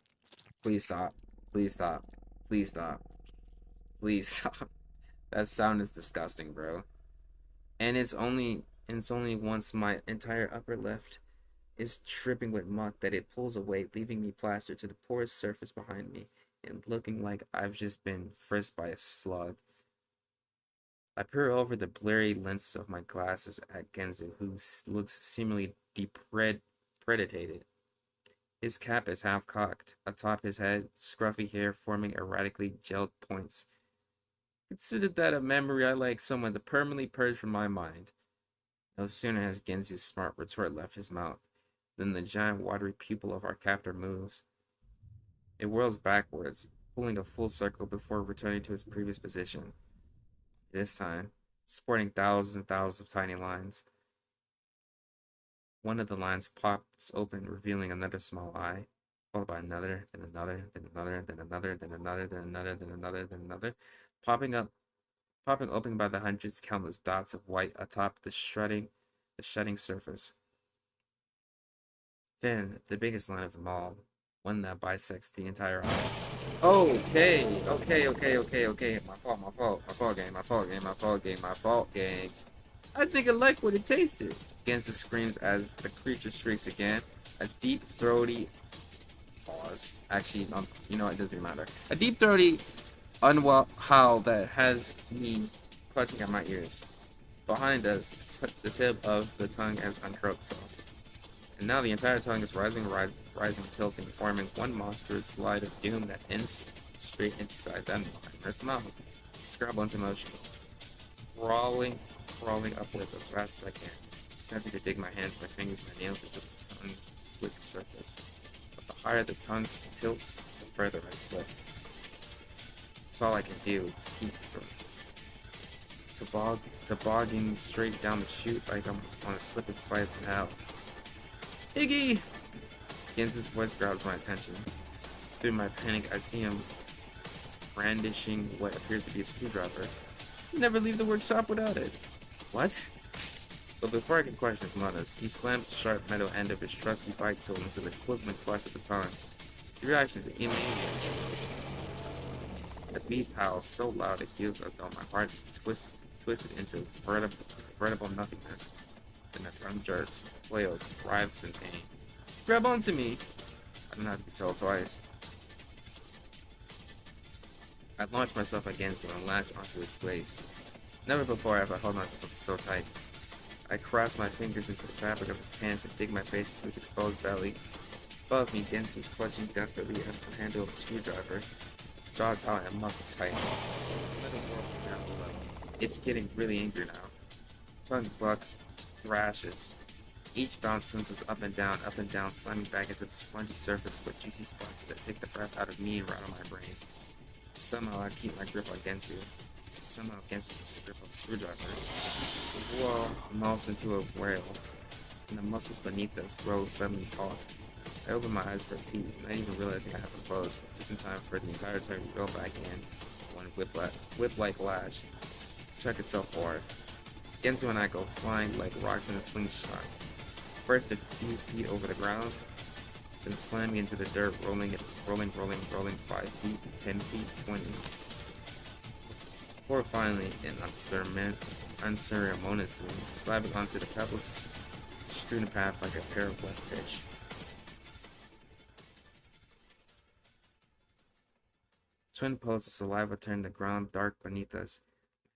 Please stop. Please stop. Please stop. Please stop. That sound is disgusting, bro. And it's only once my entire upper left is dripping with muck that it pulls away, leaving me plastered to the porous surface behind me and looking like I've just been frisked by a slug. I peer over the blurry lenses of my glasses at Genzu, who looks seemingly depredated. His cap is half cocked, atop his head, scruffy hair forming erratically gelled points. Consider that a memory I like someone to permanently purge from my mind. No sooner has Genzu's smart retort left his mouth than the giant watery pupil of our captor moves. It whirls backwards, pulling a full circle before returning to its previous position. This time, sporting thousands and thousands of tiny lines. One of the lines pops open, revealing another small eye, followed by another, then another, then another, then another, then another, then another, then another, then another, popping open by the hundreds countless dots of white atop the shedding surface. Then, the biggest line of them all, one that bisects the entire eye. Okay. My fault, gang. I think I like what it tasted. Gensu screams as the creature shrieks again. A deep, throaty pause. Actually, you know, it doesn't matter. A deep, throaty, unwell howl that has me clutching at my ears. Behind us, the tip of the tongue has uncurled itself. And now the entire tongue is rising, tilting, forming one monstrous slide of doom that ends straight inside that monster's mouth. Scrabble into motion. Crawling upwards as fast as I can. Attempting to dig my hands, my fingers, my nails into the tongue's slick surface. But the higher the tongue tilts, the further I slip. It's all I can do to keep from tobogging straight down the chute like I'm on a slip and slide from hell. Iggy! Gensu's voice grabs my attention. Through my panic, I see him brandishing what appears to be a screwdriver. Never leave the workshop without it. What? But before I can question his motives, he slams the sharp metal end of his trusty bite tool into the quivering flesh of the tongue. The reaction is immediate. The beast howls so loud it feels as though my heart's twisted into veritable nothingness. Then the tongue jerks, flails, writhes in pain. Grab onto me! I don't have to be told twice. I launch myself against him and latch onto his waist. Never before have I held on to something so tight. I cross my fingers into the fabric of his pants and dig my face into his exposed belly. Above me, Gensu is clutching desperately at the handle of the screwdriver. Jaw taut and muscles tight. It's getting really angry now. Tongue bucks, thrashes. Each bounce sends us up and down, slamming back into the spongy surface with juicy spots that take the breath out of me and rattle my brain. Somehow I keep my grip on Gensu. Somehow Gensu's grip on the screwdriver. The wall melts into a wail, and the muscles beneath us grow suddenly taut. I open my eyes for a peek, not even realizing I have them closed, just in time for the entire tongue to go back in. One whip-like lash. Chuck itself forward. Gensu and I go flying like rocks in a slingshot. First a few feet over the ground, then slamming into the dirt, rolling 5 feet, 10 feet, 20. before finally and unceremoniously sliding onto the pebbles strewn path like a pair of wet fish. Twin pulls of saliva turned the ground dark beneath us,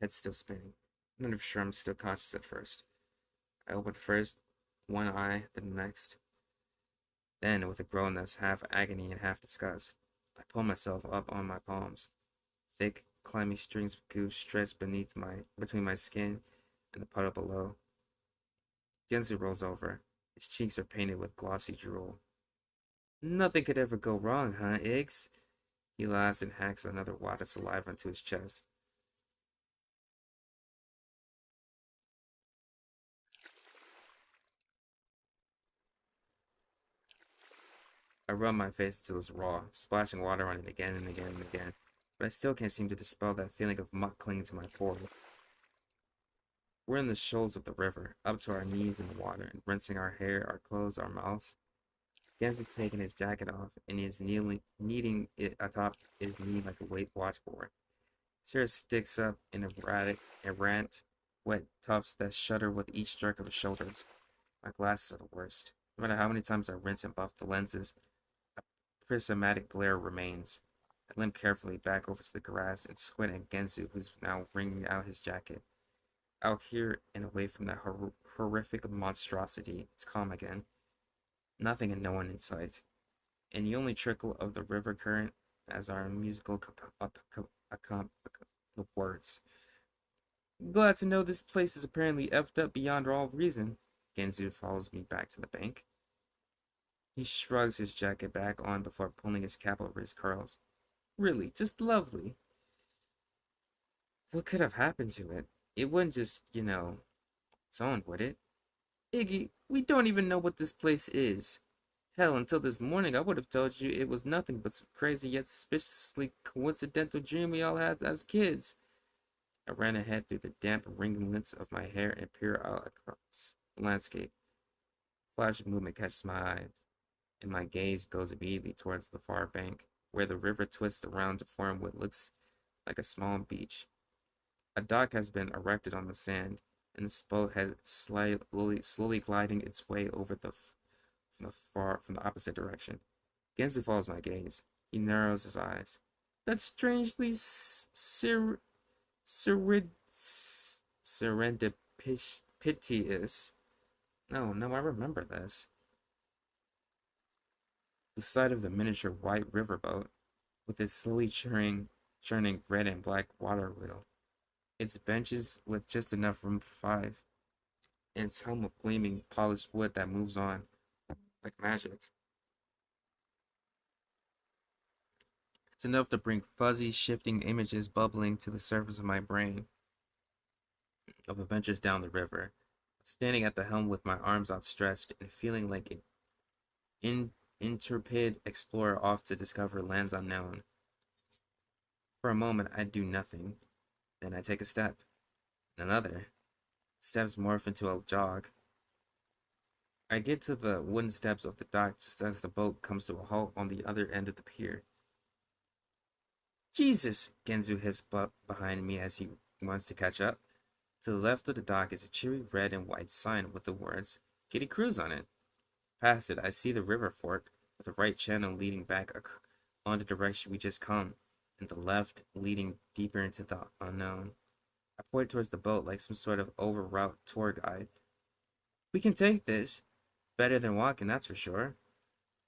head still spinning. None of sure I'm still conscious at first. I opened first one eye, then the next. Then, with a groan that's half agony and half disgust, I pull myself up on my palms. Thick, clammy strings of goo stretch between my skin and the puddle below. Genzu rolls over. His cheeks are painted with glossy drool. Nothing could ever go wrong, huh, Iggs? He laughs and hacks another wad of saliva into his chest. I rub my face until it's raw, splashing water on it again and again and again, but I still can't seem to dispel that feeling of muck clinging to my pores. We're in the shoals of the river, up to our knees in the water, and rinsing our hair, our clothes, our mouths. Gans is taking his jacket off, and he is kneading it atop his knee like a weight watchboard. His hair sticks up in errant, wet tufts that shudder with each jerk of his shoulders. My glasses are the worst. No matter how many times I rinse and buff the lenses, a prismatic glare remains. I limp carefully back over to the grass and squint at Genzu, who's now wringing out his jacket. Out here and away from that horrific monstrosity, it's calm again. Nothing and no one in sight. And the only trickle of the river current as our musical words. Glad to know this place is apparently effed up beyond all reason. Genzu follows me back to the bank. He shrugs his jacket back on before pulling his cap over his curls. Really, just lovely. What could have happened to it? It wouldn't just, its own, would it? Iggy, we don't even know what this place is. Hell, until this morning, I would have told you it was nothing but some crazy yet suspiciously coincidental dream we all had as kids. I ran ahead through the damp ringlets of my hair and peered out across the landscape. A flash of movement catches my eyes, and my gaze goes immediately towards the far bank, where the river twists around to form what looks like a small beach. A dock has been erected on the sand, and the boat has slowly gliding its way over from the opposite direction. Genzu follows my gaze. He narrows his eyes. That's strangely serendipitous. No, I remember this. The sight of the miniature white riverboat, with its slowly churning red and black water wheel, its benches with just enough room for 5, and its helm of gleaming, polished wood that moves on like magic. It's enough to bring fuzzy, shifting images bubbling to the surface of my brain of adventures down the river, standing at the helm with my arms outstretched and feeling like an intrepid explorer off to discover lands unknown. For a moment, I do nothing. Then I take a step. Another. Steps morph into a jog. I get to the wooden steps of the dock just as the boat comes to a halt on the other end of the pier. Jesus! Genzu hips butt behind me as he wants to catch up. To the left of the dock is a cheery red and white sign with the words Kitty Cruise on it. Past it, I see the river fork with the right channel leading back on the direction we just come, and the left leading deeper into the unknown. I point towards the boat like some sort of over-route tour guide. We can take this. Better than walking, that's for sure.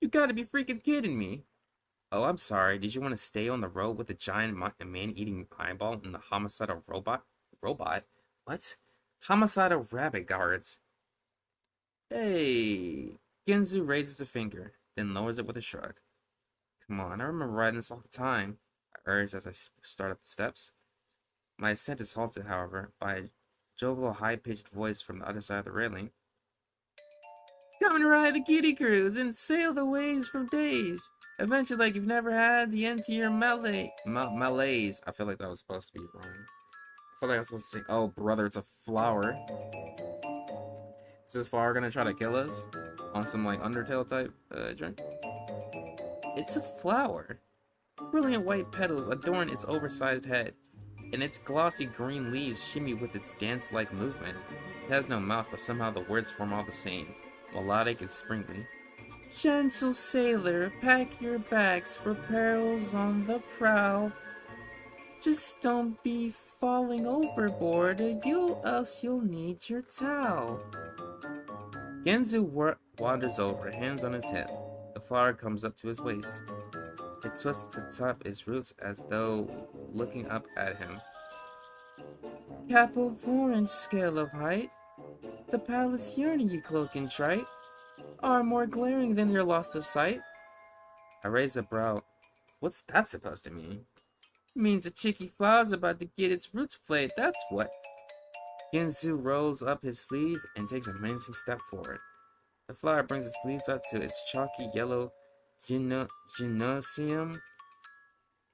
You gotta be freaking kidding me. Oh, I'm sorry. Did you want to stay on the road with a giant man-eating eyeball and the homicidal robot? Robot? What? Homicidal rabbit guards. Hey. Genzu raises a finger, then lowers it with a shrug. Come on, I remember riding this all the time, I urge as I start up the steps. My ascent is halted, however, by a jovial, high-pitched voice from the other side of the railing. Come and ride the Kitty Cruise and sail the waves from days. Adventure like you've never had the end to your malaise. I feel like that was supposed to be wrong. I feel like I was supposed to say, oh brother, it's a flower. Is this flower gonna try to kill us? On some like Undertale type drink? It's a flower. Brilliant white petals adorn its oversized head. and its glossy green leaves shimmy with its dance-like movement. It has no mouth, but somehow the words form all the same, melodic and springly. Gentle sailor, pack your bags for perils on the prow. Just don't be falling overboard, else you'll need your towel. Genzu wanders over, hands on his hip. The flower comes up to his waist. It twists to top its roots as though looking up at him. Cap of orange scale of height, the palace yearning you cloak and trite are more glaring than your loss of sight. I raise a brow. What's that supposed to mean? Means a chicky flower's about to get its roots flayed, that's what. Genzu rolls up his sleeve and takes a menacing step forward. The flower brings its leaves up to its chalky yellow gymnasium.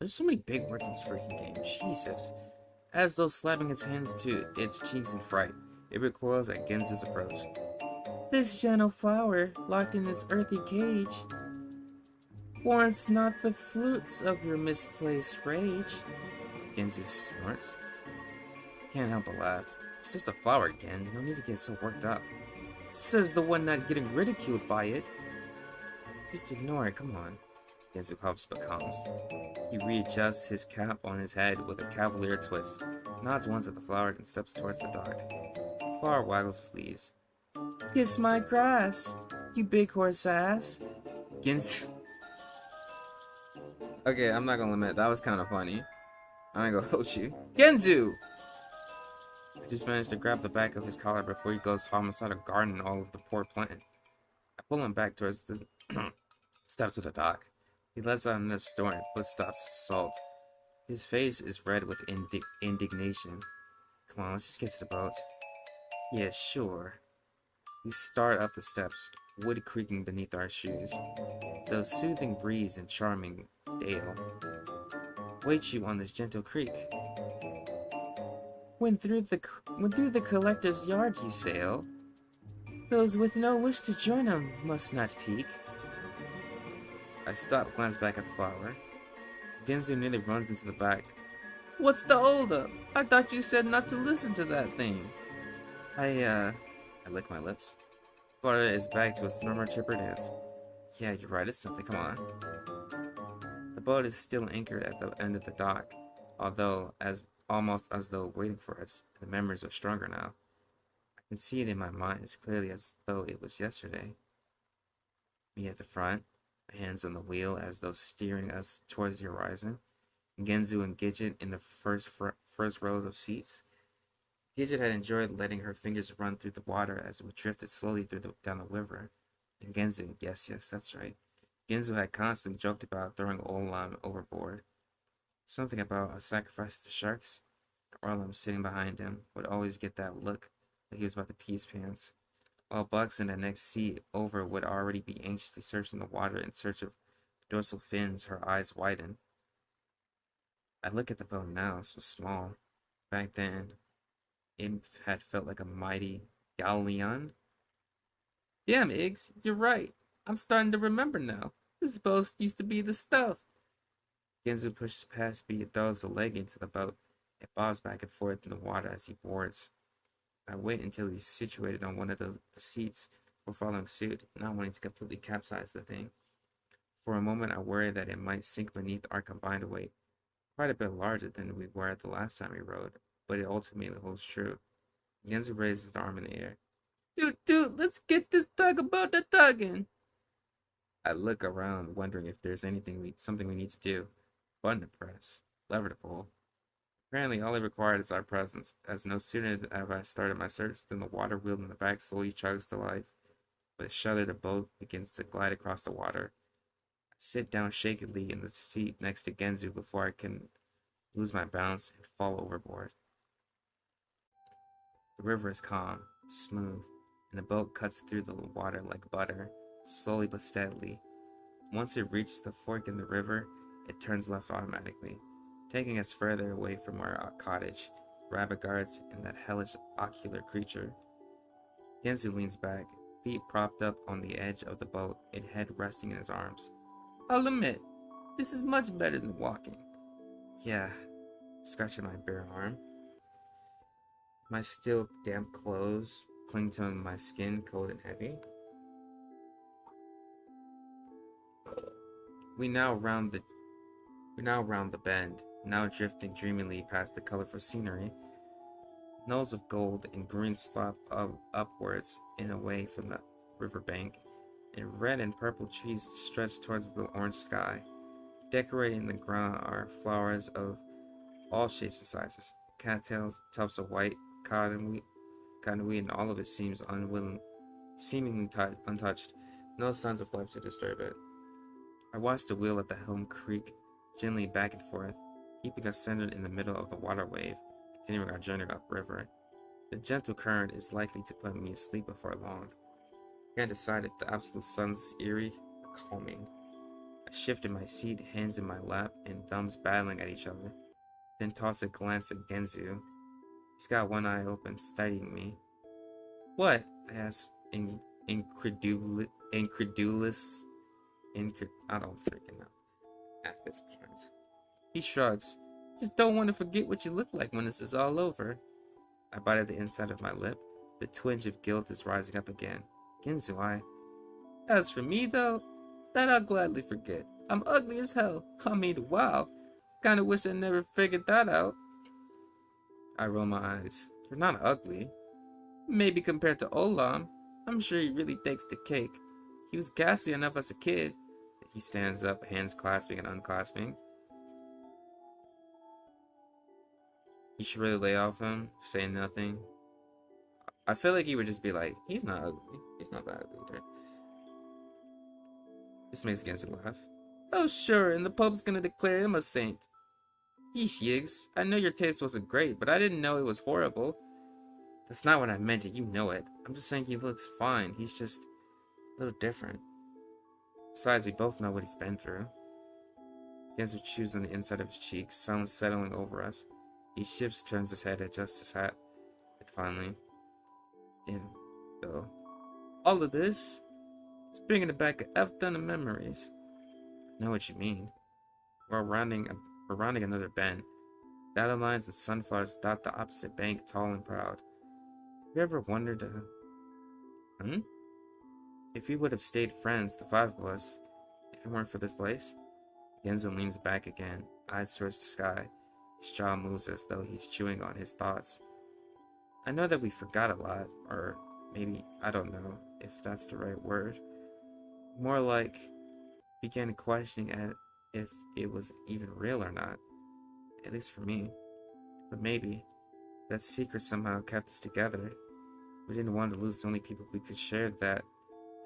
There's so many big words in this freaking game, Jesus. As though slapping its hands to its cheeks in fright, it recoils at Genzu's approach. This gentle flower, locked in its earthy cage, warrants not the flutes of your misplaced rage. Genzu snorts. Can't help but laugh. It's just a flower again, no need to get so worked up. Says the one not getting ridiculed by it. Just ignore it, come on. Genzu helps but calms. He readjusts his cap on his head with a cavalier twist, nods once at the flower and steps towards the dock. The flower waggles his leaves. Kiss my grass, you big horse ass. Genzu. Okay, I'm not gonna admit, that was kind of funny. I ain't gonna hold you. Genzu! I just managed to grab the back of his collar before he goes homicidal garden all over the poor plant. I pull him back towards the steps to the dock. He lets out another snort, but stops his assault. His face is red with indignation. Come on, let's just get to the boat. Yeah, sure. We start up the steps, wood creaking beneath our shoes. The soothing breeze and charming dale wait you on this gentle creek. When through the collector's yard you sail, those with no wish to join 'em must not peek. I stop, glance back at the flower. Genzu nearly runs into the back. What's the holdup? I thought you said not to listen to that thing. I lick my lips. Flower is back to its normal chipper dance. Yeah, you're right, it's nothing, come on. The boat is still anchored at the end of the dock, although almost as though waiting for us. The memories are stronger now. I can see it in my mind as clearly as though it was yesterday. Me at the front, my hands on the wheel as though steering us towards the horizon. Genzu and Gidget in the first rows of seats. Gidget had enjoyed letting her fingers run through the water as we drifted slowly down the river. And Genzu, yes, that's right. Genzu had constantly joked about throwing Olam overboard. Something about a sacrifice to sharks. Orlam, sitting behind him, would always get that look like he was about to pee his pants, while Bucks in the next seat over would already be anxiously searching the water in search of dorsal fins, her eyes widen. I look at the boat now, so small. Back then, it had felt like a mighty galleon. Damn, Iggs, you're right. I'm starting to remember now. This boat used to be the stuff. Genzu pushes past me and throws a leg into the boat. It bobs back and forth in the water as he boards. I wait until he's situated on one of the seats before following suit, not wanting to completely capsize the thing. For a moment I worry that it might sink beneath our combined weight, quite a bit larger than we were the last time we rode, but it ultimately holds true. Genzu raises his arm in the air. Dude, let's get this tugboat to tugging. I look around, wondering if there's something we need to do. Button to press, lever to pull. Apparently, all it required is our presence, as no sooner have I started my search than the water wheel in the back slowly chugs to life. With a shudder, the boat begins to glide across the water. I sit down shakily in the seat next to Genzu before I can lose my balance and fall overboard. The river is calm, smooth, and the boat cuts through the water like butter, slowly but steadily. Once it reaches the fork in the river, it turns left automatically, taking us further away from our cottage, rabbit guards, and that hellish ocular creature. Genzu leans back, feet propped up on the edge of the boat and head resting in his arms. I'll admit, this is much better than walking. Yeah, scratching my bare arm. My still damp clothes cling to my skin, cold and heavy. We now round the bend, now drifting dreamily past the colorful scenery. Knolls of gold and green slope upwards and away from the riverbank, and red and purple trees stretch towards the orange sky. Decorating the ground are flowers of all shapes and sizes, cattails, tufts of white cottonweed, and all of it seems seemingly untouched. No signs of life to disturb it. I watched the wheel at the helm creak gently back and forth, keeping us centered in the middle of the water wave, continuing our journey upriver. The gentle current is likely to put me asleep before long. I can't decide if the absolute sun's is eerie or calming. I shifted my seat, hands in my lap, and thumbs battling at each other. Then tossed a glance at Genzu. He's got one eye open, studying me. What? I asked, incredulous. I don't freaking know at this point. He shrugs. Just don't want to forget what you look like when this is all over. I bite at the inside of my lip. The twinge of guilt is rising up again. Genzu, As for me, though, that I'll gladly forget. I'm ugly as hell. I mean, wow. Kinda wish I never figured that out. I roll my eyes. You're not ugly. Maybe compared to Olam. I'm sure he really takes the cake. He was gassy enough as a kid. He stands up, hands clasping and unclasping. You should really lay off him, say nothing. I feel like he would just be like, he's not ugly. He's not that ugly. This makes Gensu laugh. Oh sure, and the Pope's gonna declare him a saint. Yeesh, Yiggs. I know your taste wasn't great, but I didn't know it was horrible. That's not what I meant, and you know it. I'm just saying he looks fine. He's just a little different. Besides, we both know what he's been through. Gensu chews on the inside of his cheeks, silence settling over us. He shifts, turns his head, adjusts his hat, and finally, damn, though. All of this, it's bringing it back a F ton of memories. I know what you mean. We're rounding another bend. Dandelions and sunflowers dot the opposite bank, tall and proud. Have you ever wondered, if we would have stayed friends, the five of us, if it weren't for this place? Genzo leans back again, eyes towards the sky. His jaw moves as though he's chewing on his thoughts. I know that we forgot a lot, or maybe, I don't know if that's the right word. More like, began questioning if it was even real or not. At least for me. But maybe, that secret somehow kept us together. We didn't want to lose the only people we could share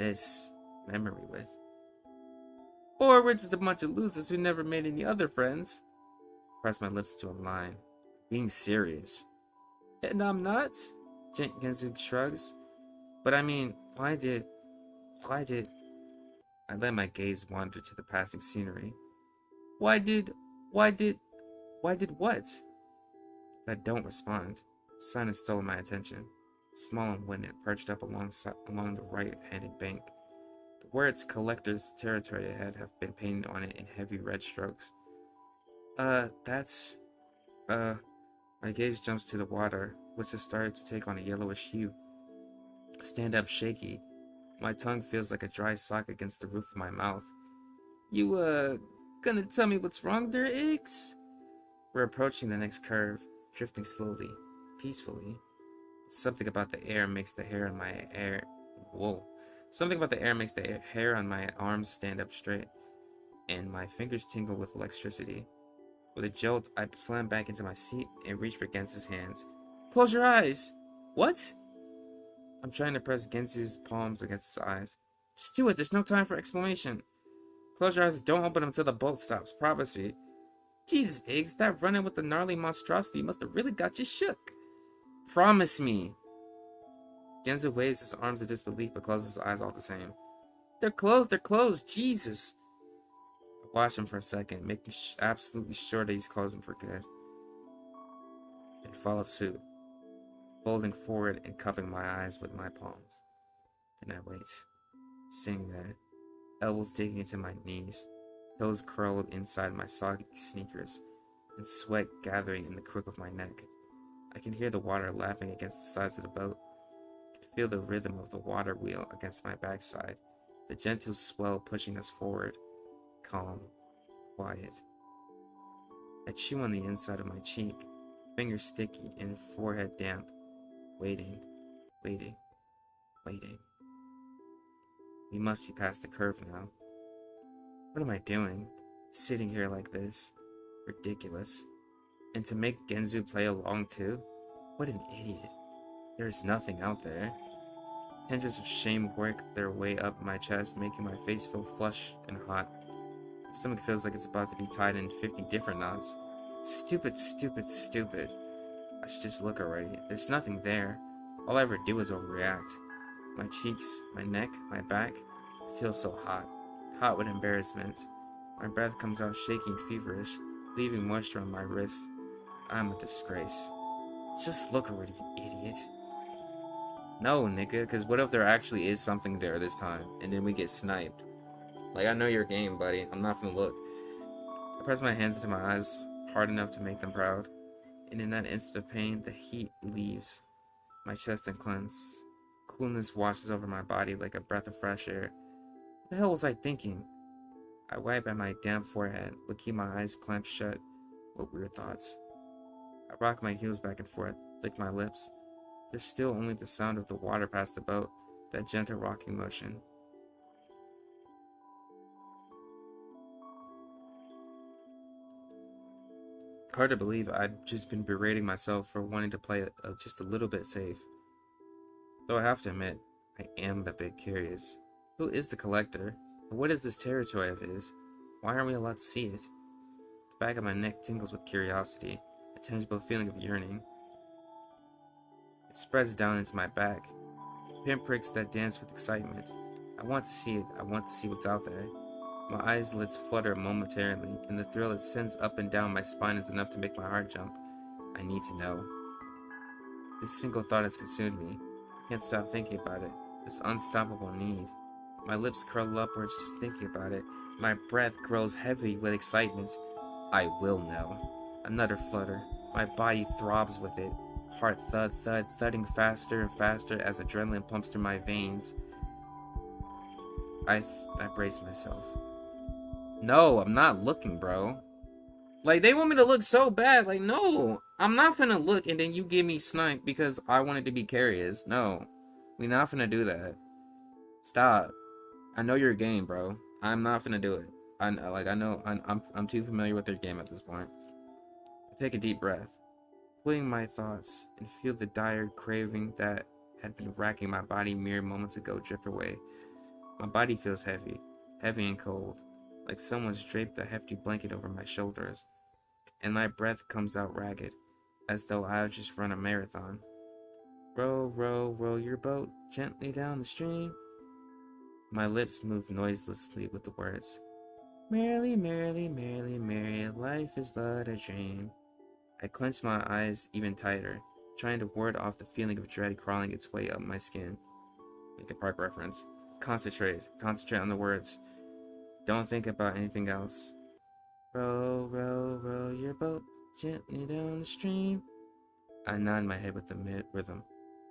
this memory with. Or we're just a bunch of losers who never made any other friends. Press my lips to a line. Being serious. And I'm not? Genzu shrugs. But I mean, why did... I let my gaze wander to the passing scenery. Why did what? I don't respond. The sun has stolen my attention. Small and wooden, perched up along the right-handed bank. The words "collector's territory" ahead have been painted on it in heavy red strokes. That's... My gaze jumps to the water, which has started to take on a yellowish hue. I stand up shaky. My tongue feels like a dry sock against the roof of my mouth. You, gonna tell me what's wrong there, Iggs? We're approaching the next curve, drifting slowly, peacefully. Something about the air makes the hair on my Something about the air makes the hair on my arms stand up straight, and my fingers tingle with electricity. With a jolt, I slam back into my seat and reach for Gensu's hands. Close your eyes! What? I'm trying to press Gensu's palms against his eyes. Just do it, there's no time for explanation. Close your eyes and don't open them until the boat stops, promise me. Jesus, Iggs, that run-in with the gnarly monstrosity must have really got you shook. Promise me. Genzu waves his arms in disbelief but closes his eyes all the same. They're closed, Jesus. I watch him for a second, making absolutely sure that he's closed them for good. Then follow suit, folding forward and cupping my eyes with my palms. Then I wait, sitting there, elbows digging into my knees, toes curled inside my soggy sneakers, and sweat gathering in the crook of my neck. I can hear the water lapping against the sides of the boat. I can feel the rhythm of the water wheel against my backside, the gentle swell pushing us forward. Calm, quiet. I chew on the inside of my cheek, fingers sticky and forehead damp, waiting, waiting, waiting. We must be past the curve now. What am I doing? Sitting here like this? Ridiculous. And to make Genzu play along too? What an idiot. There is nothing out there. Tendrils of shame work their way up my chest, making my face feel flush and hot. My stomach feels like it's about to be tied in 50 different knots. Stupid, stupid, stupid. I should just look already. There's nothing there. All I ever do is overreact. My cheeks, my neck, my back feel so hot. Hot with embarrassment. My breath comes out shaky and feverish, leaving moisture on my wrist. I'm a disgrace. Just look already, you idiot. No, nigga, because what if there actually is something there this time, and then we get sniped? Like, I know your game, buddy. I'm not gonna look. I press my hands into my eyes hard enough to make them proud, and in that instant of pain, the heat leaves my chest and cleanse. Coolness washes over my body like a breath of fresh air. What the hell was I thinking? I wipe at my damp forehead, but keep my eyes clamped shut. What weird thoughts. I rock my heels back and forth, lick my lips. There's still only the sound of the water past the boat, that gentle rocking motion. Hard to believe I'd just been berating myself for wanting to play just a little bit safe. Though I have to admit, I am a bit curious. Who is the collector? And what is this territory of his? Why aren't we allowed to see it? The back of my neck tingles with curiosity, a tangible feeling of yearning. It spreads down into my back, pinpricks that dance with excitement. I want to see it. I want to see what's out there. My eyelids flutter momentarily, and the thrill that sends up and down my spine is enough to make my heart jump. I need to know. This single thought has consumed me. I can't stop thinking about it. This unstoppable need. My lips curl upwards just thinking about it. My breath grows heavy with excitement. I will know. Another flutter. My body throbs with it. Heart thud, thud, thudding faster and faster as adrenaline pumps through my veins. I brace myself. No, I'm not looking, bro. Like, they want me to look so bad. Like, no, I'm not finna look and then you give me sniped because I wanted to be curious. No, we not finna do that. Stop. I know your game, bro. I'm not finna do it. I know I'm too familiar with your game at this point. I take a deep breath, pulling my thoughts, and feel the dire craving that had been racking my body mere moments ago drip away. My body feels heavy and cold, like someone's draped a hefty blanket over my shoulders, and my breath comes out ragged, as though I've just run a marathon. Row, row, row your boat gently down the stream. My lips move noiselessly with the words. Merrily, merrily, merrily, merrily, life is but a dream. I clench my eyes even tighter, trying to ward off the feeling of dread crawling its way up my skin. Linkin Park reference. Concentrate on the words. Don't think about anything else. Row, row, row your boat gently down the stream. I nod my head with the rhythm.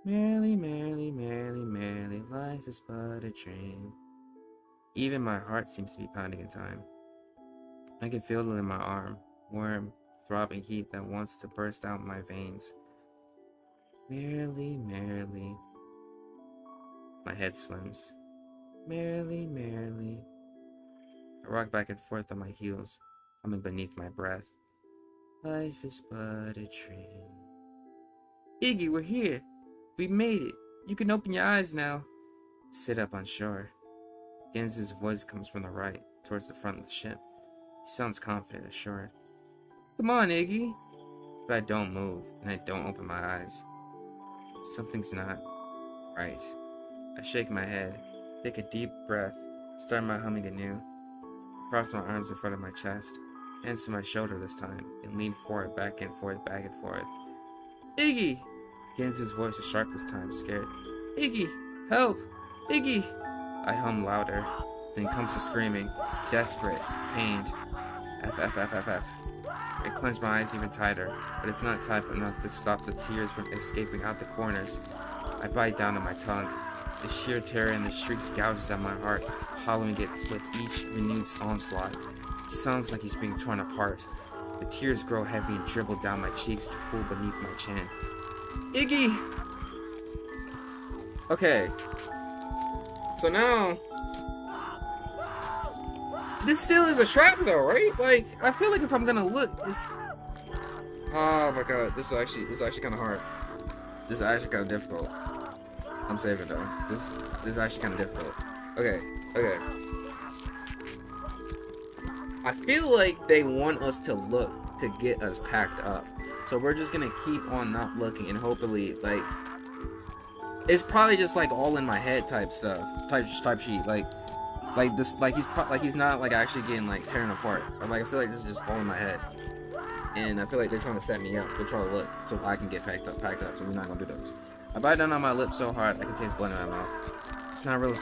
Merrily, merrily, merrily, merrily, life is but a dream. Even my heart seems to be pounding in time. I can feel it in my arm, warm, throbbing heat that wants to burst out my veins. Merrily, merrily. My head swims. Merrily, merrily. I rock back and forth on my heels, humming beneath my breath. Life is but a dream. Iggy, we're here. We made it. You can open your eyes now. Sit up on shore. Genzu's voice comes from the right, towards the front of the ship. He sounds confident, assured. Come on, Iggy. But I don't move, and I don't open my eyes. Something's not right. I shake my head, take a deep breath, start my humming anew. Cross my arms in front of my chest, hands to my shoulder this time, and lean forward, back and forth, back and forth. Iggy! Genzu's voice is sharp this time, scared. Iggy! Help! Iggy! I hum louder, then comes to screaming, desperate, pained. F, F, F, F, F. I clench my eyes even tighter, but it's not tight enough to stop the tears from escaping out the corners. I bite down on my tongue. The sheer terror and the shrieks gouges at my heart, hollowing it with each renewed onslaught. It sounds like he's being torn apart. The tears grow heavy and dribble down my cheeks to pool beneath my chin. Iggy! Okay. So now... This still is a trap though, right? Like, I feel like if I'm gonna look, this... Oh my god, this is actually kind of hard. This is actually kind of difficult. I'm saving though. This is actually kind of difficult. Okay. I feel like they want us to look to get us packed up. So we're just gonna keep on not looking and hopefully, like, it's probably just like all in my head type stuff, type sheet, like this, like he's not like actually getting like tearing apart. I'm like, I feel like this is just all in my head, and I feel like they're trying to set me up. They're trying to look so I can get packed up. So we're not gonna do those. I bite down on my lips so hard I can taste blood in my mouth. It's not real.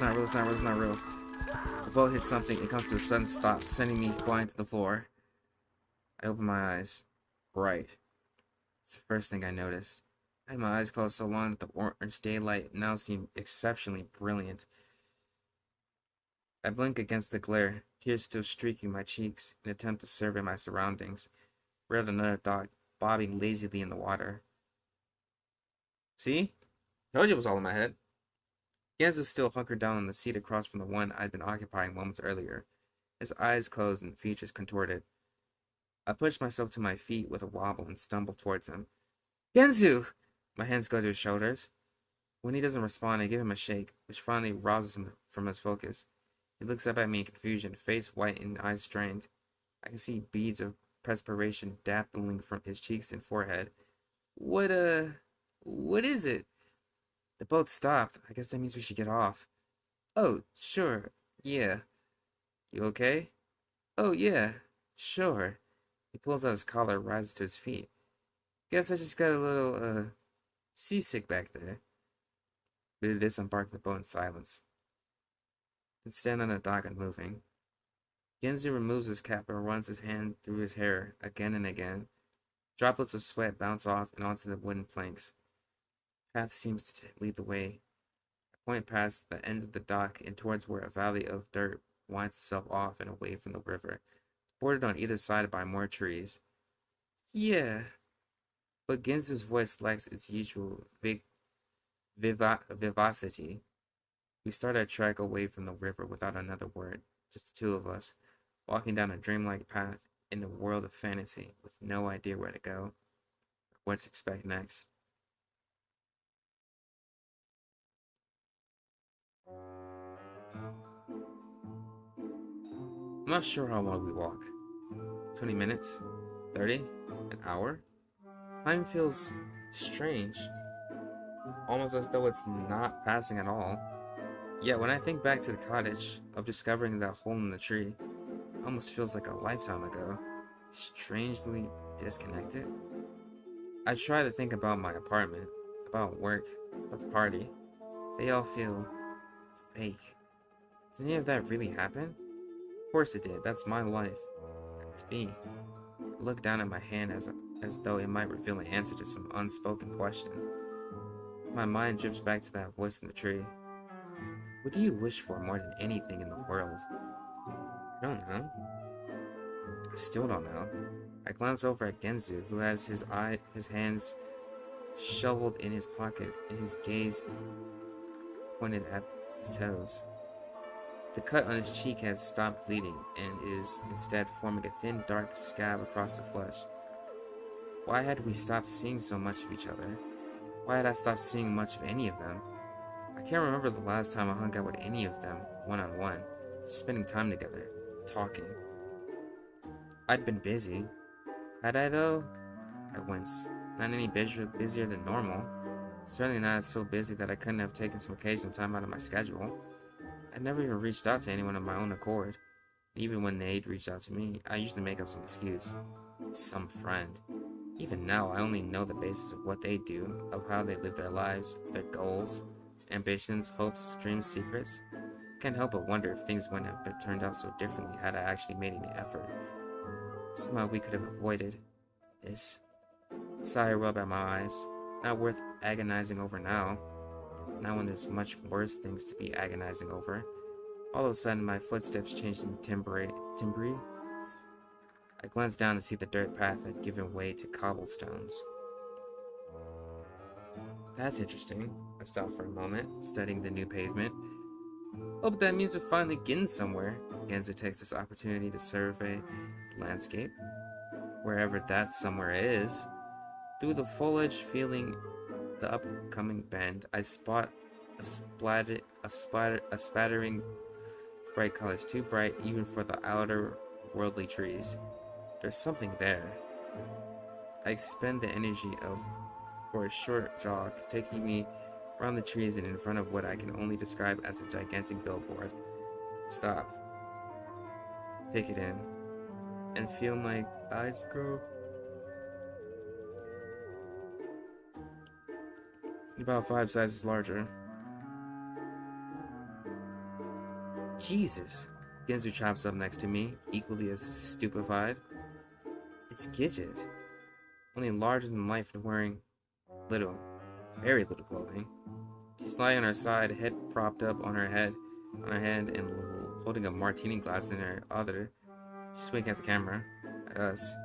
The boat hits something. It comes to a sudden stop, sending me flying to the floor. I open my eyes. Bright. It's the first thing I noticed. I had my eyes closed so long that the orange daylight now seemed exceptionally brilliant. I blink against the glare, tears still streaking my cheeks, in an attempt to survey my surroundings. We're at another dock, bobbing lazily in the water. See? Told you it was all in my head. Jens was still hunkered down on the seat across from the one I'd been occupying moments earlier, his eyes closed and features contorted. I pushed myself to my feet with a wobble and stumbled towards him. Genzu! My hands go to his shoulders. When he doesn't respond, I give him a shake, which finally rouses him from his focus. He looks up at me in confusion, face white and eyes strained. I can see beads of perspiration dappling from his cheeks and forehead. What is it? The boat stopped. I guess that means we should get off. Oh, sure. Yeah. You okay? Oh, yeah. Sure. He pulls out his collar, rises to his feet. Guess I just got a little, seasick back there. We disembarked the boat in silence. Then stand on the dock unmoving. Genzu removes his cap and runs his hand through his hair again and again. Droplets of sweat bounce off and onto the wooden planks. Path seems to lead the way. I point past the end of the dock and towards where a valley of dirt winds itself off and away from the river, bordered on either side by more trees. Yeah. But Genzu's voice lacks its usual vivacity. We start our trek away from the river without another word, just the two of us, walking down a dreamlike path in a world of fantasy with no idea where to go or what to expect next. I'm not sure how long we walk. 20 minutes? 30? An hour? Time feels strange. Almost as though it's not passing at all. Yet when I think back to the cottage, of discovering that hole in the tree, it almost feels like a lifetime ago. Strangely disconnected. I try to think about my apartment, about work, about the party. They all feel fake. Did any of that really happen? Of course it did. That's my life. It's me. I look down at my hand as though it might reveal an answer to some unspoken question. My mind drifts back to that voice in the tree. What do you wish for more than anything in the world? I don't know. I still don't know. I glance over at Genzu, who has his hands shoveled in his pocket and his gaze pointed at his toes. The cut on his cheek has stopped bleeding and is instead forming a thin, dark scab across the flesh. Why had we stopped seeing so much of each other? Why had I stopped seeing much of any of them? I can't remember the last time I hung out with any of them one-on-one, spending time together, talking. I'd been busy. Had I, though? I wince. Not any busier than normal. Certainly not so busy that I couldn't have taken some occasional time out of my schedule. I never even reached out to anyone of my own accord. Even when they'd reached out to me, I usually make up some excuse. Some friend. Even now, I only know the basis of what they do, of how they live their lives, of their goals, ambitions, hopes, dreams, secrets. Can't help but wonder if things wouldn't have turned out so differently had I actually made any effort. Somehow we could have avoided this. Sigh rub at my eyes. Not worth agonizing over now. Not when there's much worse things to be agonizing over. All of a sudden, my footsteps changed in timbre. I glanced down to see the dirt path had given way to cobblestones. That's interesting. I stopped for a moment, studying the new pavement. Oh, but that means we're finally getting somewhere. Genzo takes this opportunity to survey the landscape, wherever that somewhere is. Through the foliage, feeling the upcoming bend, I spot a spattering of bright colors, too bright even for the outer worldly trees. There's something there. I expend the energy for a short jog, taking me around the trees and in front of what I can only describe as a gigantic billboard. Stop. Take it in. And feel my eyes grow. About 5 sizes larger. Jesus! Genzo chops up next to me, equally as stupefied. It's Gidget. Only larger than life and wearing little, very little clothing. She's lying on her side, head propped up on her hand, and holding a martini glass in her other. She's winking at the camera, at us.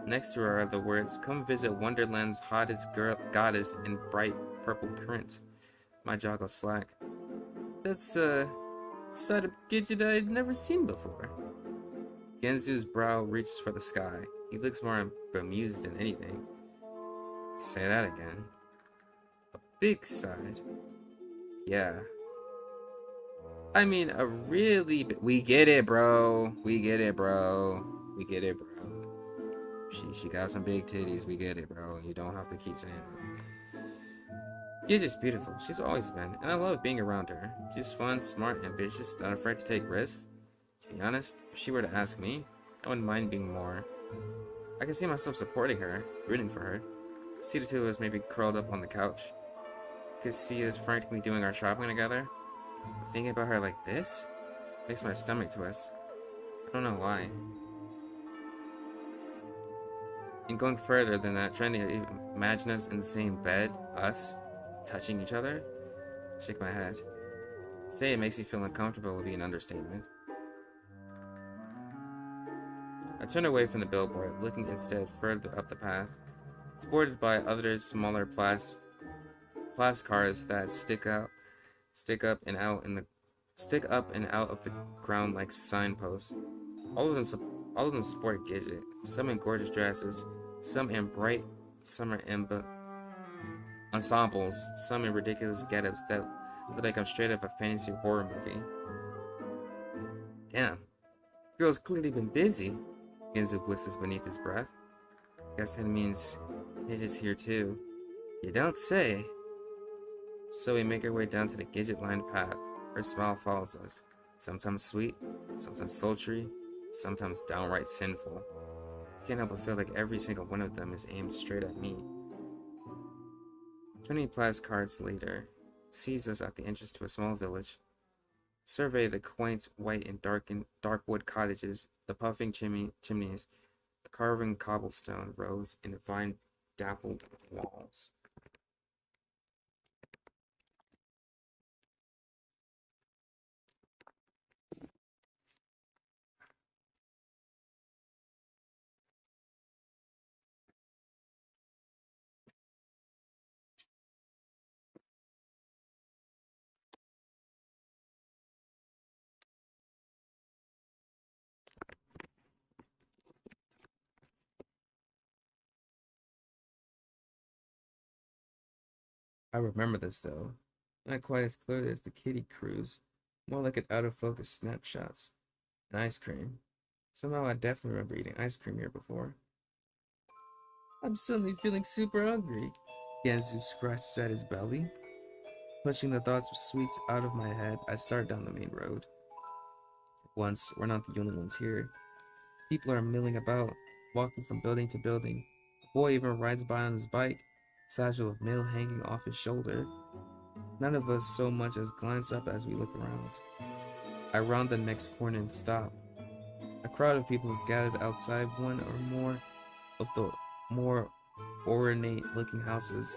Next to her are the words, "Come visit Wonderland's hottest goddess in bright purple print." My jaw goes slack. That's a side of Gidget I'd never seen before. Genzo's brow reaches for the sky. He looks more bemused than anything. Say that again. A big side. Yeah. I mean, a really we get it, bro. We get it, bro. We get it, bro. She got some big titties. We get it, bro. You don't have to keep saying it. Gidget's beautiful. She's always been, and I love being around her. She's fun, smart, ambitious, not afraid to take risks. To be honest, if she were to ask me, I wouldn't mind being more. I can see myself supporting her, rooting for her. See the two of us maybe curled up on the couch. Could see us frantically doing our shopping together. But thinking about her like this makes my stomach twist. I don't know why. And going further than that, trying to imagine us in the same bed, us touching each other, shake my head. Say it makes me feel uncomfortable would be an understatement. I turn away from the billboard, looking instead further up the path. It's bordered by other smaller plas cars that stick up and out of the ground like signposts. All of them sport Gidget. Some in gorgeous dresses, some in bright summer ensembles, some in ridiculous get-ups that look like I'm straight out of a fantasy horror movie. Damn, girl's clearly been busy. Genzo whistles beneath his breath. Guess that means Gidget's here too. You don't say. So we make our way down to the Gidget-lined path. Her smile follows us. Sometimes sweet, sometimes sultry, sometimes downright sinful. I can't help but feel like every single one of them is aimed straight at me. 20 plas cards later, sees us at the entrance to a small village. Survey the quaint white and dark wood cottages, the puffing chimneys, the carving cobblestone roads, and the vine-dappled walls. I remember this though, not quite as clearly as the kitty cruise, more like an out-of-focus snapshots. And ice cream. Somehow I definitely remember eating ice cream here before. I'm suddenly feeling super hungry. Genzo scratches at his belly. Pushing the thoughts of sweets out of my head, I start down the main road. For once, we're not the only ones here. People are milling about, walking from building to building. A boy even rides by on his bike, satchel of mail hanging off his shoulder. None of us so much as glance up as we look around. I round the next corner and stop. A crowd of people is gathered outside one or more of the more ornate looking houses.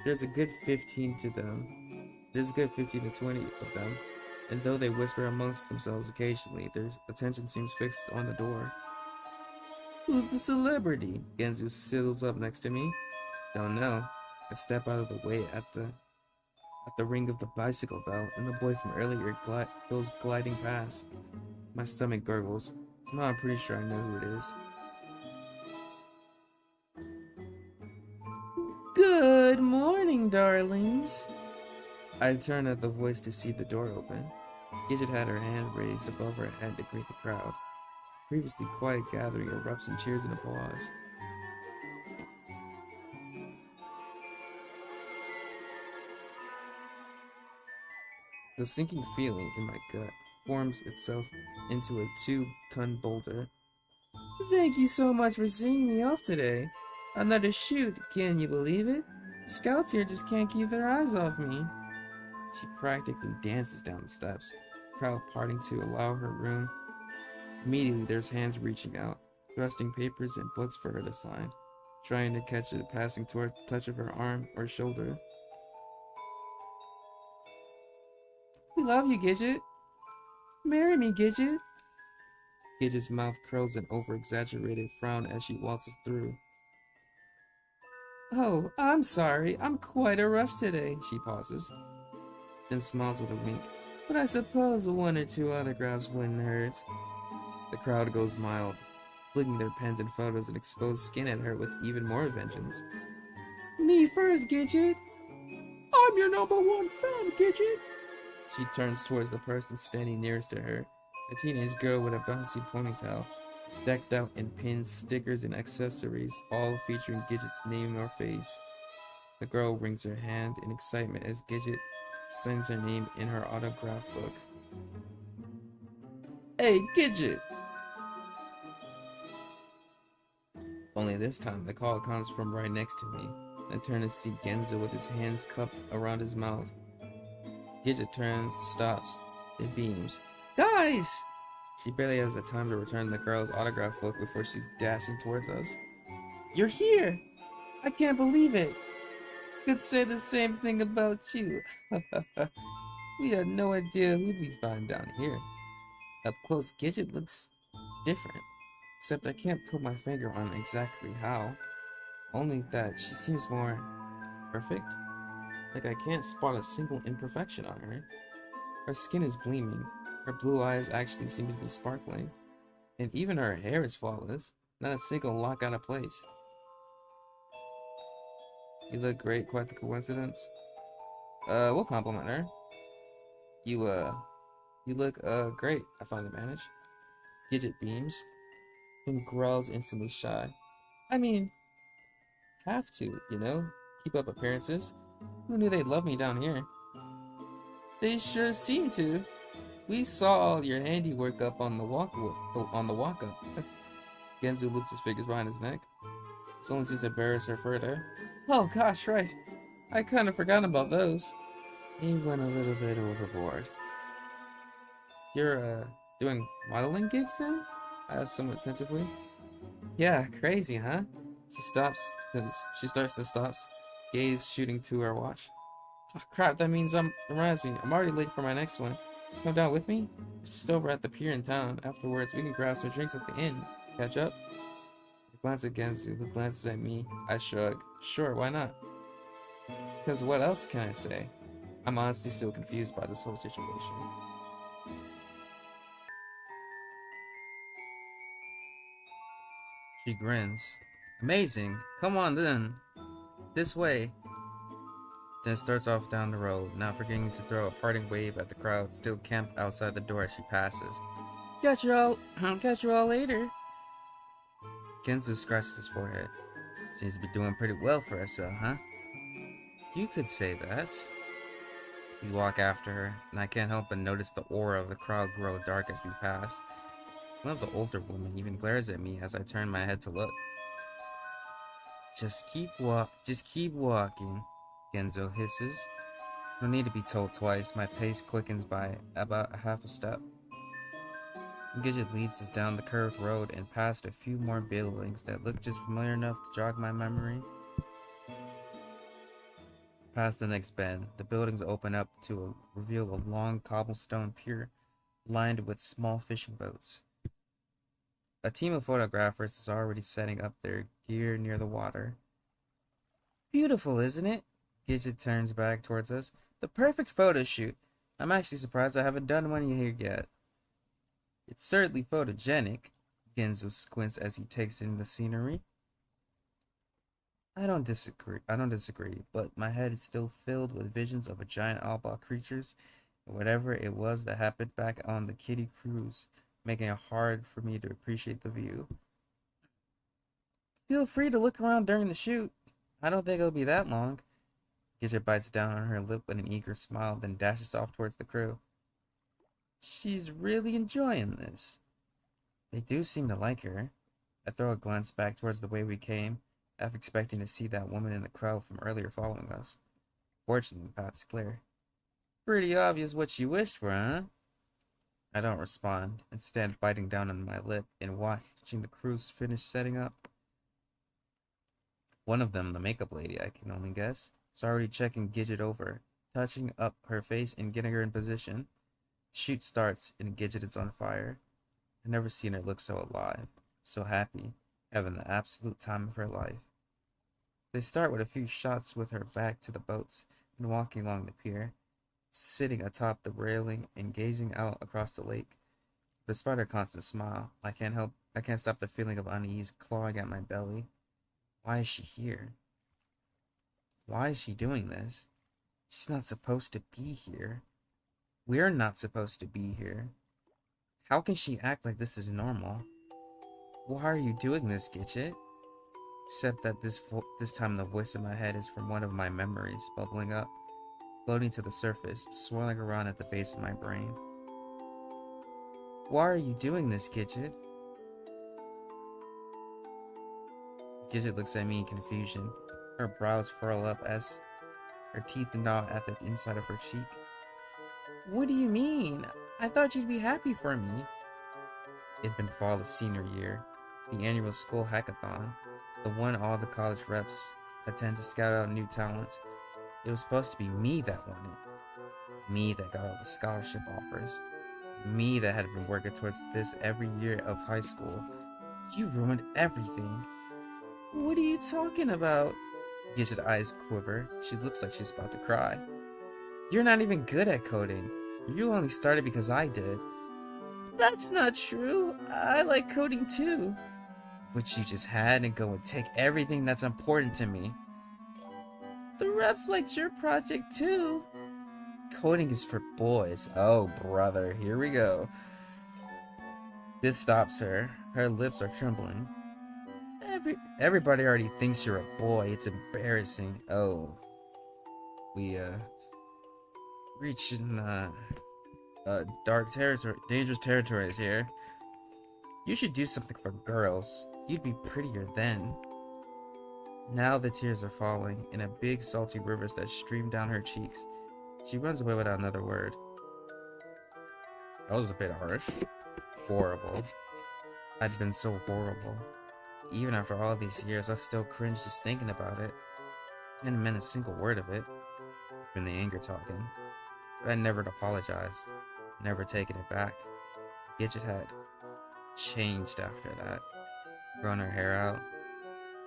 There's a good 15 to them. There's a good 15 to 20 of them. And though they whisper amongst themselves occasionally, their attention seems fixed on the door. Who's the celebrity? Genzu sidles up next to me. Don't know. I step out of the way at the ring of the bicycle bell, and the boy from earlier goes gliding past. My stomach gurgles. Somehow I'm pretty sure I know who it is. Good morning, darlings. I turn at the voice to see the door open. Gidget had her hand raised above her head to greet the crowd. Previously quiet gathering erupts in cheers and applause. The sinking feeling in my gut forms itself into a 2-ton boulder. Thank you so much for seeing me off today. Another shoot, can you believe it? The scouts here just can't keep their eyes off me. She practically dances down the steps, crowd parting to allow her room. Immediately there's hands reaching out, thrusting papers and books for her to sign, trying to catch a passing touch of her arm or shoulder. We love you, Gidget. Marry me, Gidget. Gidget's mouth curls an over-exaggerated frown as she waltzes through. Oh, I'm sorry. I'm quite a rush today, she pauses, then smiles with a wink. But I suppose 1 or 2 autographs wouldn't hurt. The crowd goes mild, flicking their pens and photos and exposed skin at her with even more vengeance. Me first, Gidget. I'm your #1 fan, Gidget. She turns towards the person standing nearest to her, a teenage girl with a bouncy ponytail, decked out in pins, stickers, and accessories, all featuring Gidget's name or face. The girl wrings her hand in excitement as Gidget signs her name in her autograph book. Hey, Gidget! Only this time, the call comes from right next to me, and I turn to see Genzo with his hands cupped around his mouth. Gidget turns, stops, then beams. Guys! She barely has the time to return the girl's autograph book before she's dashing towards us. You're here! I can't believe it! Could say the same thing about you. We had no idea who'd we find down here. Up close, Gidget looks different. Except I can't put my finger on exactly how. Only that she seems more perfect. Like I can't spot a single imperfection on her. Her skin is gleaming. Her blue eyes actually seem to be sparkling. And even her hair is flawless. Not a single lock out of place. You look great, quite the coincidence. We'll compliment her. You look, great, I finally manage. Gidget beams, then growls instantly shy. I mean, have to, you know? Keep up appearances. Who knew they'd love me down here? They sure seem to. We saw all your handiwork up on the walk up. Genzu loops his fingers behind his neck. This only seems to embarrass her further. Oh gosh, right. I kind of forgot about those. He went a little bit overboard. You're, doing modeling gigs now? I asked somewhat tentatively. Yeah, crazy, huh? She stops, then she starts to stops, gaze shooting to her watch. Oh, crap, that means reminds me, I'm already late for my next one. Come down with me? It's just over at the pier in town. Afterwards, we can grab some drinks at the inn. Catch up? I glance at Genzu, who glances at me. I shrug. Sure, why not? Because what else can I say? I'm honestly still confused by this whole situation. She grins. Amazing. Come on then. This way. Then starts off down the road, not forgetting to throw a parting wave at the crowd still camped outside the door as she passes. Catch you all later. Genzo scratches his forehead. Seems to be doing pretty well for herself, huh? You could say that. We walk after her, and I can't help but notice the aura of the crowd grow dark as we pass. One of the older women even glares at me as I turn my head to look. Just keep walking, Genzo hisses. No need to be told twice. My pace quickens by about a half a step. Gidget leads us down the curved road and past a few more buildings that look just familiar enough to jog my memory. Past the next bend, the buildings open up to reveal a long cobblestone pier lined with small fishing boats. A team of photographers is already setting up their gear near the water. Beautiful, isn't it? Gidget turns back towards us. The perfect photo shoot. I'm actually surprised I haven't done one here yet. It's certainly photogenic, Genzo squints as he takes in the scenery. I don't disagree, but my head is still filled with visions of a giant outlaw creatures and whatever it was that happened back on the kiddie cruise, making it hard for me to appreciate the view. Feel free to look around during the shoot. I don't think it'll be that long. Gidget bites down on her lip with an eager smile, then dashes off towards the crew. She's really enjoying this. They do seem to like her. I throw a glance back towards the way we came, half expecting to see that woman in the crowd from earlier following us. Fortunately, the path's clear. Pretty obvious what she wished for, huh? I don't respond, instead biting down on my lip and watching the crew finish setting up. One of them, the makeup lady, I can only guess, is already checking Gidget over, touching up her face and getting her in position. Shoot starts, and Gidget is on fire. I've never seen her look so alive, so happy, having the absolute time of her life. They start with a few shots with her back to the boats and walking along the pier, sitting atop the railing and gazing out across the lake. Despite her constant smile, I can't stop the feeling of unease clawing at my belly. Why is she here? Why is she doing this? She's not supposed to be here. We're not supposed to be here. How can she act like this is normal? Why are you doing this, Gidget? Except that this time the voice in my head is from one of my memories, bubbling up, floating to the surface, swirling around at the base of my brain. Why are you doing this, Gidget? Gidget looks at me in confusion. Her brows furl up as her teeth gnaw at the inside of her cheek. What do you mean? I thought you'd be happy for me. It'd been fall of senior year, the annual school hackathon, the one all the college reps attend to scout out new talent. It was supposed to be me that won it. Me that got all the scholarship offers. Me that had been working towards this every year of high school. You ruined everything. What are you talking about? Gidget's eyes quiver. She looks like she's about to cry. You're not even good at coding. You only started because I did. That's not true. I like coding too. But you just had to go and take everything that's important to me. The reps liked your project too. Coding is for boys. Oh, brother, here we go. This stops her. Her lips are trembling. Everybody already thinks you're a boy. It's embarrassing. Oh. We, reaching, dark territory, dangerous territories here. You should do something for girls. You'd be prettier then. Now the tears are falling in a big salty rivers that stream down her cheeks. She runs away without another word. That was a bit harsh. Horrible. I'd been so horrible. Even after all these years, I still cringe just thinking about it. I hadn't meant a single word of it. Been the anger talking. But I never apologized. Never taken it back. Gidget had changed after that. Grown her hair out.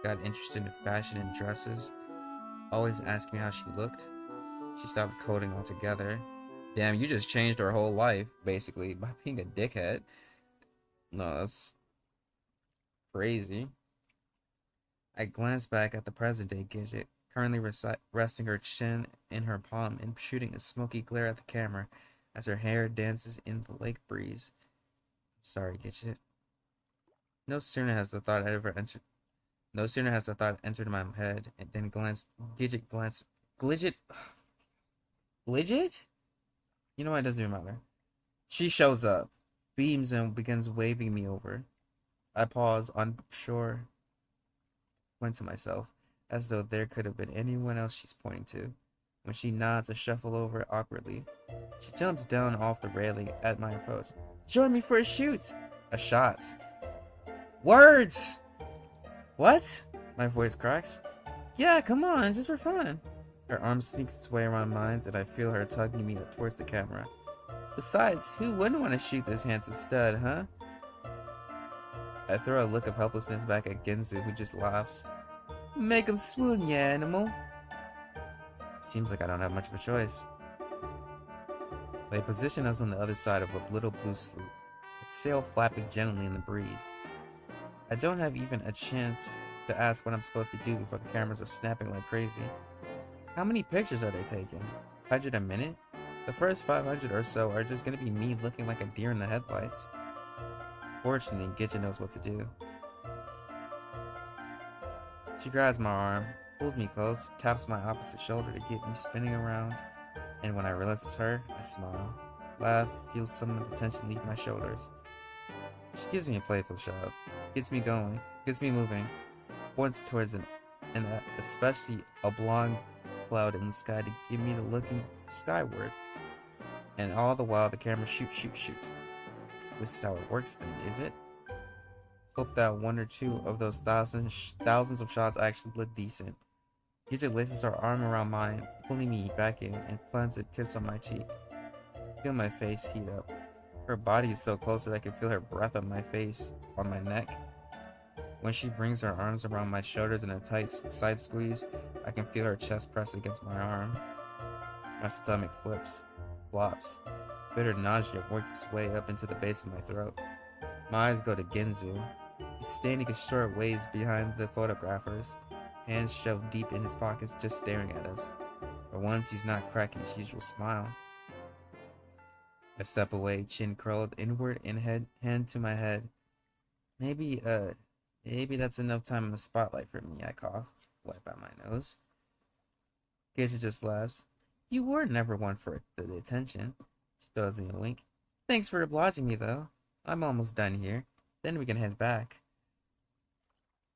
Got interested in fashion and dresses. Always asked me how she looked. She stopped coding altogether. Damn, you just changed her whole life, basically, by being a dickhead. No, that's crazy. I glanced back at the present-day Gidget, currently resting her chin in her palm and shooting a smoky glare at the camera as her hair dances in the lake breeze. I'm sorry, Gidget. No sooner has the thought entered my head, and then Gidget. You know what? It doesn't even matter. She shows up, beams, and begins waving me over. I pause, unsure. Went to myself, as though there could have been anyone else she's pointing to. When she nods, I shuffle over awkwardly. She jumps down off the railing at my approach. Join me for a shoot. A shot. Words! What? My voice cracks. Yeah, come on, just for fun. Her arm sneaks its way around mine, and I feel her tugging me towards the camera. Besides, who wouldn't want to shoot this handsome stud, huh? I throw a look of helplessness back at Genzu, who just laughs. Make him swoon, you animal. Seems like I don't have much of a choice. They position us on the other side of a little blue sloop, its sail flapping gently in the breeze. I don't have even a chance to ask what I'm supposed to do before the cameras are snapping like crazy. How many pictures are they taking? 100 a minute? The first 500 or so are just gonna be me looking like a deer in the headlights. Fortunately, Gidget knows what to do. She grabs my arm, pulls me close, taps my opposite shoulder to get me spinning around, and when I realize it's her, I smile, laugh, feel some of the tension leave my shoulders. She gives me a playful shove, gets me going, gets me moving, points towards an especially oblong cloud in the sky to get me to looking skyward. And all the while the camera shoot. This is how it works then, is it? Hope that one or two of those thousands of shots actually look decent. Gidget laces her arm around mine, pulling me back in, and plants a kiss on my cheek. Feel my face heat up. Her body is so close that I can feel her breath on my face, on my neck. When she brings her arms around my shoulders in a tight side squeeze, I can feel her chest press against my arm. My stomach flops. Bitter nausea works its way up into the base of my throat. My eyes go to Genzu. He's standing a short ways behind the photographers, hands shoved deep in his pockets, just staring at us. For once, he's not cracking his usual smile. I step away, chin curled inward and hand to my head. Maybe that's enough time in the spotlight for me, I cough, wipe out my nose. Geisha just laughs. You were never one for the attention. She throws me a wink. Thanks for obliging me, though. I'm almost done here. Then we can head back.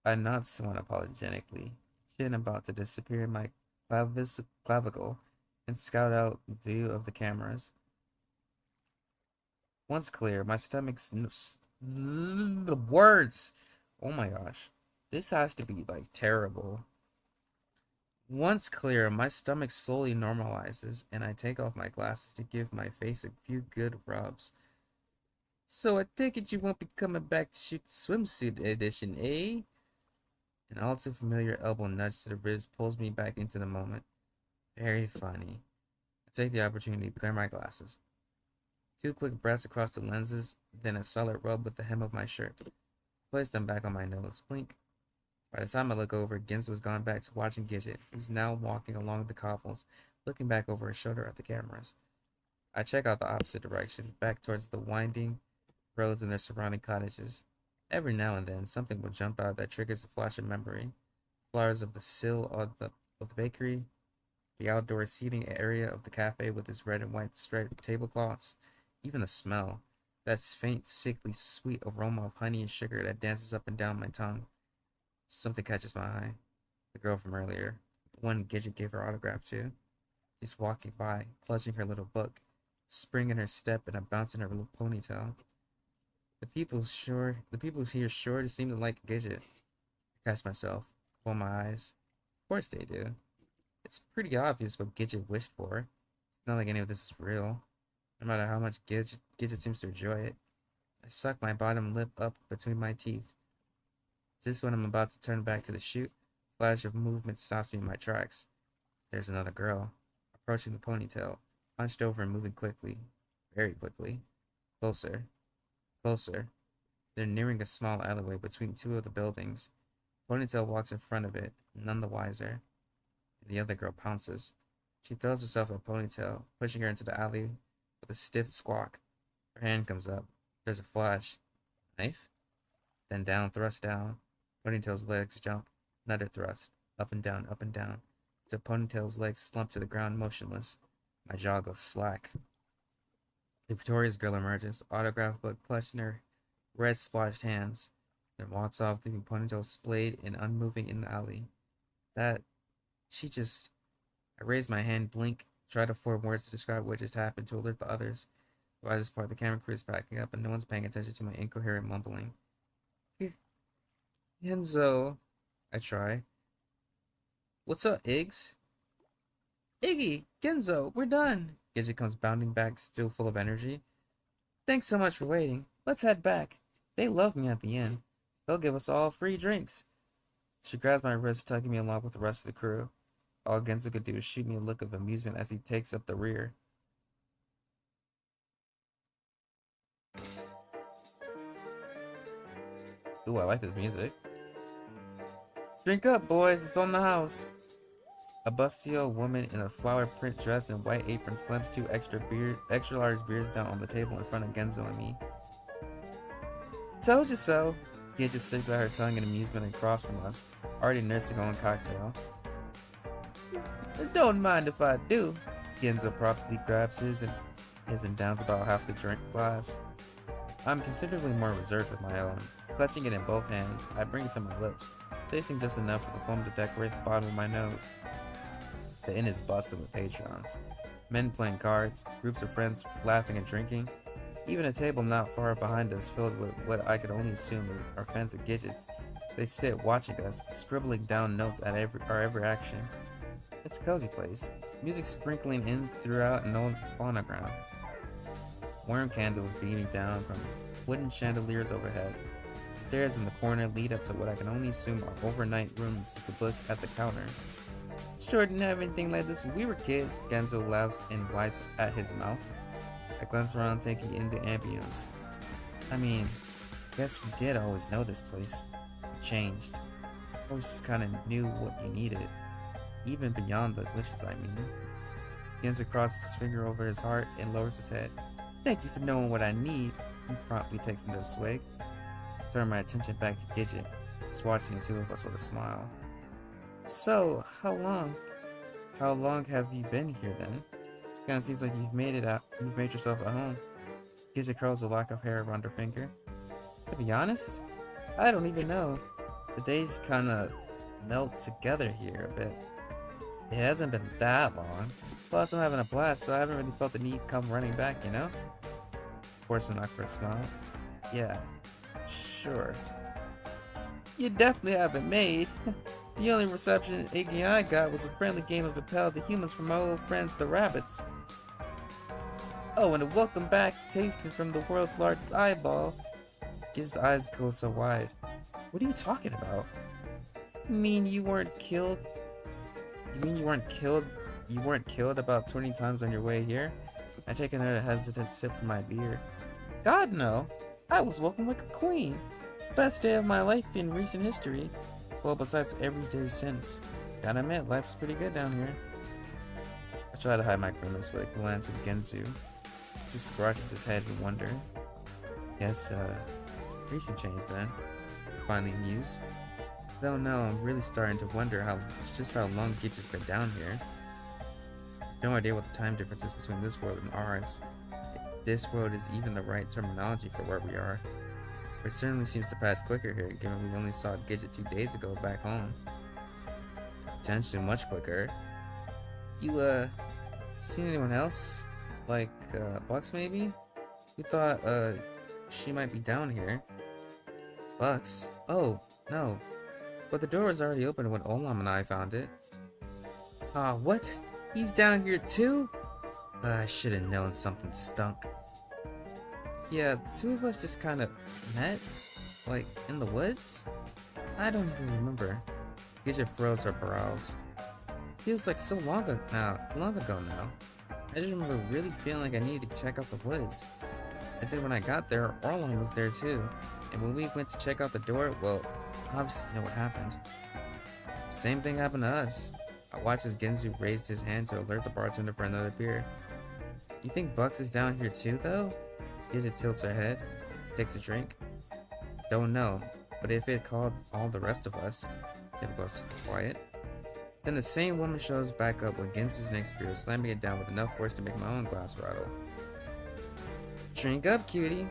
I nod somewhat apologetically, chin about to disappear in my clavicle, and scout out view of the cameras. Once clear, my stomach's words. Oh my gosh, this has to be like terrible. Once clear, my stomach slowly normalizes, and I take off my glasses to give my face a few good rubs. So I take it you won't be coming back to shoot the swimsuit edition, eh? An all too familiar elbow nudge to the ribs pulls me back into the moment. Very funny. I take the opportunity to clear my glasses. 2 quick breaths across the lenses, then a solid rub with the hem of my shirt. Place them back on my nose. Blink. By the time I look over, Genzo's gone back to watching Gidget, who's now walking along the cobbles, looking back over his shoulder at the cameras. I check out the opposite direction, back towards the winding roads and their surrounding cottages. Every now and then, something will jump out that triggers a flash of memory. Flowers of the sill of the bakery, the outdoor seating area of the cafe with its red and white striped tablecloths, even the smell, that faint, sickly, sweet aroma of honey and sugar that dances up and down my tongue. Something catches my eye. The girl from earlier, the one Gidget gave her autograph to. She's walking by, clutching her little book, spring in her step and a bounce in her little ponytail. The people here sure seem to like Gidget. I catch myself, roll my eyes. Of course they do. It's pretty obvious what Gidget wished for. It's not like any of this is real. No matter how much Gidget seems to enjoy it. I suck my bottom lip up between my teeth. Just when I'm about to turn back to the chute, a flash of movement stops me in my tracks. There's another girl, approaching the ponytail, hunched over and moving quickly. Very quickly. Closer. Closer. They're nearing a small alleyway between two of the buildings. Ponytail walks in front of it, none the wiser. The other girl pounces. She throws herself at Ponytail, pushing her into the alley with a stiff squawk. Her hand comes up. There's a flash. Knife? Then down, thrust down. Ponytail's legs jump. Another thrust. Up and down, until Ponytail's legs slump to the ground motionless. My jaw goes slack. The victorious girl emerges, autograph book clutched in her red splashed hands, then walks off, leaving Ponytail splayed and unmoving in the alley. I raise my hand, blink, try to form words to describe what just happened to alert the others, By this part, the camera crew is backing up and no one's paying attention to my incoherent mumbling. Genzo, I try. What's up, Iggs? Iggy, Genzo, we're done. Gidget comes bounding back, still full of energy. Thanks so much for waiting. Let's head back. They love me at the end. They'll give us all free drinks. She grabs my wrist, tugging me along with the rest of the crew. All Genzo could do is shoot me a look of amusement as he takes up the rear. Ooh, I like this music. Drink up, boys. It's on the house. A busty old woman in a flower print dress and white apron slams two extra large beers down on the table in front of Genzo and me. Told you so. Gidget sticks out her tongue in amusement across from us, already nursing on cocktail. Don't mind if I do. Genzo promptly grabs his and downs about half the drink glass. I'm considerably more reserved with my own. Clutching it in both hands, I bring it to my lips, tasting just enough for the foam to decorate the bottom of my nose. The inn is busted with patrons. Men playing cards, groups of friends laughing and drinking, even a table not far behind us filled with what I could only assume are fans of Gidgets. They sit watching us, scribbling down notes at our every action. It's a cozy place, music sprinkling in throughout an old phonogram. Warm candles beaming down from wooden chandeliers overhead. Stairs in the corner lead up to what I can only assume are overnight rooms you could book at the counter. Sure didn't have anything like this when we were kids, Genzo laughs and wipes at his mouth. I glance around, taking in the ambience. I mean, guess we did always know this place. It changed. Always just kinda knew what you needed. Even beyond the wishes, I mean. Genzo crosses his finger over his heart and lowers his head. Thank you for knowing what I need. He promptly takes another swig. Turn my attention back to Gidget, just watching the two of us with a smile. So, how long have you been here then? Kinda seems like you've made yourself at home. Gidget curls a lock of hair around her finger. To be honest, I don't even know. The days kinda melt together here a bit. It hasn't been that long. Plus I'm having a blast, so I haven't really felt the need to come running back, you know? Force an awkward smile. Yeah, sure. You definitely haven't made. The only reception Iggy and I got was a friendly game of Impel the humans from my old friends the rabbits. Oh, and a welcome back tasting from the world's largest eyeball. His eyes go so wide. What are you talking about? You mean you weren't killed? You weren't killed about 20 times on your way here? I take another hesitant sip from my beer. God no! I was welcomed like a queen. Best day of my life in recent history. Well, besides every day since. Gotta admit, life's pretty good down here. I try to hide my grimace with a glance at Genzo. He just scratches his head in wonder. Guess, recent change then. Finally mused. Though no, I'm really starting to wonder just how long Gidget's been down here. No idea what the time difference is between this world and ours. If this world is even the right terminology for where we are. It certainly seems to pass quicker here, given we only saw Gidget 2 days ago back home. Potentially much quicker. You, seen anyone else? Like, Bucks maybe? We thought, she might be down here. Bucks? Oh, no. But the door was already open when Olam and I found it. Ah, what? He's down here too? I should have known something stunk. Yeah, the two of us just kind of met? Like, in the woods? I don't even remember. Gidget furrows her brows. Feels like so long ago now. I just remember really feeling like I needed to check out the woods. And then when I got there, Orlon was there too. And when we went to check out the door, well, obviously you know what happened. Same thing happened to us. I watched as Genzo raised his hand to alert the bartender for another beer. You think Bucks is down here too, though? Gidget tilts her head, takes a drink. Don't know, but if it called all the rest of us, it was quiet. Then the same woman shows back up with Genzo's next beer, slamming it down with enough force to make my own glass rattle. Drink up, cutie.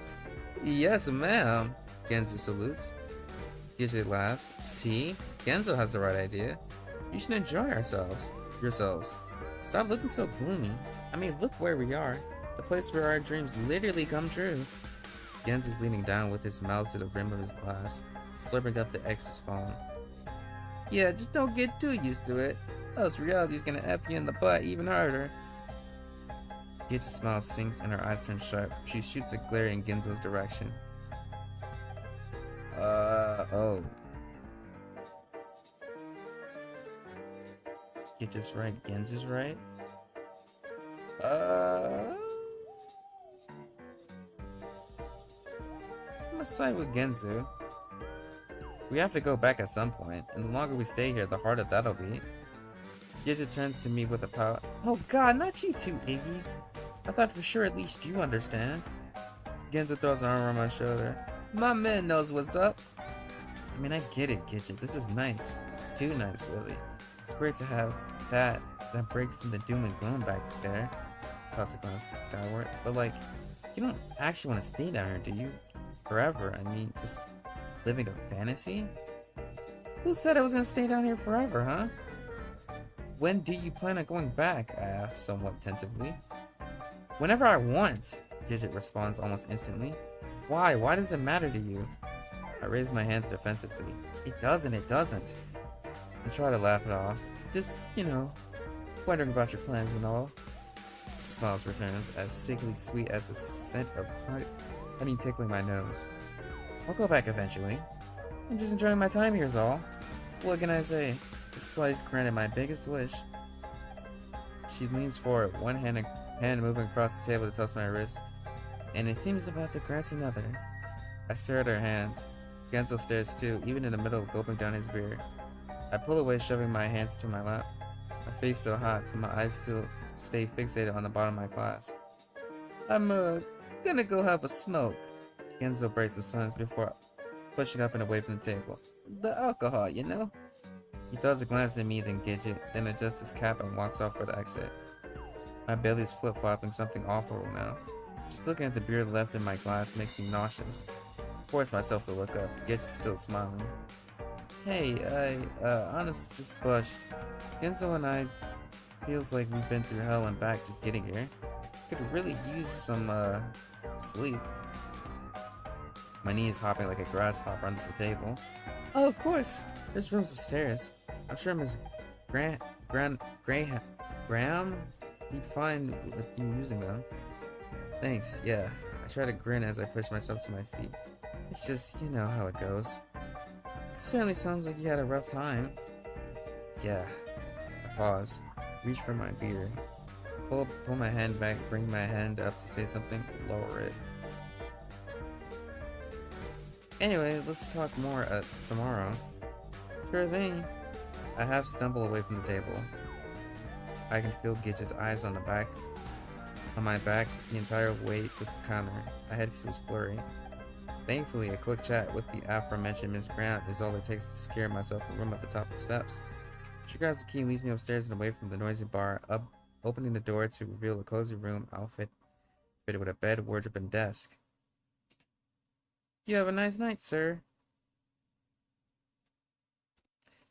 Yes, ma'am. Genzo salutes. Gidget laughs. See? Genzo has the right idea. You should enjoy yourselves. Stop looking so gloomy. I mean, look where we are. The place where our dreams literally come true. Genzo's leaning down with his mouth to the rim of his glass, slurping up the excess foam. Yeah, just don't get too used to it, else reality's gonna F you in the butt even harder. Gitch's smile sinks and her eyes turn sharp. She shoots a glare in Genzo's direction. Oh. Gitch's right, Genzo's right? I'm gonna side with Genzo. We have to go back at some point, and the longer we stay here, the harder that'll be. Gidget turns to me with a pout. Oh god, not you too, Iggy. I thought for sure at least you understand. Genzo throws an arm around my shoulder. My man knows what's up. I mean, I get it, Gidget. This is nice. Too nice, really. It's great to have that break from the doom and gloom back there. Toss a glance skyward. But like, you don't actually want to stay down here, do you? Forever. I mean, just living a fantasy? Who said I was gonna stay down here forever, huh? When do you plan on going back? I asked somewhat tentatively. Whenever I want, Gidget responds almost instantly. Why? Why does it matter to you? I raise my hands defensively. It doesn't. I try to laugh it off. Just, you know, wondering about your plans and all. The smiles returns, as sickly sweet as the scent of honey tickling my nose. I'll go back eventually. I'm just enjoying my time here is all. What can I say? This place granted my biggest wish. She leans forward, one hand moving across the table to touch my wrist, and it seems about to grant another. I stare at her hand. Genzo stares too, even in the middle of gulping down his beer. I pull away, shoving my hands to my lap. My face feels hot, so my eyes still stay fixated on the bottom of my glass. I'm gonna go have a smoke. Genzo breaks the silence before pushing up and away from the table. The alcohol, you know? He throws a glance at me, then Gidget, then adjusts his cap and walks off for the exit. My belly's flip-flopping something awful now. Just looking at the beer left in my glass makes me nauseous. I force myself to look up. Gidget's still smiling. Hey, honest, just blushed. Genzo and I feels like we've been through hell and back just getting here. Could really use some, sleep. My knees hopping like a grasshopper under the table. Oh, of course! There's rooms upstairs. I'm sure Miss Graham he'd fine with you using them. Thanks, yeah. I try to grin as I push myself to my feet. It's just, you know how it goes. Certainly sounds like you had a rough time. Yeah. I pause. Reach for my beer. Pull my hand back, bring my hand up to say something, lower it. Anyway, let's talk more tomorrow. Sure thing. I half stumble away from the table. I can feel Gitch's eyes on my back the entire way to the counter. My head feels blurry. Thankfully, a quick chat with the aforementioned Miss Grant is all it takes to scare myself a room at the top of the steps. She grabs the key and leads me upstairs and away from the noisy bar, opening the door to reveal a cozy room outfit fitted with a bed, wardrobe, and desk. You have a nice night, sir.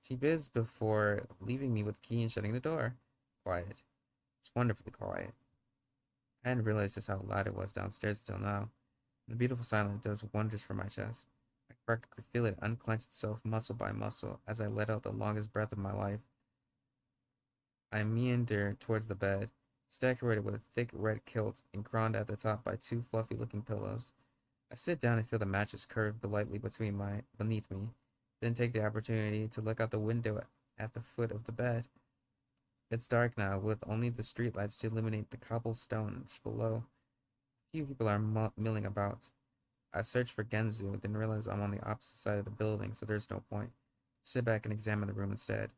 She bids before leaving me with the key and shutting the door. Quiet. It's wonderfully quiet. I hadn't realized just how loud it was downstairs till now. The beautiful silence does wonders for my chest. I practically feel it unclench itself muscle by muscle as I let out the longest breath of my life. I meander towards the bed. It's decorated with a thick red kilt and crowned at the top by two fluffy-looking pillows. I sit down and feel the mattress curve lightly beneath me, then take the opportunity to look out the window at the foot of the bed. It's dark now, with only the streetlights to illuminate the cobblestones below. Few people are milling about. I search for Genzo, then realize I'm on the opposite side of the building, so there's no point. Sit back and examine the room instead.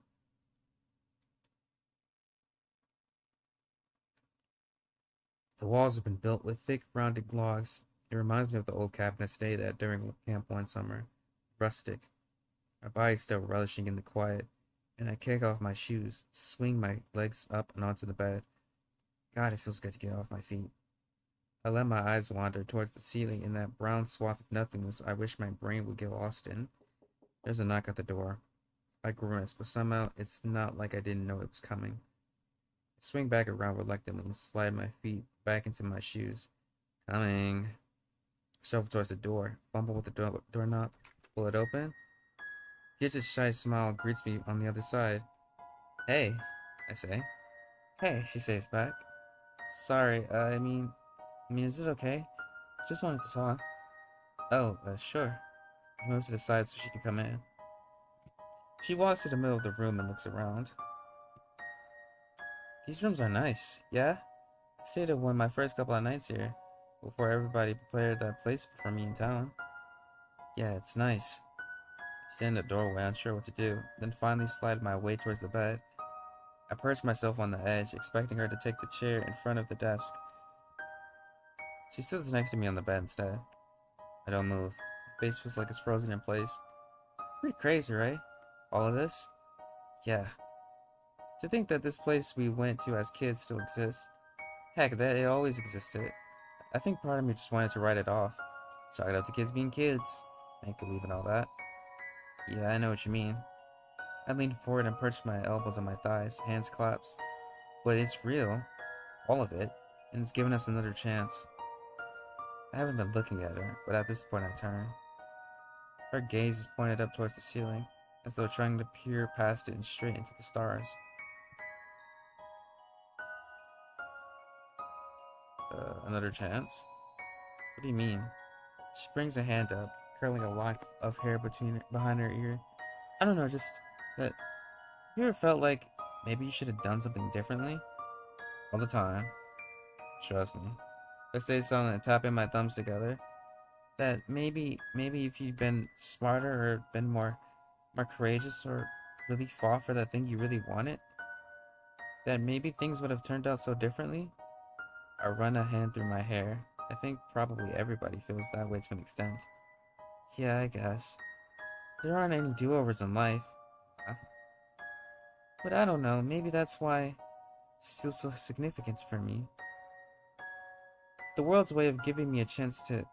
The walls have been built with thick, rounded logs. It reminds me of the old cabin I stayed at during camp one summer. Rustic. My body's still relishing in the quiet, and I kick off my shoes, swing my legs up and onto the bed. God, it feels good to get off my feet. I let my eyes wander towards the ceiling in that brown swath of nothingness I wish my brain would get lost in. There's a knock at the door. I grimace, but somehow it's not like I didn't know it was coming. Swing back around reluctantly and slide my feet back into my shoes. Coming. Shuffle towards the door. Fumble with the doorknob. Pull it open. Gidget's shy smile greets me on the other side. Hey, I say. Hey, she says back. Sorry, I mean, is it okay? Just wanted to talk. Oh, sure. I move to the side so she can come in. She walks to the middle of the room and looks around. These rooms are nice, yeah? I stayed at one my first couple of nights here, before everybody prepared that place for me in town. Yeah, it's nice. I stand in the doorway, unsure what to do, then finally slide my way towards the bed. I perch myself on the edge, expecting her to take the chair in front of the desk. She sits next to me on the bed instead. I don't move. My face feels like it's frozen in place. Pretty crazy, right? All of this? Yeah. To think that this place we went to as kids still exists. Heck, that it always existed. I think part of me just wanted to write it off. Chalk it up to kids being kids. Make believe and all that. Yeah, I know what you mean. I leaned forward and perched my elbows on my thighs, hands clasped. But it's real. All of it. And it's given us another chance. I haven't been looking at her, but at this point I turn. Her gaze is pointed up towards the ceiling, as though trying to peer past it and straight into the stars. Another chance? What do you mean? She brings a hand up, curling a lock of hair behind her ear. I don't know, just that. You ever felt like maybe you should have done something differently? All the time. Trust me. I stay silent and tapping my thumbs together. That maybe if you'd been smarter or been more courageous or really fought for that thing you really wanted, that maybe things would have turned out so differently. I run a hand through my hair. I think probably everybody feels that way to an extent. Yeah, I guess. There aren't any do-overs in life. Uh, But I don't know, maybe that's why this feels so significant for me. The world's way of giving me a chance to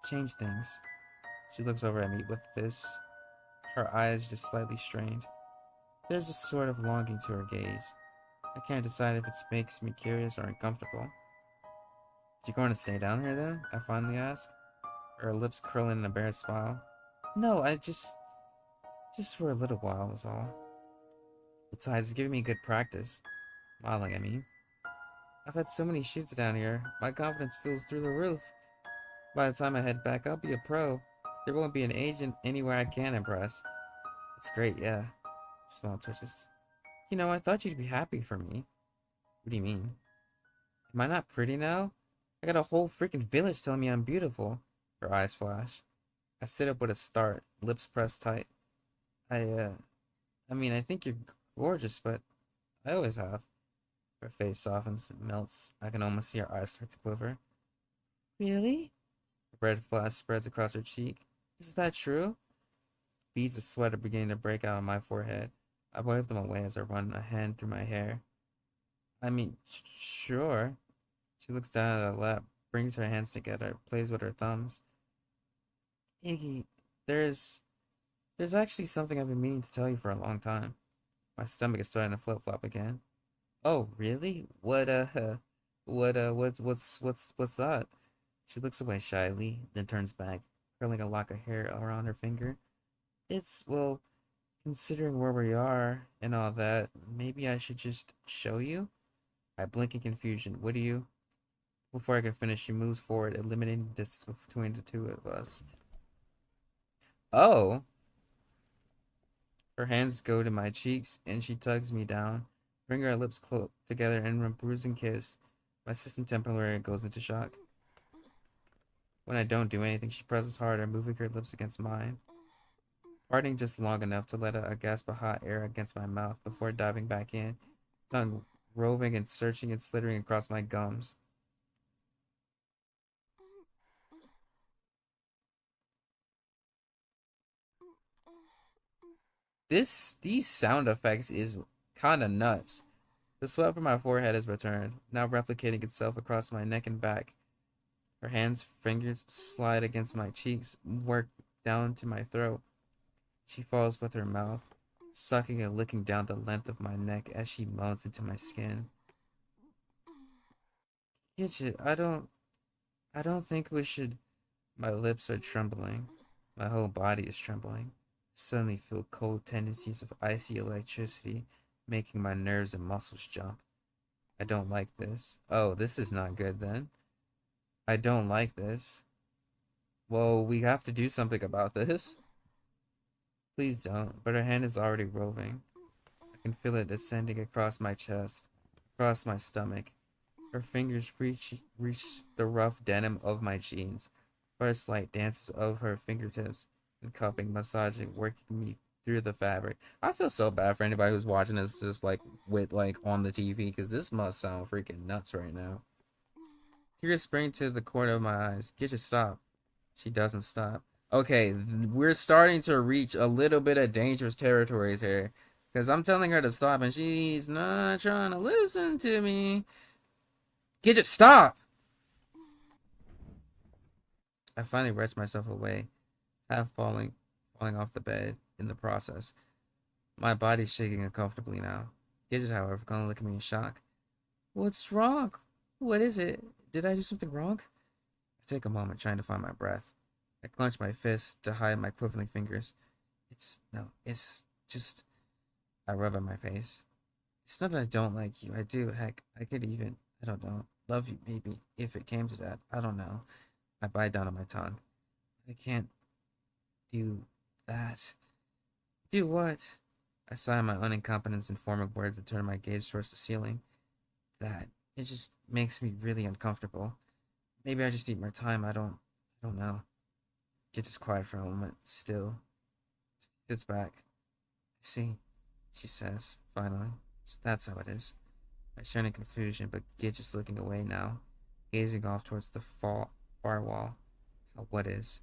change things. She looks over at me with this, her eyes just slightly strained. There's a sort of longing to her gaze. I can't decide if it makes me curious or uncomfortable. You going to stay down here then? I finally ask, her lips curling in an embarrassed smile. No, I just for a little while is all. Besides, it's giving me good practice. Modeling, I mean. I've had so many shoots down here, my confidence feels through the roof. By the time I head back, I'll be a pro. There won't be an agent anywhere I can impress. It's great, yeah. Small twitches. You know, I thought you'd be happy for me. What do you mean? Am I not pretty now? I got a whole freaking village telling me I'm beautiful. Her eyes flash. I sit up with a start, lips pressed tight. I mean, I think you're gorgeous, but I always have. Her face softens, melts. I can almost see her eyes start to quiver. Really? A red flash spreads across her cheek. Is that true? Beads of sweat are beginning to break out on my forehead. I wipe them away as I run a hand through my hair. I mean, sure. She looks down at her lap, brings her hands together, plays with her thumbs. Iggy, there's actually something I've been meaning to tell you for a long time. My stomach is starting to flip-flop again. Oh, really? What's that? She looks away shyly, then turns back, curling a lock of hair around her finger. Well, considering where we are and all that, maybe I should just show you? I blink in confusion. What do you? Before I can finish, she moves forward, eliminating the distance between the two of us. Oh! Her hands go to my cheeks, and she tugs me down, bring our lips close together in a bruising kiss. My system temporarily goes into shock. When I don't do anything, she presses harder, moving her lips against mine, parting just long enough to let out a gasp of hot air against my mouth before diving back in, tongue roving and searching and slithering across my gums. These sound effects is kinda nuts. The sweat from my forehead has returned, now replicating itself across my neck and back. Her hands, fingers slide against my cheeks, work down to my throat. She follows with her mouth, sucking and licking down the length of my neck as she moans into my skin. Gidget, I don't think we should. My lips are trembling. My whole body is trembling. I suddenly feel cold tendencies of icy electricity making my nerves and muscles jump. I don't like this. Oh, this is not good then. I don't like this. Well, we have to do something about this. Please don't. But her hand is already roving. I can feel it descending across my chest, across my stomach. Her fingers reach the rough denim of my jeans. First light dances of her fingertips, and cupping, massaging, working me through the fabric. I feel so bad for anybody who's watching this just like with like on the TV because this must sound freaking nuts right now. Tears spring to the corner of my eyes. Get you stop. She doesn't stop. Okay, we're starting to reach a little bit of dangerous territories here. Because I'm telling her to stop and she's not trying to listen to me. Gidget, stop! I finally wrenched myself away, half falling off the bed in the process. My body's shaking uncomfortably now. Gidget, however, gonna look at me in shock. What's wrong? What is it? Did I do something wrong? I take a moment trying to find my breath. I clench my fists to hide my quivering fingers. It's just... I rub at my face. It's not that I don't like you. I do. Heck, I could even, I don't know, love you maybe, if it came to that. I don't know. I bite down on my tongue. I can't do that. Do what? I sigh my unincompetence in forming words and turn my gaze towards the ceiling. That. It just makes me really uncomfortable. Maybe I just need more time. I don't know. Get just quiet for a moment. Still. Sits back. I see, she says, finally. So that's how it is. I turn in confusion, but Git just looking away now, gazing off towards the far wall. Oh, what is?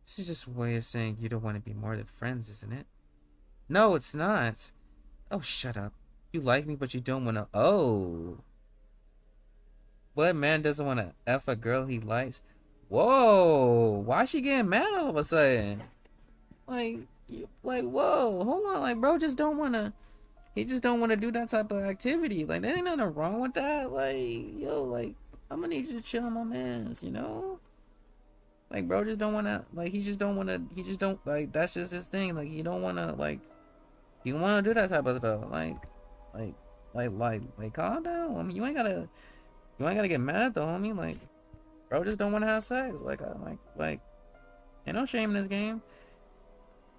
This is just a way of saying you don't want to be more than friends, isn't it? No, it's not. Oh, shut up. You like me, but you don't want to. Oh. What man doesn't want to F a girl he likes? Whoa. Why is she getting mad all of a sudden? Like, whoa. Hold on. Like, bro just don't want to. He just don't want to do that type of activity. Like, there ain't nothing wrong with that. Like, yo, like, I'm gonna need you to chill on my mans, you know? Like, bro just don't want to, like, he just don't, like, that's just his thing. Like, he don't want to, like, he don't want to do that type of stuff. Like, calm down. I mean, you ain't gotta get mad though, homie. Like, bro just don't want to have sex. Like, ain't no shame in this game.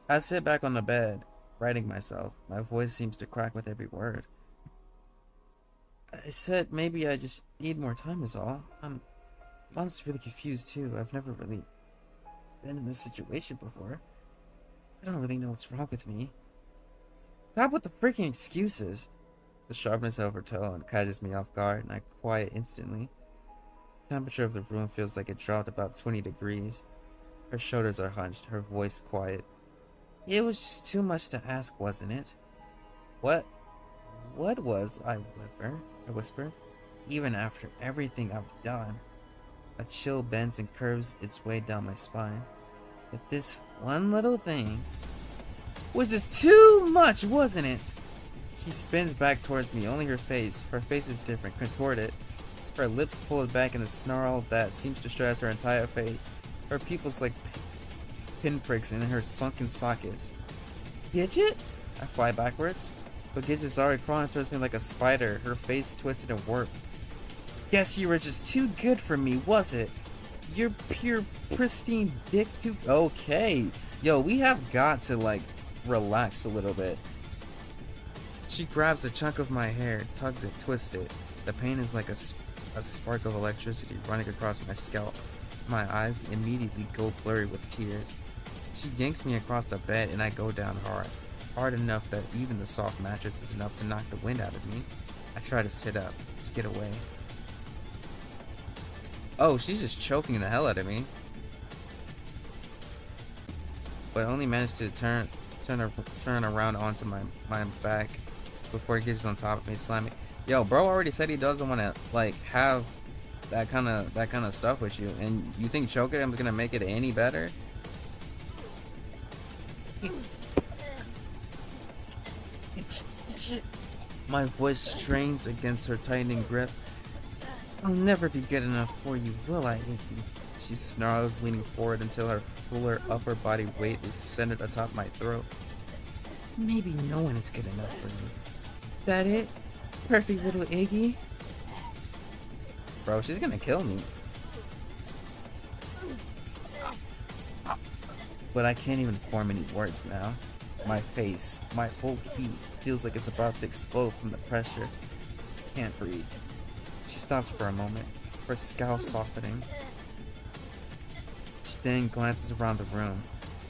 I sit back on the bed, writing myself. My voice seems to crack with every word. I said maybe I just need more time is all. I'm honestly really confused too. I've never really been in this situation before. I don't really know what's wrong with me. Stop with the freaking excuses. The sharpness of her tone catches me off guard and I quiet instantly. The temperature of the room feels like it dropped about 20 degrees. Her shoulders are hunched, her voice quiet. It was just too much to ask, wasn't it? What was, I whisper, even after everything I've done. A chill bends and curves its way down my spine. But this one little thing was just too much, wasn't it? She spins back towards me, only her face is different, contorted. Her lips pulled back in a snarl that seems to stress her entire face. Her pupils like pinpricks in her sunken sockets. Gidget? I fly backwards, but Gidget's already crawling towards me like a spider, her face twisted and warped. Guess you were just too good for me, was it? Your pure, pristine dick too. Okay. Yo, we have got to, like, relax a little bit. She grabs a chunk of my hair, tugs it, twists it. The pain is like a spark of electricity running across my scalp. My eyes immediately go blurry with tears. She yanks me across the bed and I go down hard. Hard enough that even the soft mattress is enough to knock the wind out of me. I try to sit up, to get away. Oh, she's just choking the hell out of me. But I only managed to turn around onto my back before he gets on top of me, slamming. Yo, bro already said he doesn't want to like have that kind of stuff with you, and you think choking him is gonna make it any better? My voice strains against her tightening grip. I'll never be good enough for you, will I, Iggy? She snarls, leaning forward until her fuller upper body weight is centered atop my throat. Maybe no one is good enough for you. That it? Perfect little Iggy? Bro, she's gonna kill me. But I can't even form any words now. My face, my whole heat, feels like it's about to explode from the pressure. Can't breathe. She stops for a moment, her scowl softening. She then glances around the room,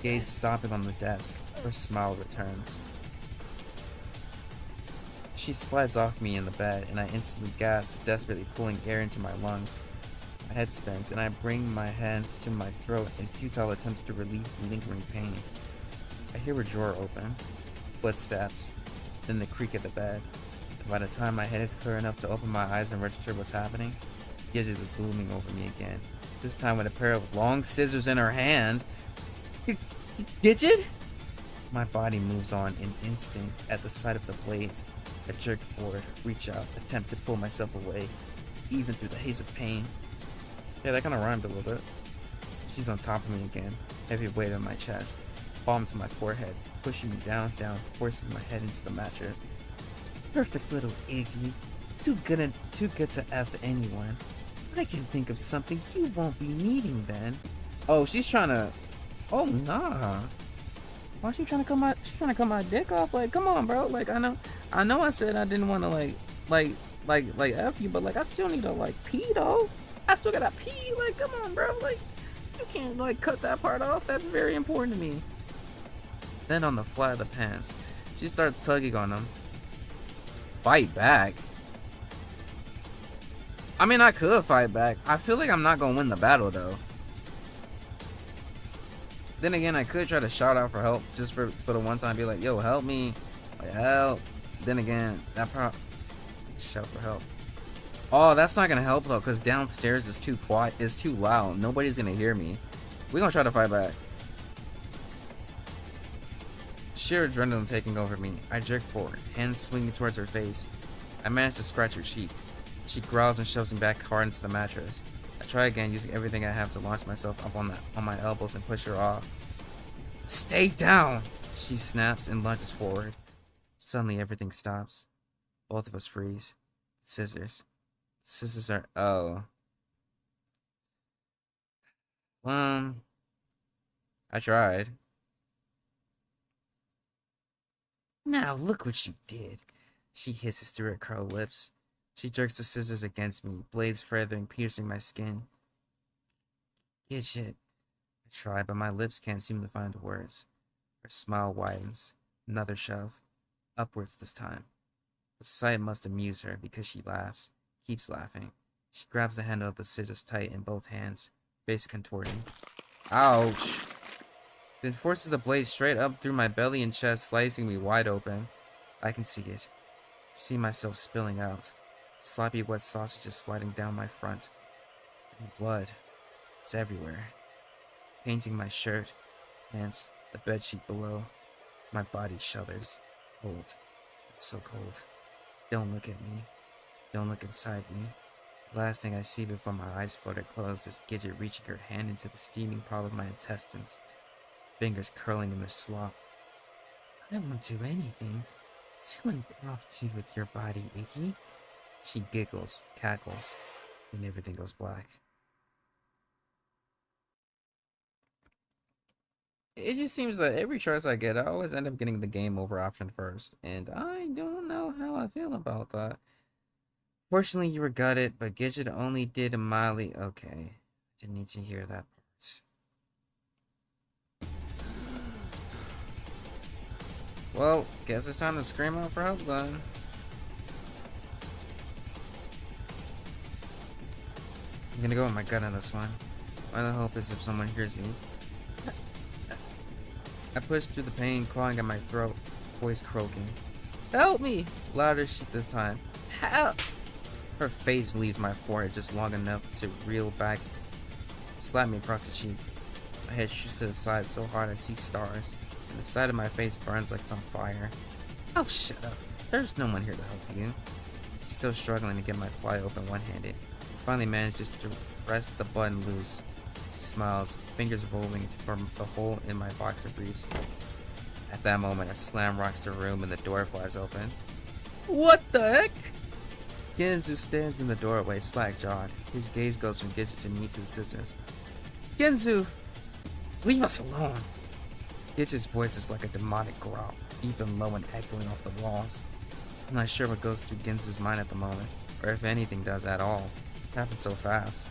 gaze stopping on the desk. Her smile returns. She slides off me in the bed, and I instantly gasp, desperately pulling air into my lungs. My head spins, and I bring my hands to my throat in futile attempts to relieve the lingering pain. I hear a drawer open, footsteps, then the creak of the bed. By the time my head is clear enough to open my eyes and register what's happening, Gidget is looming over me again, this time with a pair of long scissors in her hand. Gidget? My body moves on in instinct at the sight of the blades. I jerk forward, reach out, attempt to pull myself away, even through the haze of pain. Yeah, that kind of rhymed a little bit. She's on top of me again, heavy weight on my chest, palm to my forehead, pushing me down, forcing my head into the mattress. Perfect little Iggy. Too good to F anyone. I can think of something you won't be needing then. Oh, she's trying to... Oh, nah. Why she trying to cut my dick off? Like, come on, bro. Like, I know I said I didn't want to, like, F you, but, like, I still need to, like, pee, though. I still gotta pee. Like, come on, bro. Like, you can't, like, cut that part off. That's very important to me. Then on the flat of the pants, she starts tugging on them. Fight back? I mean, I could fight back. I feel like I'm not gonna win the battle, though. Then again, I could try to shout out for help, just for the one time, be like, yo, help me. Like, help. Then again, shout for help. Oh, that's not gonna help, though, because downstairs is too quiet, it's too loud. Nobody's gonna hear me. We're gonna try to fight back. Sheer adrenaline taking over me. I jerk forward, hands swinging towards her face. I manage to scratch her cheek. She growls and shoves me back hard into the mattress. I try again, using everything I have to launch myself up on my elbows and push her off. Stay down! She snaps and lunges forward. Suddenly everything stops. Both of us freeze. Scissors. Scissors are... Oh. I tried. Now look what you did. She hisses through her curled lips. She jerks the scissors against me, blades furthering, piercing my skin. Gidget. I try, but my lips can't seem to find the words. Her smile widens. Another shove. Upwards this time. The sight must amuse her because she laughs. Keeps laughing. She grabs the handle of the scissors tight in both hands, face contorting. Ouch! Then forces the blade straight up through my belly and chest, slicing me wide open. I can see it. See myself spilling out. Sloppy wet sausages sliding down my front. And blood. It's everywhere. Painting my shirt, pants, the bedsheet below. My body shudders. Cold. So cold. Don't look at me. Don't look inside me. The last thing I see before my eyes flutter closed is Gidget reaching her hand into the steaming pile of my intestines. Fingers curling in the slop. I won't do anything to involve you with your body, Iggy. She giggles, cackles, and everything goes black. It just seems that every choice I get, I always end up getting the game over option first, and I don't know how I feel about that. Fortunately, you were gutted, but Gidget only did a mildly... Okay, didn't need to hear that part. Well, guess it's time to scream out for help then. I'm gonna go with my gut on this one. My only hope is if someone hears me. I push through the pain, clawing at my throat, voice croaking. Help me! Louder this time. Help! Her face leaves my forehead just long enough to reel back, slap me across the cheek. My head shoots to the side so hard I see stars, and the side of my face burns like it's on fire. Oh, shut up. There's no one here to help you. She's still struggling to get my fly open one-handed. finally manages to press the button loose. She smiles, fingers rolling from the hole in my boxer briefs. At that moment, a slam rocks the room and the door flies open. What the heck? Genzu stands in the doorway, slack-jawed. His gaze goes from Gidget to me to the sisters. Genzu! Leave us alone! Gidget's voice is like a demonic growl, deep and low and echoing off the walls. I'm not sure what goes through Genzu's mind at the moment, or if anything does at all. It happened so fast.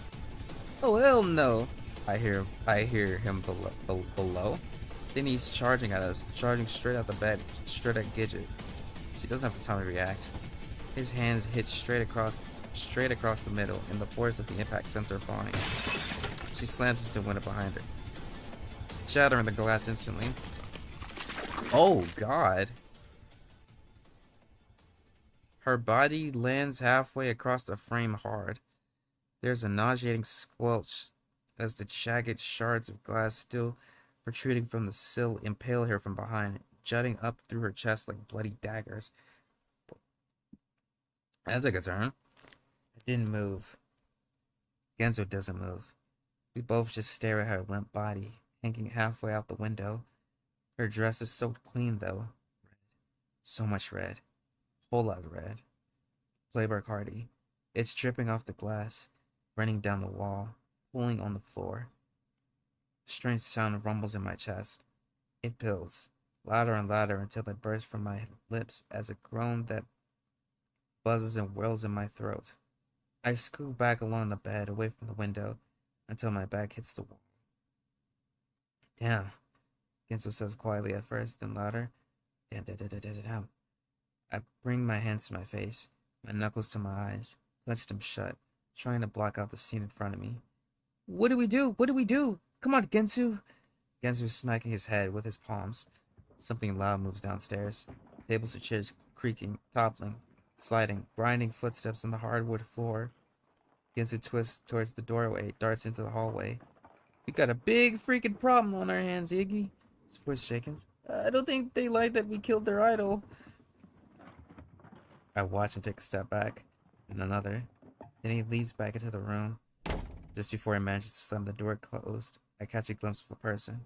Oh hell no! I hear him below. Then he's charging at us, charging straight out the bed, straight at Gidget. She doesn't have the time to react. His hands hit straight across the middle, and the force of the impact sends her falling. She slams into the window behind her, shattering the glass instantly. Oh god! Her body lands halfway across the frame hard. There's a nauseating squelch as the jagged shards of glass still protruding from the sill impale her from behind, jutting up through her chest like bloody daggers. That took a turn. I didn't move. Genzo doesn't move. We both just stare at her limp body, hanging halfway out the window. Her dress is soaked clean, though. Red. So much red. Whole lot of red. Playboy Cardi. It's dripping off the glass, running down the wall, pooling on the floor. A strange sound rumbles in my chest. It builds, louder and louder until it bursts from my lips as a groan that buzzes and whirls in my throat. I scoot back along the bed, away from the window, until my back hits the wall. Damn, Genzo says quietly at first, then louder. Damn. I bring my hands to my face, my knuckles to my eyes, clench them shut, trying to block out the scene in front of me. What do we do? What do we do? Come on, Genzo! Genzo is smacking his head with his palms. Something loud moves downstairs. Tables and chairs creaking, toppling, sliding, grinding footsteps on the hardwood floor. Genzo twists towards the doorway, darts into the hallway. We got a big freaking problem on our hands, Iggy. His voice shakens. I don't think they like that we killed their idol. I watch him take a step back, and another. Then he leaps back into the room. Just before he manages to slam the door closed, I catch a glimpse of a person.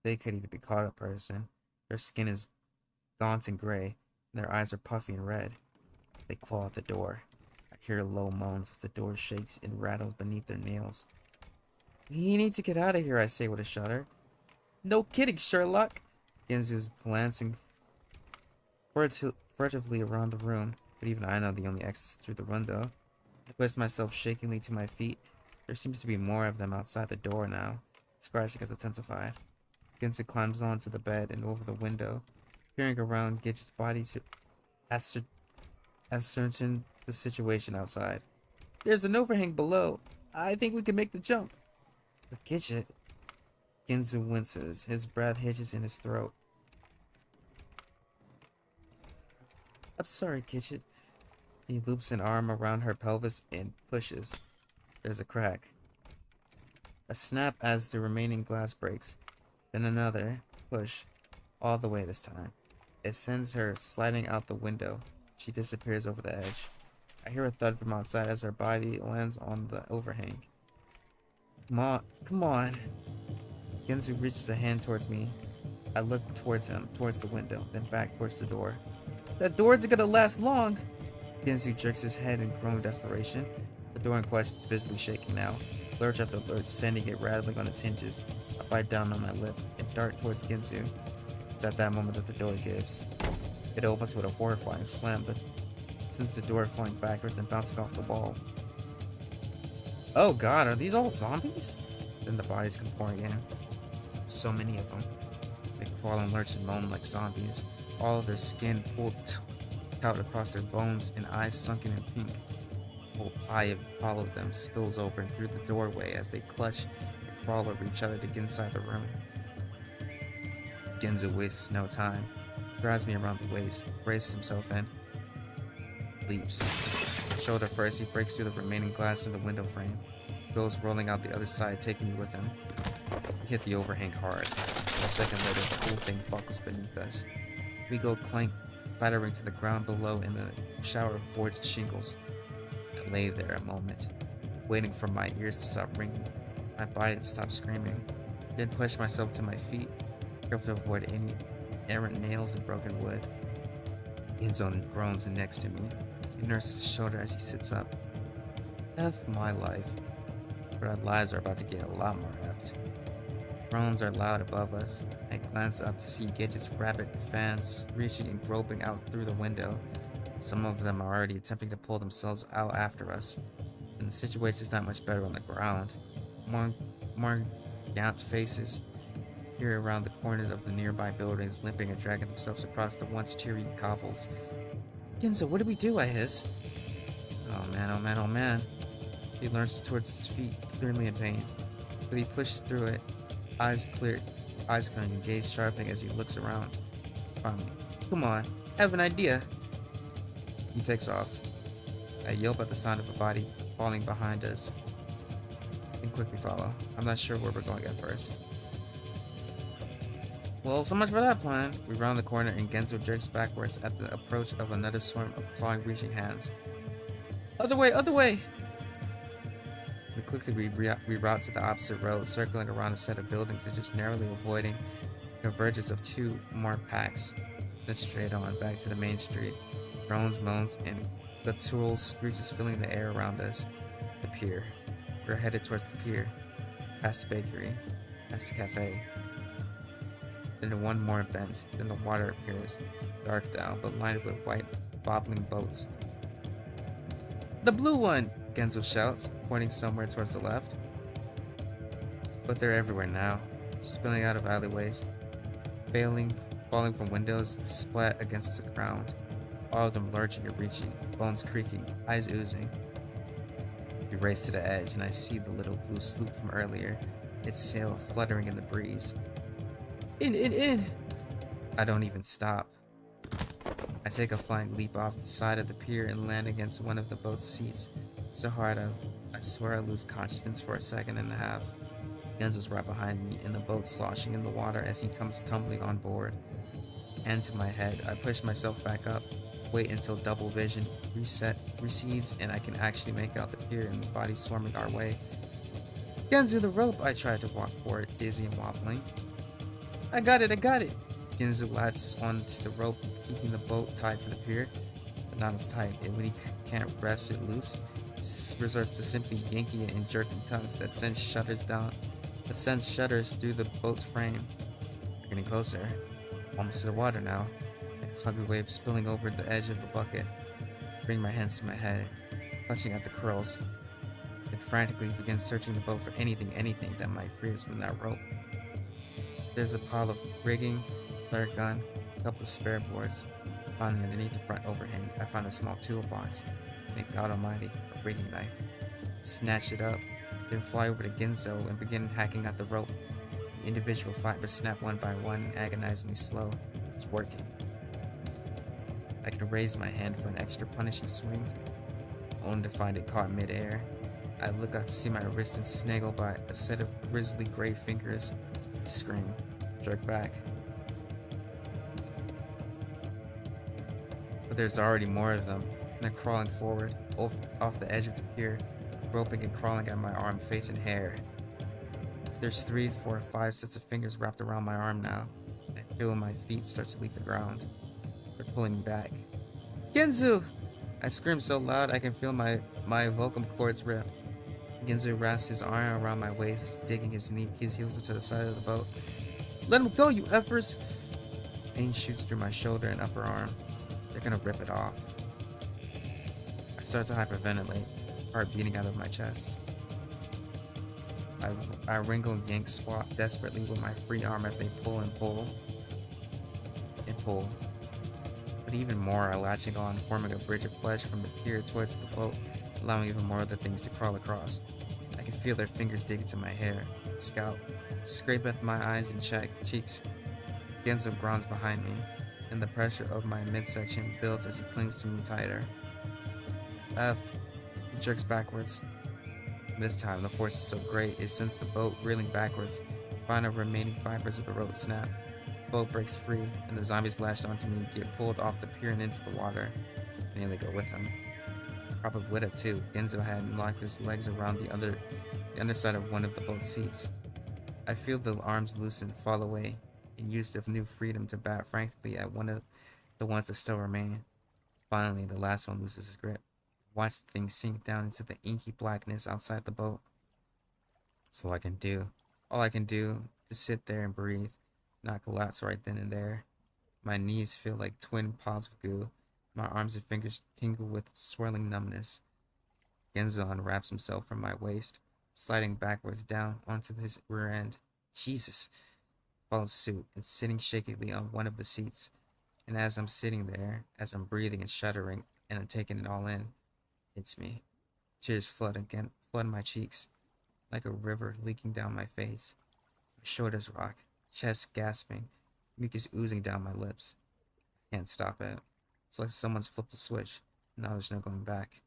They could even be called a person. Their skin is gaunt and gray, and their eyes are puffy and red. They claw at the door. I hear low moans as the door shakes and rattles beneath their nails. We need to get out of here, I say with a shudder. No kidding, Sherlock. Genzu's glancing furtively around the room, but even I know the only exit is through the window. I push myself shakingly to my feet. There seems to be more of them outside the door now. Scratching has intensified. Genzu climbs onto the bed and over the window, peering around Gidget's body to ascertain the situation outside. There's an overhang below. I think we can make the jump. But Gidget... Genzu winces. His breath hitches in his throat. I'm sorry, Gidget. He loops an arm around her pelvis and pushes. There's a crack. A snap as the remaining glass breaks. Then another push. All the way this time. It sends her sliding out the window. She disappears over the edge. I hear a thud from outside as her body lands on the overhang. Come on. Genzu reaches a hand towards me. I look towards him, towards the window, then back towards the door. That door isn't gonna last long. Genzu jerks his head in growing desperation. The door in question is visibly shaking now. Lurch after lurch, sending it rattling on its hinges. I bite down on my lip and dart towards Genzu. It's at that moment that the door gives. It opens with a horrifying slam, but sends the door flying backwards and bouncing off the wall. Oh god, are these all zombies? Then the bodies come pouring in. So many of them. They crawl and lurch and moan like zombies. All of their skin pulled out across their bones and eyes sunken in pink. A whole pie of all of them spills over and through the doorway as they clutch and crawl over each other to get inside the room. Genzo wastes no time. Grabs me around the waist, braces himself in, leaps. Shoulder first, he breaks through the remaining glass in the window frame, goes rolling out the other side, taking me with him. We hit the overhang hard. A second later, the whole thing buckles beneath us. We go clank, clattering to the ground below in the shower of boards and shingles. I lay there a moment, waiting for my ears to stop ringing, my body to stop screaming. Then push myself to my feet, careful to avoid any errant nails and broken wood. Enzo groans next to me. He nurses his shoulder as he sits up. F my life. But our lives are about to get a lot more effed. Groans are loud above us. I glance up to see Gidget's rapid fans reaching and groping out through the window. Some of them are already attempting to pull themselves out after us, and the situation is not much better on the ground. More gaunt faces peer around the corners of the nearby buildings, limping and dragging themselves across the once cheery cobbles. Genzo, what do we do? I hiss. Oh man, oh man, oh man. He lurches towards his feet, clearly in pain, but he pushes through it, eyes clear, eyes clearing and gaze sharpening as he looks around. Finally, come on, I have an idea. He takes off. I yelp at the sound of a body falling behind us and quickly follow. I'm not sure where we're going at first. Well, so much for that plan. We round the corner and Genzo jerks backwards at the approach of another swarm of clawing, reaching hands. Other way, other way! We quickly reroute to the opposite road, circling around a set of buildings and just narrowly avoiding the convergence of two more packs. Then straight on, back to the main street. Groans, moans, and guttural screeches filling the air around us. The pier. We're headed towards the pier, past the bakery, past the cafe. Then one more bend, then the water appears, dark down, but lined with white, bobbling boats. The blue one! Genzo shouts, pointing somewhere towards the left. But they're everywhere now, spilling out of alleyways, falling from windows to splat against the ground, all of them lurching and reaching, bones creaking, eyes oozing. We race to the edge, and I see the little blue sloop from earlier, its sail fluttering in the breeze. In! I don't even stop. I take a flying leap off the side of the pier and land against one of the boat's seats, so hard I swear I lose consciousness for a second and a half. Genzo's right behind me, and the boat sloshing in the water as he comes tumbling on board. Hand to my head, I push myself back up, wait until double vision recedes, and I can actually make out the pier and the bodies swarming our way. Genzo, the rope! I tried to walk forward, dizzy and wobbling. I got it! Genzo latches onto the rope, keeping the boat tied to the pier, but not as tight, and when he can't wrest it loose, he resorts to simply yanking it and jerking tugs that sends shudders through the boat's frame. We're getting closer, almost to the water now, like a hungry wave spilling over the edge of a bucket. I bring my hands to my head, clutching at the curls, and frantically begin searching the boat for anything that might free us from that rope. There's a pile of rigging, flare gun, a couple of spare boards. Finally, underneath the front overhang, I find a small toolbox, and God almighty, a rigging knife. Snatch it up, then fly over to Genzo and begin hacking at the rope. The individual fibers snap one by one and agonizingly slow. It's working. I can raise my hand for an extra punishing swing, only to find it caught mid-air. I look out to see my wrist ensnagled by a set of grisly gray fingers. I scream, jerk back. But there's already more of them, and they're crawling forward, off the edge of the pier, groping and crawling at my arm, face, and hair. There's 3, 4, 5 sets of fingers wrapped around my arm now, and I feel my feet start to leave the ground. They're pulling me back. Genzo! I scream so loud I can feel my vocal cords rip. Genzo wraps his arm around my waist, digging his heels into the side of the boat. Let him go, you effers! Pain shoots through my shoulder and upper arm. They're gonna rip it off. I start to hyperventilate, heart beating out of my chest. I wrinkle and yank swap desperately with my free arm as they pull and pull. But even more are latching on, forming a bridge of flesh from the pier towards the boat, allowing even more of the things to crawl across. I can feel their fingers dig into my hair, scalp, scrape at my eyes and cheeks. Genzo groans behind me, and the pressure of my midsection builds as he clings to me tighter. He jerks backwards. This time, the force is so great, it sends the boat reeling backwards. The final remaining fibers of the rope snap. The boat breaks free, and the zombies lashed onto me get pulled off the pier and into the water. I nearly go with them. Probably would have too if Genzo hadn't locked his legs around the underside of one of the boat's seats. I feel the arms loosen, fall away, and use the new freedom to bat frankly at one of the ones that still remain. Finally, the last one loses his grip. Watch the thing sink down into the inky blackness outside the boat. That's all I can do. All I can do to sit there and breathe, not collapse right then and there. My knees feel like twin pods of goo. My arms and fingers tingle with swirling numbness. Genzo unwraps himself from my waist, sliding backwards down onto his rear end. Jesus! Follows suit and sitting shakily on one of the seats. And as I'm sitting there, as I'm breathing and shuddering, and I'm taking it all in, hits me. Tears flood my cheeks, like a river leaking down my face. My shoulders rock, chest gasping, mucus oozing down my lips. I can't stop it. It's like someone's flipped a switch. Now there's no going back.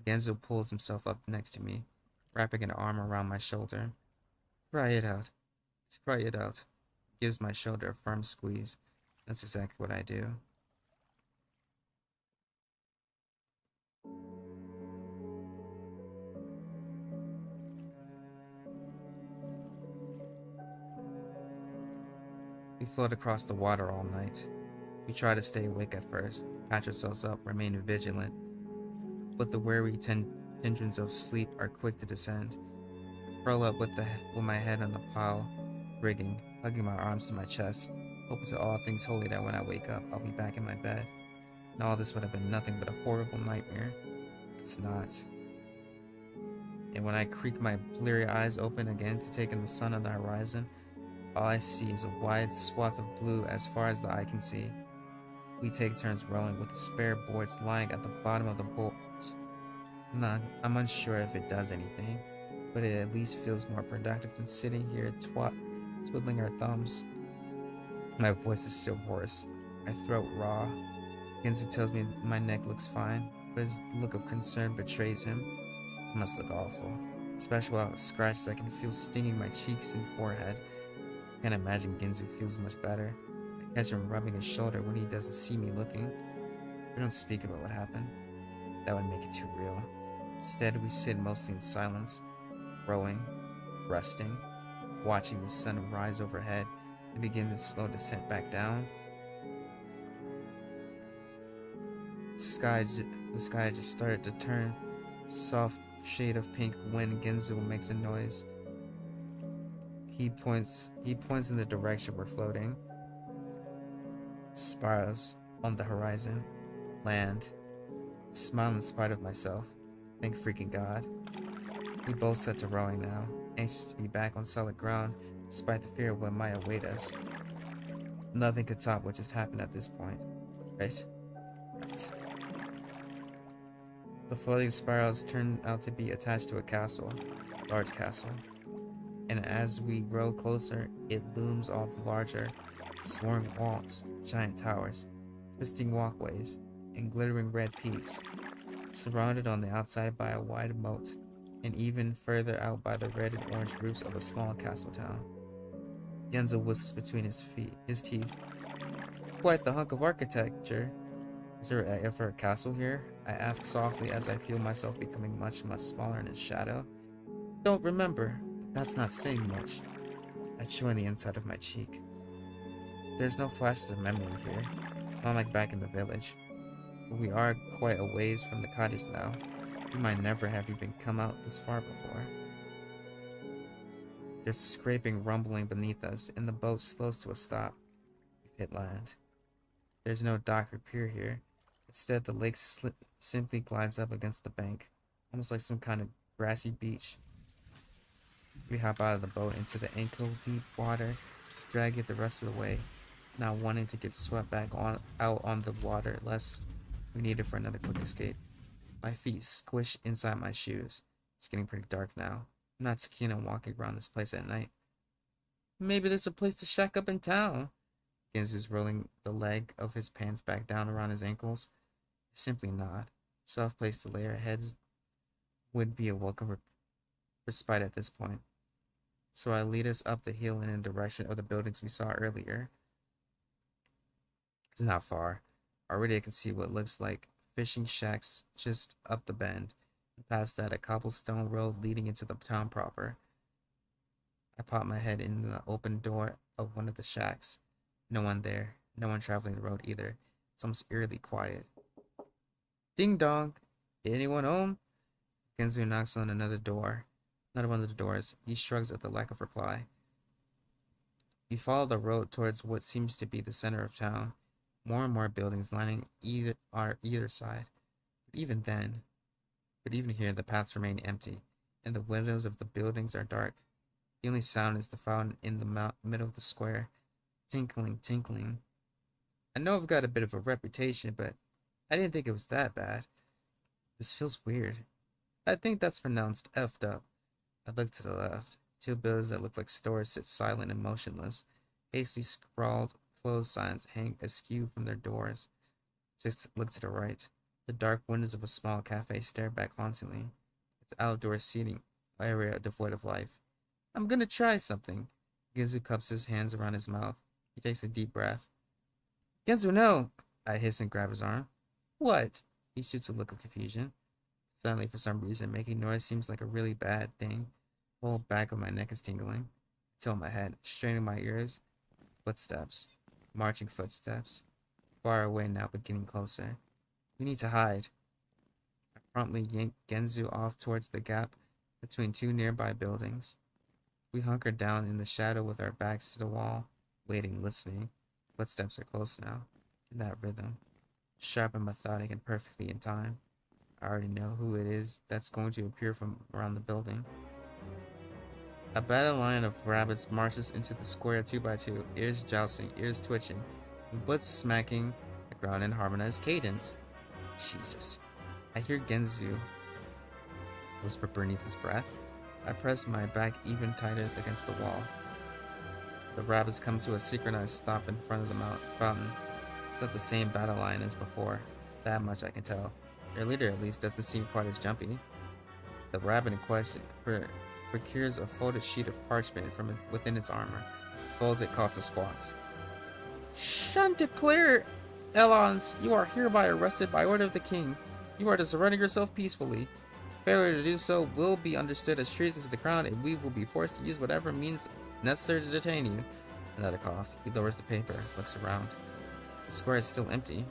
Genzo pulls himself up next to me, wrapping an arm around my shoulder. Cry it out. Just cry it out. Gives my shoulder a firm squeeze. That's exactly what I do. We float across the water all night. We try to stay awake at first, patch ourselves up, remain vigilant, but the weary tendrils of sleep are quick to descend. Curl up with my head on the pile rigging, hugging my arms to my chest, hoping to all things holy that when I wake up, I'll be back in my bed. And all this would have been nothing but a horrible nightmare. It's not. And when I creak my bleary eyes open again to take in the sun on the horizon, all I see is a wide swath of blue as far as the eye can see. We take turns rowing with the spare boards lying at the bottom of the boat. I'm unsure if it does anything, but it at least feels more productive than sitting here twiddling our thumbs. My voice is still hoarse, my throat raw. Genzo tells me my neck looks fine, but his look of concern betrays him. It must look awful, especially while scratches I can feel stinging my cheeks and forehead. I can't imagine Genzo feels much better. I catch him rubbing his shoulder when he doesn't see me looking. We don't speak about what happened. That would make it too real. Instead, we sit mostly in silence, rowing, resting, watching the sun rise overhead and begin its slow descent back down. The sky just started to turn a soft shade of pink when Genzo makes a noise. He points in the direction we're floating. Spirals on the horizon. Land. I smile in spite of myself. Thank freaking God. We both set to rowing now, anxious to be back on solid ground, despite the fear of what might await us. Nothing could top what just happened at this point, right? Right. The floating spirals turned out to be attached to a castle, large castle. And as we row closer, it looms all the larger, soaring walls, giant towers, twisting walkways, and glittering red peaks, surrounded on the outside by a wide moat, and even further out by the red and orange roofs of a small castle town. Genzo whistles between his teeth. Quite the hunk of architecture. Is there ever a castle here? I ask softly as I feel myself becoming much, much smaller in its shadow. Don't remember, but that's not saying much. I chew on the inside of my cheek. There's no flashes of memory here, not like back in the village. But we are quite a ways from the cottage now. We might never have even come out this far before. There's scraping rumbling beneath us, and the boat slows to a stop. We've hit land. There's no dock or pier here. Instead, the lake simply glides up against the bank, almost like some kind of grassy beach. We hop out of the boat into the ankle-deep water, drag it the rest of the way, not wanting to get swept back out on the water lest we need it for another quick escape. My feet squish inside my shoes. It's getting pretty dark now. I'm not too keen on walking around this place at night. Maybe there's a place to shack up in town. Genzo's rolling the leg of his pants back down around his ankles. Simply not. Soft place to lay our heads would be a welcome respite at this point. So I lead us up the hill in the direction of the buildings we saw earlier. It's not far. Already I can see what looks like fishing shacks just up the bend. And past that, a cobblestone road leading into the town proper. I pop my head in the open door of one of the shacks. No one there. No one traveling the road either. It's almost eerily quiet. Ding dong. Anyone home? Genzu knocks on another door. Not one of the doors. He shrugs at the lack of reply. We follow the road towards what seems to be the center of town. More and more buildings lining either side. But even here, the paths remain empty, and the windows of the buildings are dark. The only sound is the fountain in the middle of the square. Tinkling, tinkling. I know I've got a bit of a reputation, but I didn't think it was that bad. This feels weird. I think that's pronounced effed up. I look to the left. Two buildings that look like stores sit silent and motionless. Hastily scrawled closed signs hang askew from their doors. Just look to the right. The dark windows of a small cafe stare back hauntingly. Its outdoor seating area devoid of life. I'm gonna try something. Genzu cups his hands around his mouth. He takes a deep breath. Genzu, no! I hiss and grab his arm. What? He shoots a look of confusion. Suddenly, for some reason, making noise seems like a really bad thing. The whole back of my neck is tingling. I tilt my head, straining my ears. Footsteps. Marching footsteps. Far away now, but getting closer. We need to hide. I promptly yank Genzu off towards the gap between two nearby buildings. We hunker down in the shadow with our backs to the wall, waiting, listening. Footsteps are close now, in that rhythm. Sharp and methodic and perfectly in time. I already know who it is that's going to appear from around the building. A battle line of rabbits marches into the square 2x2, ears jousting, ears twitching, butts smacking the ground in harmonized cadence. Jesus. I hear Genzu whisper beneath his breath. I press my back even tighter against the wall. The rabbits come to a synchronized stop in front of the fountain. It's not the same battle line as before. That much I can tell. Their leader, at least, doesn't seem quite as jumpy. The rabbit in question procures a folded sheet of parchment from within its armor, folds it, calls to squats. Chanticleer Elons, you are hereby arrested by order of the king. You are to surrender yourself peacefully. Failure to do so will be understood as treason to the crown, and we will be forced to use whatever means necessary to detain you. Another cough. He lowers the paper, looks around. The square is still empty.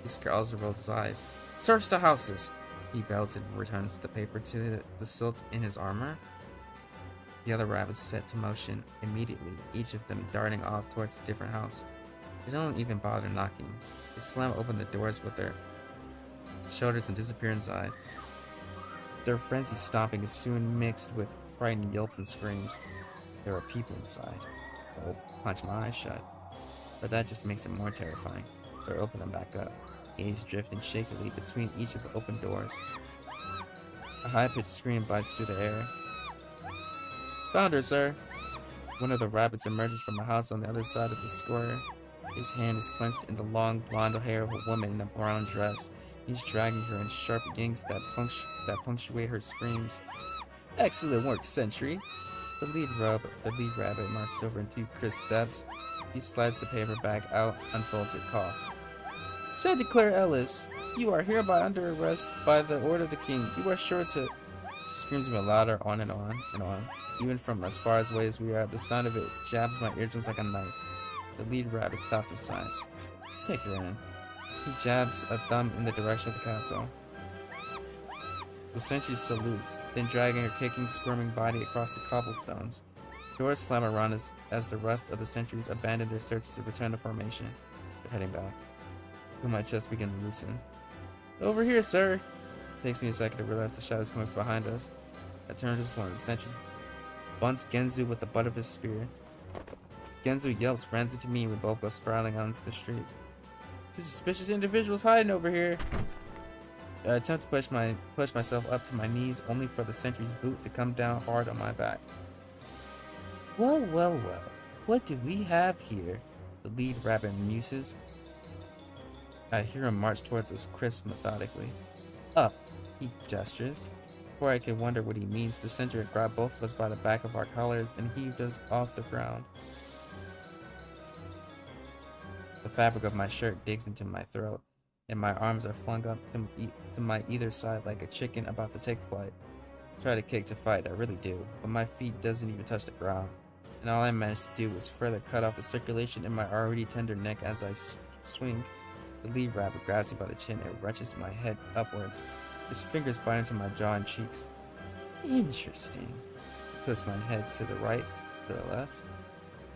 He scowls and rolls his eyes. Search the houses! He bells and returns the paper to the silt in his armor. The other rabbits set to motion immediately, each of them darting off towards a different house. They don't even bother knocking. They slam open the doors with their shoulders and disappear inside. Their frenzied stomping is soon mixed with frightened yelps and screams. There are people inside. I punch my eyes shut. But that just makes it more terrifying, so I open them back up, gaze drifting shakily between each of the open doors. A high-pitched scream bites through the air. Found her, sir! One of the rabbits emerges from a house on the other side of the square. His hand is clenched in the long blonde hair of a woman in a brown dress. He's dragging her in sharp yanks that punctuate her screams. Excellent work, Sentry! The lead rabbit marches over in 2 crisp steps. He slides the paper bag out, unfolds it, coughs. Chanticleer Ellis, you are hereby under arrest by the order of the king. You are sure to... She screams even louder, on and on and on. Even from as far away as we are, the sound of it jabs my eardrums like a knife. The lead rabbit stops and sighs. Let's take her in. He jabs a thumb in the direction of the castle. The sentry salutes, then dragging her kicking, squirming body across the cobblestones. Doors slam around us as the rest of the sentries abandon their search to return to formation. They're heading back. When my chest begins to loosen. Over here, sir! It takes me a second to realize the shadows coming from behind us. I turn to one of the sentries, bunts Genzu with the butt of his spear. Genzu yelps, runs into me, and we both go spiraling out into the street. Two suspicious individuals hiding over here. I attempt to push myself up to my knees, only for the sentry's boot to come down hard on my back. Well, well, well. What do we have here? The lead rabbit muses. I hear him march towards us, crisp methodically. Up, he gestures. Before I can wonder what he means, the sentry grabbed both of us by the back of our collars and heaved us off the ground. The fabric of my shirt digs into my throat. and my arms are flung up to my either side like a chicken about to take flight. I try to kick to fight, I really do, but my feet doesn't even touch the ground, and all I managed to do was further cut off the circulation in my already tender neck as I swing. The lead rabbit grabs me by the chin and wrenches my head upwards. His fingers bite into my jaw and cheeks. Interesting. I twist my head to the right, to the left,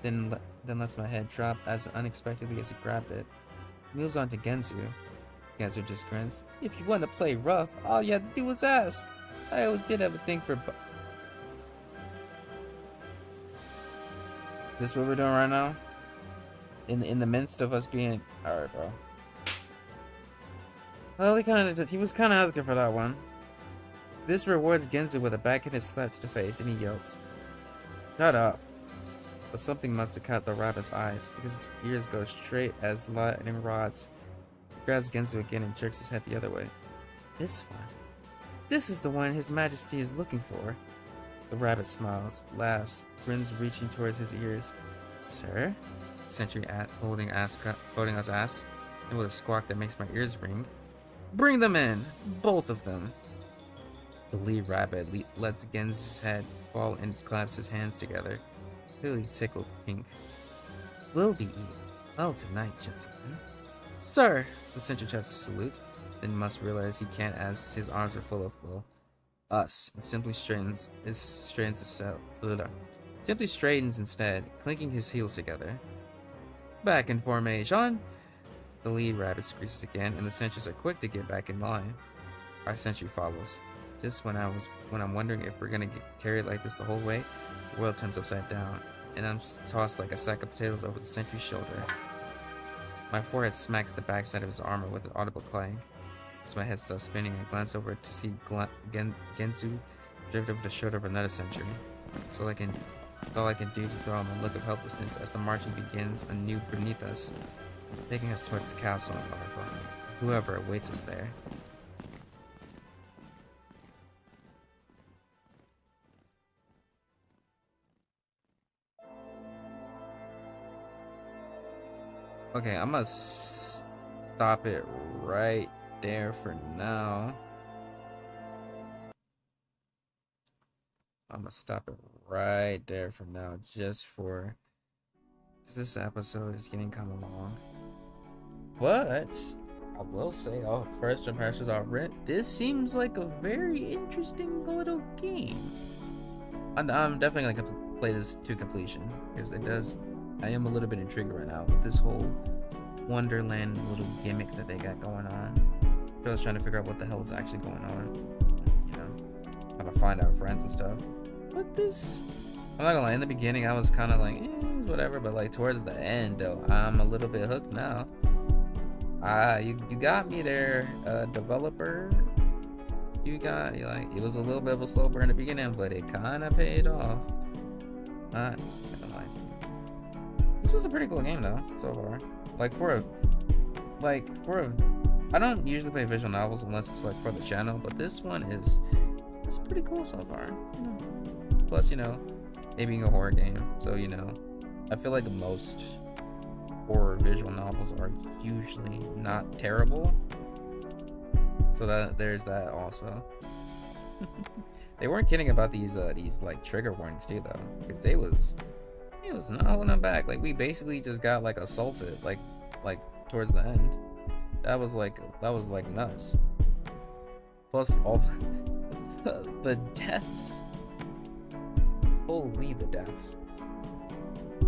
then lets my head drop as unexpectedly as he grabbed it. He moves on to Genzu. Genzu just grins. If you want to play rough, all you have to do is ask. I always did have a thing for This what we're doing right now? In the midst of us being... Alright, bro. Well, he was kind of asking for that one. This rewards Genzu with a backhanded slap to the face, and he yelps, "Shut up!" But something must have caught the rabbit's eyes, because his ears go straight as lightning rods. He grabs Genzu again and jerks his head the other way. This one. This is the one His Majesty is looking for. The rabbit smiles, laughs, grins, reaching towards his ears. Sir? Sentry holding us ass, and with a squawk that makes my ears ring. Bring them in! Both of them! The lead rabbit lets Genzu's head fall and claps his hands together, clearly tickled pink. We'll be eating well tonight, gentlemen. Sir! The sentry tries to salute, then must realize he can't as his arms are full of, well, us, and simply straightens instead, clinking his heels together. Back in formation! The lead rabbit screeches again, and the sentries are quick to get back in line. Our sentry follows. Just when I'm wondering if we're gonna get carried like this the whole way, the world turns upside down, and I'm tossed like a sack of potatoes over the sentry's shoulder. My forehead smacks the backside of his armor with an audible clang. As my head starts spinning, I glance over to see Genzu drift over the shoulder of another sentry. All I can do is draw him a look of helplessness as the marching begins anew beneath us, taking us towards the castle and whoever awaits us there. Okay, I'm gonna stop it right there for now. I'm gonna stop it right there for now, just for this episode is getting kind of long. But I will say, first impressions are this seems like a very interesting little game. I'm definitely gonna play this to completion because it does. I am a little bit intrigued right now with this whole Wonderland little gimmick that they got going on. I was trying to figure out what the hell is actually going on. You know, trying to find out friends and stuff. But this, I'm not gonna lie, in the beginning I was kind of like, whatever, but like towards the end though, I'm a little bit hooked now. You got me there, developer. You like, it was a little bit of a slow burn in the beginning, but it kind of paid off. Nice. This was a pretty cool game though, so far. I don't usually play visual novels unless it's like for the channel, but this one it's pretty cool so far. You know. Plus, you know, it being a horror game, so you know, I feel like most horror visual novels are usually not terrible. So that there's that also. They weren't kidding about these like trigger warnings too though, because it was not holding them back. Like we basically just got like assaulted like towards the end. That was like nuts. Plus all the deaths. Holy, the deaths.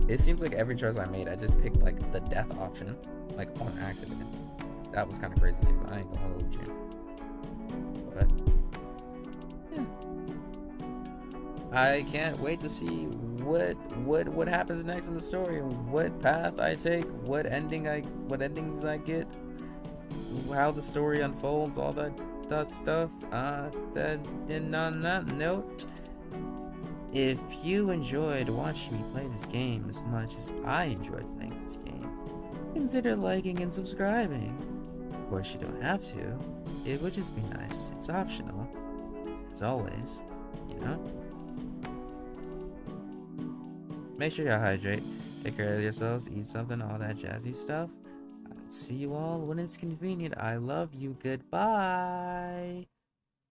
It seems like every choice I made, I just picked like the death option, like on accident. That was kind of crazy too. I ain't gonna hold you. But yeah, I can't wait to see what happens next in the story, what path I take, what endings I get, how the story unfolds, all that stuff. And on that note, if you enjoyed watching me play this game as much as I enjoyed playing this game, consider liking and subscribing. Of course, you don't have to. It would just be nice. It's optional. As always, you know? Make sure you hydrate, take care of yourselves, eat something, all that jazzy stuff. I'll see you all when it's convenient. I love you. Goodbye.